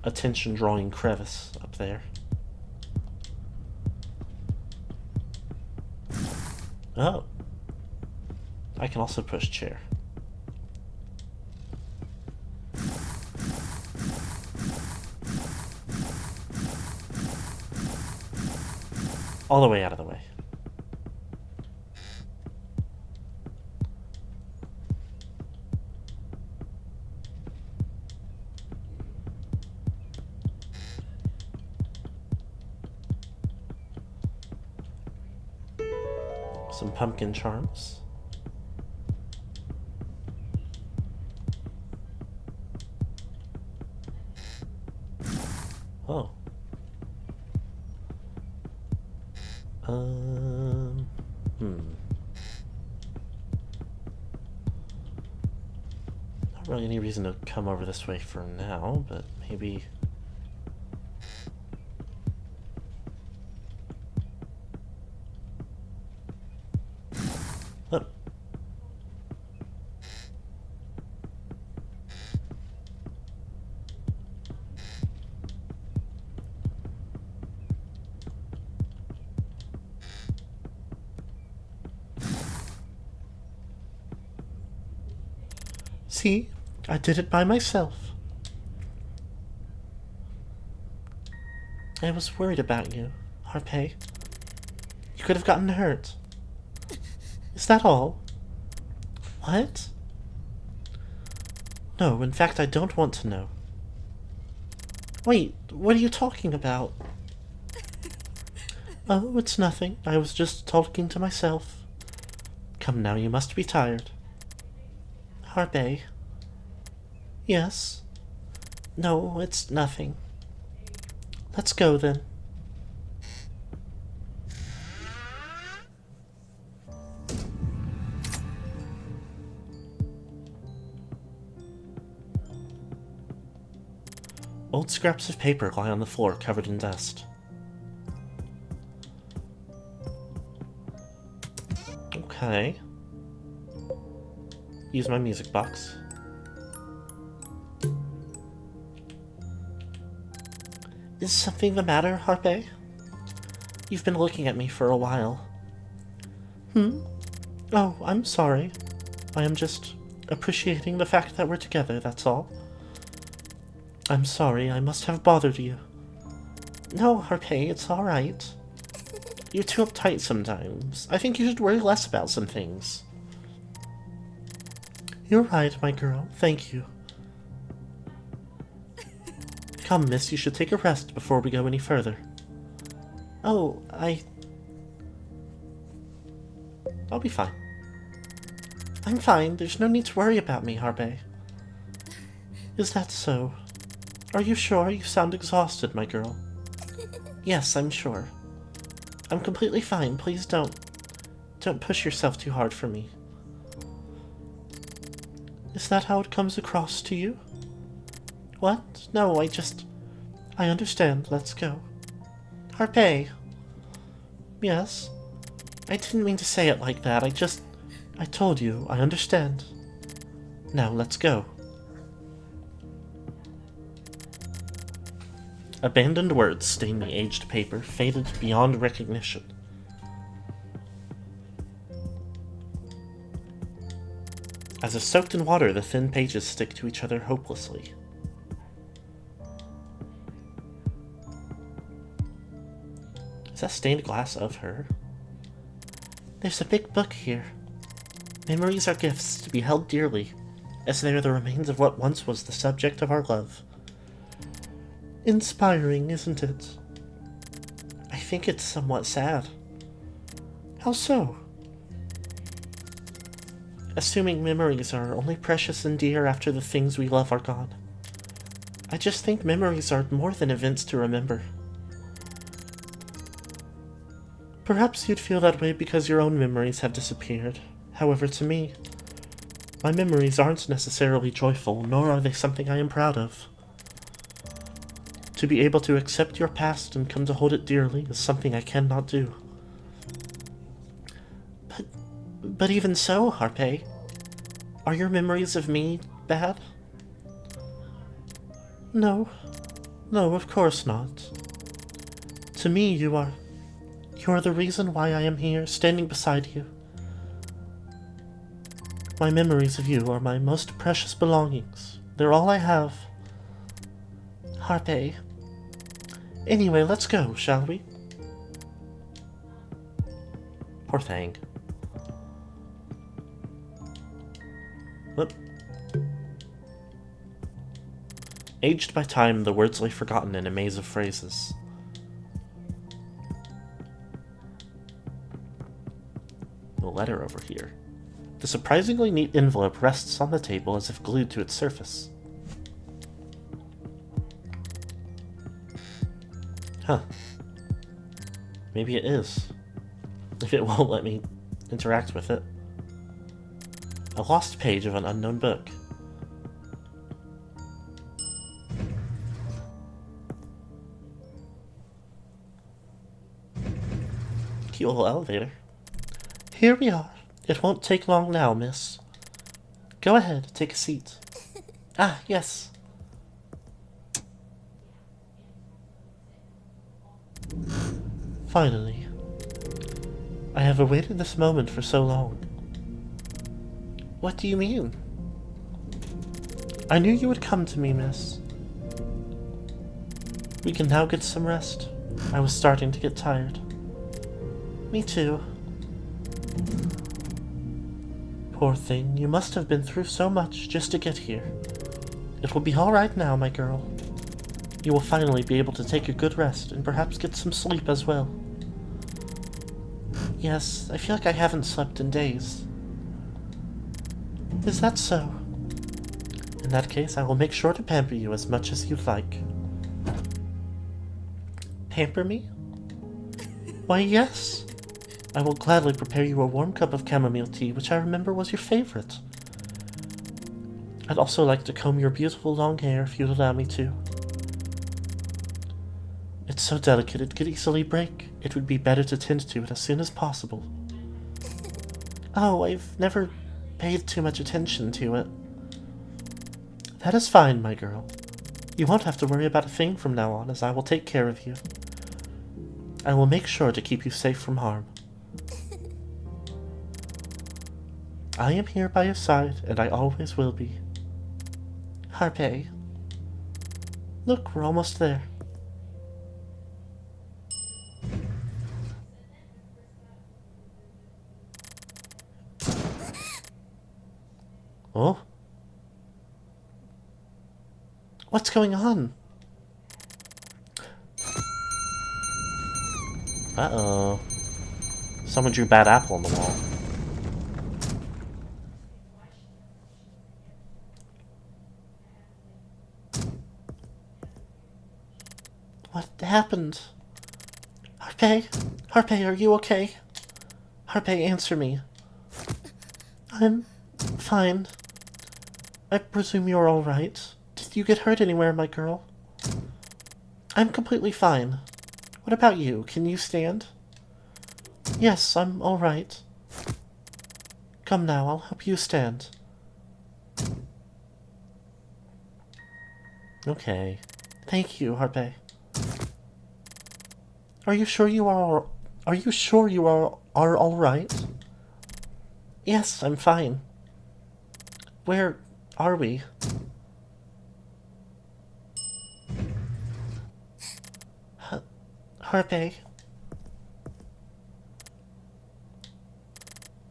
A: attention-drawing crevice up there. Oh. I can also push chair. All the way out of the way. Some pumpkin charms. Oh. Not really any reason to come over this way for now, but maybe... Oh. See? I did it by myself. I was worried about you, Harpay. You could have gotten hurt. Is that all? What? No, in fact, I don't want to know. Wait, what are you talking about? Oh, it's nothing. I was just talking to myself. Come now, you must be tired. Harpay. Yes. No, it's nothing. Let's go then. Old scraps of paper lie on the floor covered in dust. Okay. Use my music box. Is something the matter, Harpay? You've been looking at me for a while. Oh, I'm sorry. I am just appreciating the fact that we're together, that's all. I'm sorry, I must have bothered you. No, Harpay, it's alright. You're too uptight sometimes. I think you should worry less about some things. You're right, my girl. Thank you. Come, miss, you should take a rest before we go any further. Oh, I'll be fine. I'm fine. There's no need to worry about me, Harpay. Is that so? Are you sure? You sound exhausted, my girl. Yes, I'm sure. I'm completely fine. Please don't push yourself too hard for me. Is that how it comes across to you? What? No, I understand. Let's go. Harpay. Yes? I didn't mean to say it like that. I told you. I understand. Now, let's go. Abandoned words stain the aged paper, faded beyond recognition. As if soaked in water, the thin pages stick to each other hopelessly. Is that stained glass of her? There's a big book here. Memories are gifts to be held dearly, as they are the remains of what once was the subject of our love. Inspiring, isn't it? I think it's somewhat sad. How so? Assuming memories are only precious and dear after the things we love are gone. I just think memories are more than events to remember. Perhaps you'd feel that way because your own memories have disappeared. However, to me, my memories aren't necessarily joyful, nor are they something I am proud of. To be able to accept your past and come to hold it dearly is something I cannot do. But even so, Harpay, are your memories of me bad? No. No, of course not. To me, you are the reason why I am here, standing beside you. My memories of you are my most precious belongings. They're all I have. Harpay. Anyway, let's go, shall we? Poor thing. Whoop. Aged by time, the words lay forgotten in a maze of phrases. letter over here. The surprisingly neat envelope rests on the table as if glued to its surface. Huh. Maybe it is. If it won't let me interact with it. A lost page of an unknown book. Cute little elevator. Here we are. It won't take long now, miss. Go ahead, take a seat. Ah, yes. Finally. I have awaited this moment for so long. What do you mean? I knew you would come to me, miss. We can now get some rest. I was starting to get tired. Me too. Poor thing, you must have been through so much just to get here. It will be all right now, my girl. You will finally be able to take a good rest and perhaps get some sleep as well. Yes, I feel like I haven't slept in days. Is that so? In that case, I will make sure to pamper you as much as you'd like. Pamper me? Why, yes. I will gladly prepare you a warm cup of chamomile tea, which I remember was your favorite. I'd also like to comb your beautiful long hair if you'd allow me to. It's so delicate it could easily break. It would be better to tend to it as soon as possible. Oh, I've never paid too much attention to it. That is fine, my girl. You won't have to worry about a thing from now on, as I will take care of you. I will make sure to keep you safe from harm. I am here by your side, and I always will be. Harpay. Look, we're almost there. Oh? What's going on? Uh-oh. Someone drew bad apple on the wall. What happened? Harpay? Harpay, are you okay? Harpay, answer me. I'm fine. I presume you're alright. Did you get hurt anywhere, my girl? I'm completely fine. What about you? Can you stand? Yes, I'm alright. Come now, I'll help you stand. Okay. Thank you, Harpay. Are you sure you are all right? Yes, I'm fine. Where are we? Harpay.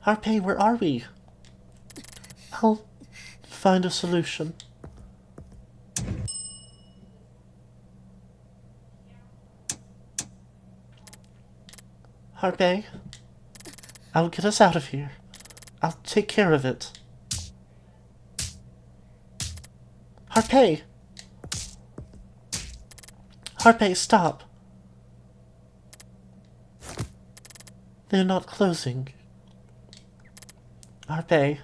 A: Harpay, where are we? I'll find a solution. Harpay, I'll get us out of here. I'll take care of it. Harpay! Harpay, stop! They're not closing. Harpay.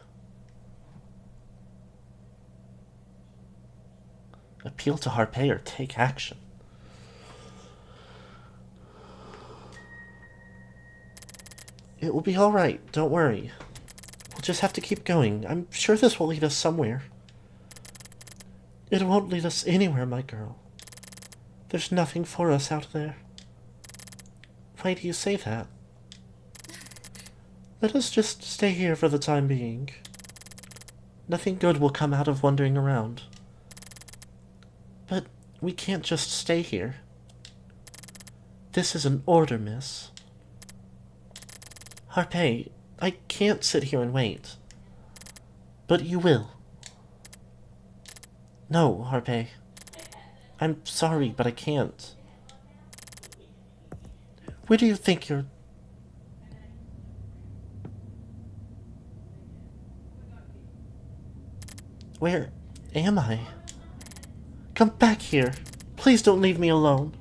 A: Appeal to Harpay or take action. It will be alright, don't worry. We'll just have to keep going. I'm sure this will lead us somewhere. It won't lead us anywhere, my girl. There's nothing for us out there. Why do you say that? Let us just stay here for the time being. Nothing good will come out of wandering around. But we can't just stay here. This is an order, miss. Harpay, I can't sit here and wait. But you will. No, Harpay. I'm sorry, but I can't. Where do you think you're... Where am I? Come back here. Please don't leave me alone.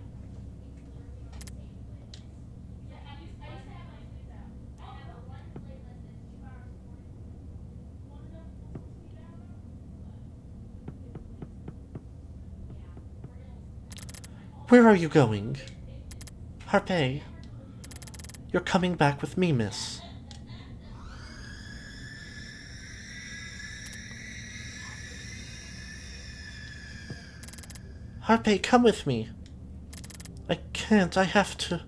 A: Where are you going? Harpay, you're coming back with me, miss. Harpay, come with me. I can't, I have to.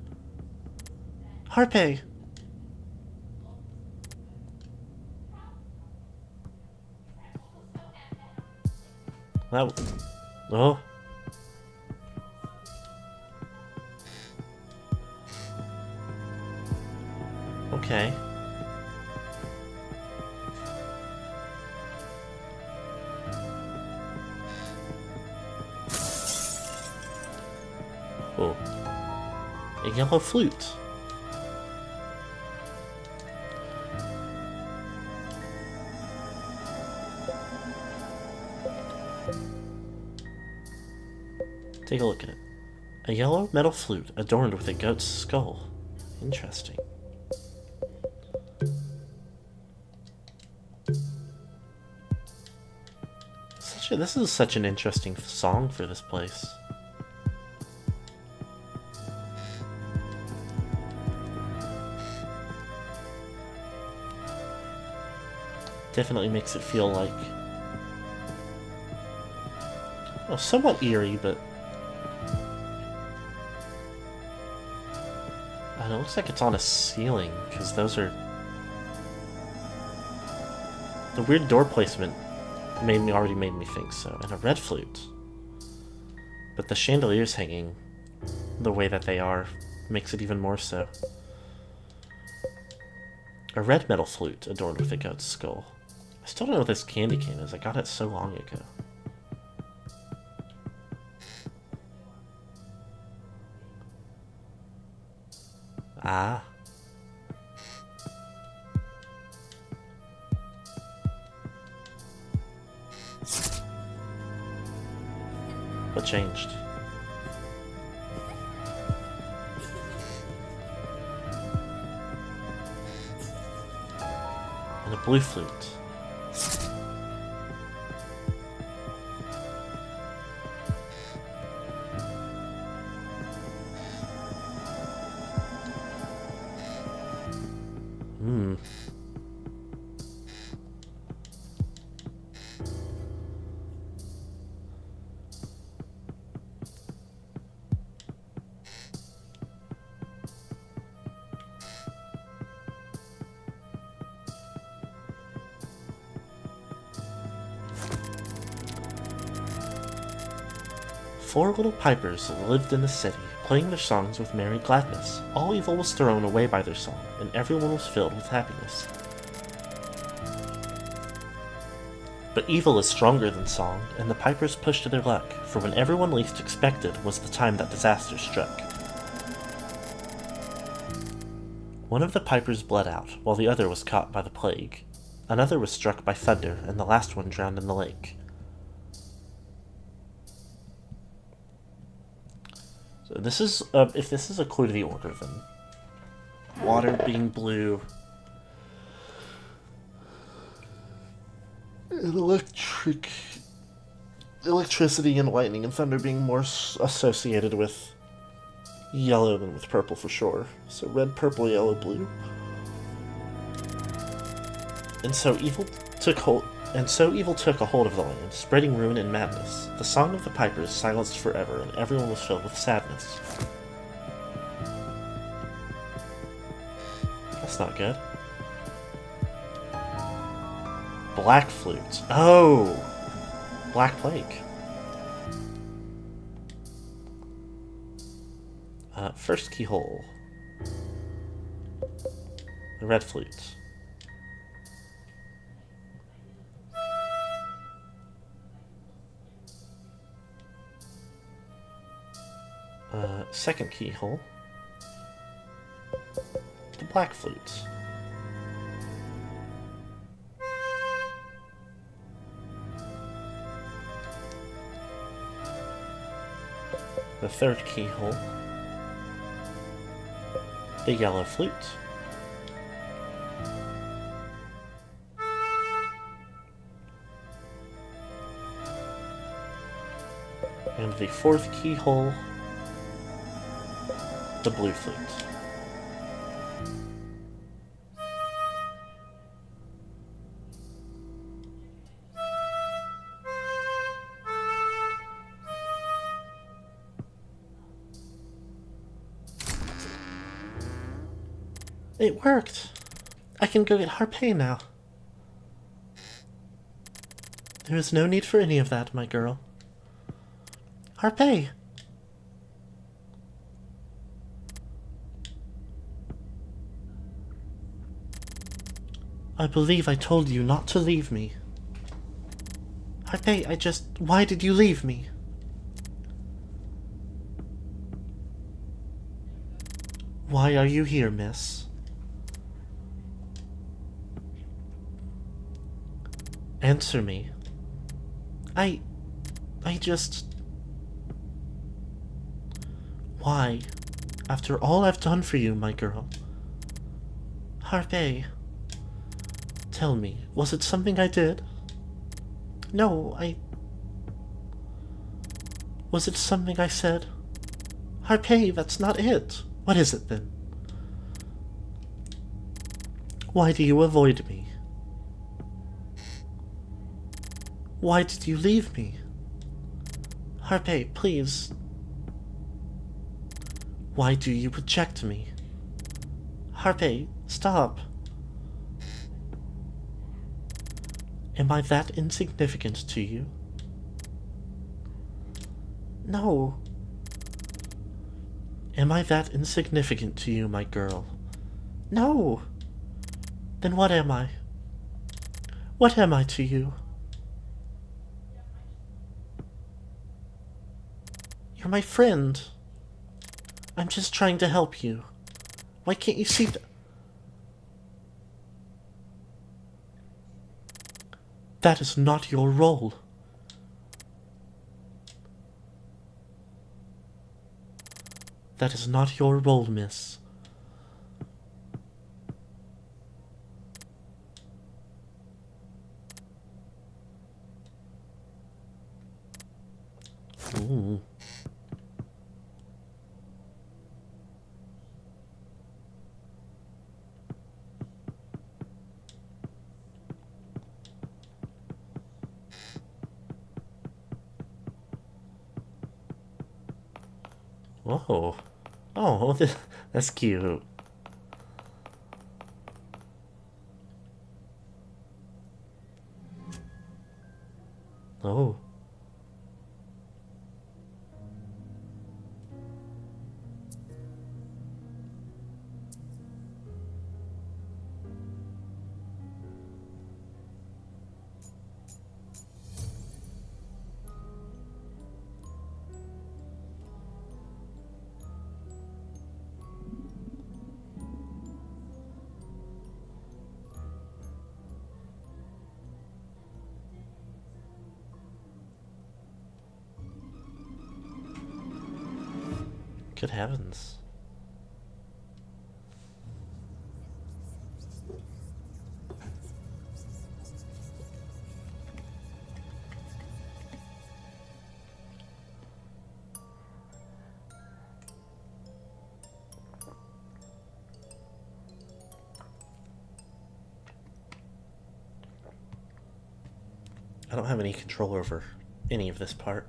A: Harpay! That... Oh. Okay. Oh. A yellow flute. Take a look at it. A yellow metal flute adorned with a goat's skull. Interesting. This is such an interesting song for this place. Definitely makes it feel like... well, somewhat eerie, but... I don't know, it looks like it's on a ceiling, because those are... the weird door placement already made me think so. And a red flute. But the chandeliers hanging the way that they are makes it even more so. A red metal flute adorned with a goat's skull. I still don't know what this candy cane is. I got it so long ago. Ah. What changed? And a blue flute. Hmm. Four little pipers lived in the city, playing their songs with merry gladness. All evil was thrown away by their song, and everyone was filled with happiness. But evil is stronger than song, and the pipers pushed to their luck, for when everyone least expected was the time that disaster struck. One of the pipers bled out, while the other was caught by the plague. Another was struck by thunder, and the last one drowned in the lake. So this is, if this is a clue to the order, then water being blue, and electricity and lightning and thunder being more associated with yellow than with purple for sure. So red, purple, yellow, blue. And so evil took a hold of the land, spreading ruin and madness. The song of the pipers silenced forever, and everyone was filled with sadness. That's not good. Black flute. Oh! Black plague. First keyhole. The red flute. Second keyhole. The black flute. The third keyhole. The yellow flute. And the fourth keyhole, the blue flute. It worked! I can go get Harpay now. There is no need for any of that, my girl. Harpay! I believe I told you not to leave me. Harpay, why did you leave me? Why are you here, miss? Answer me. I just... Why? After all I've done for you, my girl. Harpay. Tell me, was it something I did? No, Was it something I said? Harpay, that's not it. What is it then? Why do you avoid me? Why did you leave me? Harpay, please. Why do you reject me? Harpay, stop. Am I that insignificant to you? No. Am I that insignificant to you, my girl? No. Then what am I? What am I to you? You're my friend. I'm just trying to help you. Why can't you see that? That is not your role. That is not your role, miss. Ooh. Whoa. Oh, that's cute. Oh. Good heavens. I don't have any control over any of this part.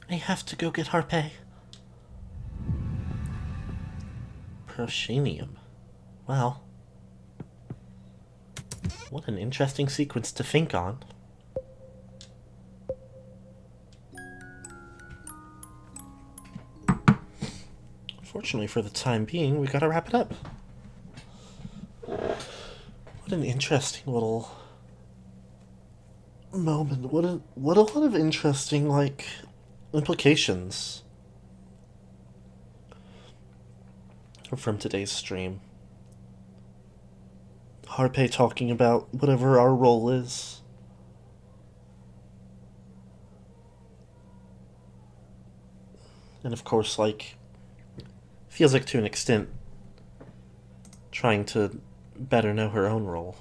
A: I have to go get Harpay. Proscenium. Well, what an interesting sequence to think on. unfortunately, for the time being, we gotta wrap it up. What an interesting little moment. What a lot of interesting, like, implications from today's stream. Harpay talking about whatever our role is. And of course, like, feels like to an extent trying to better know her own role.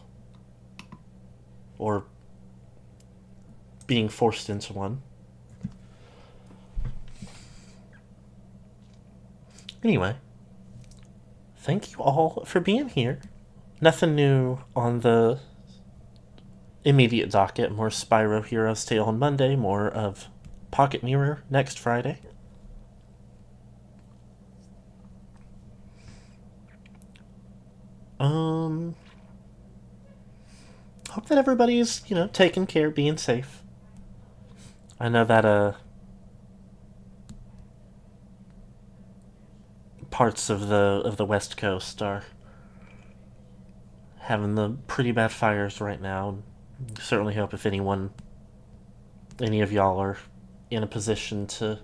A: Or being forced into one. Anyway, thank you all for being here. Nothing new on the immediate docket. More Spyro Heroes Tale on Monday, more of Pocket Mirror next Friday. Hope that everybody's, taking care, being safe. I know that, parts of the West Coast are having the pretty bad fires right now. Certainly hope if any of y'all are in a position to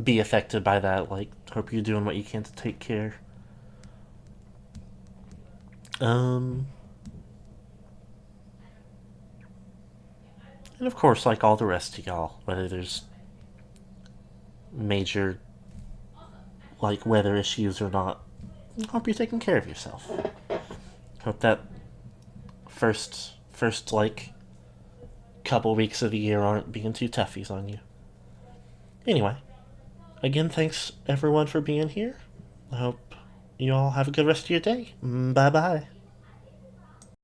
A: be affected by that, like, hope you're doing what you can to take care. And of course, like all the rest of y'all, whether there's major, like, weather issues or not, hope you're taking care of yourself. Hope that first like, couple weeks of the year aren't being too toughies on you. Anyway, again, thanks everyone for being here. I hope you all have a good rest of your day. Bye-bye.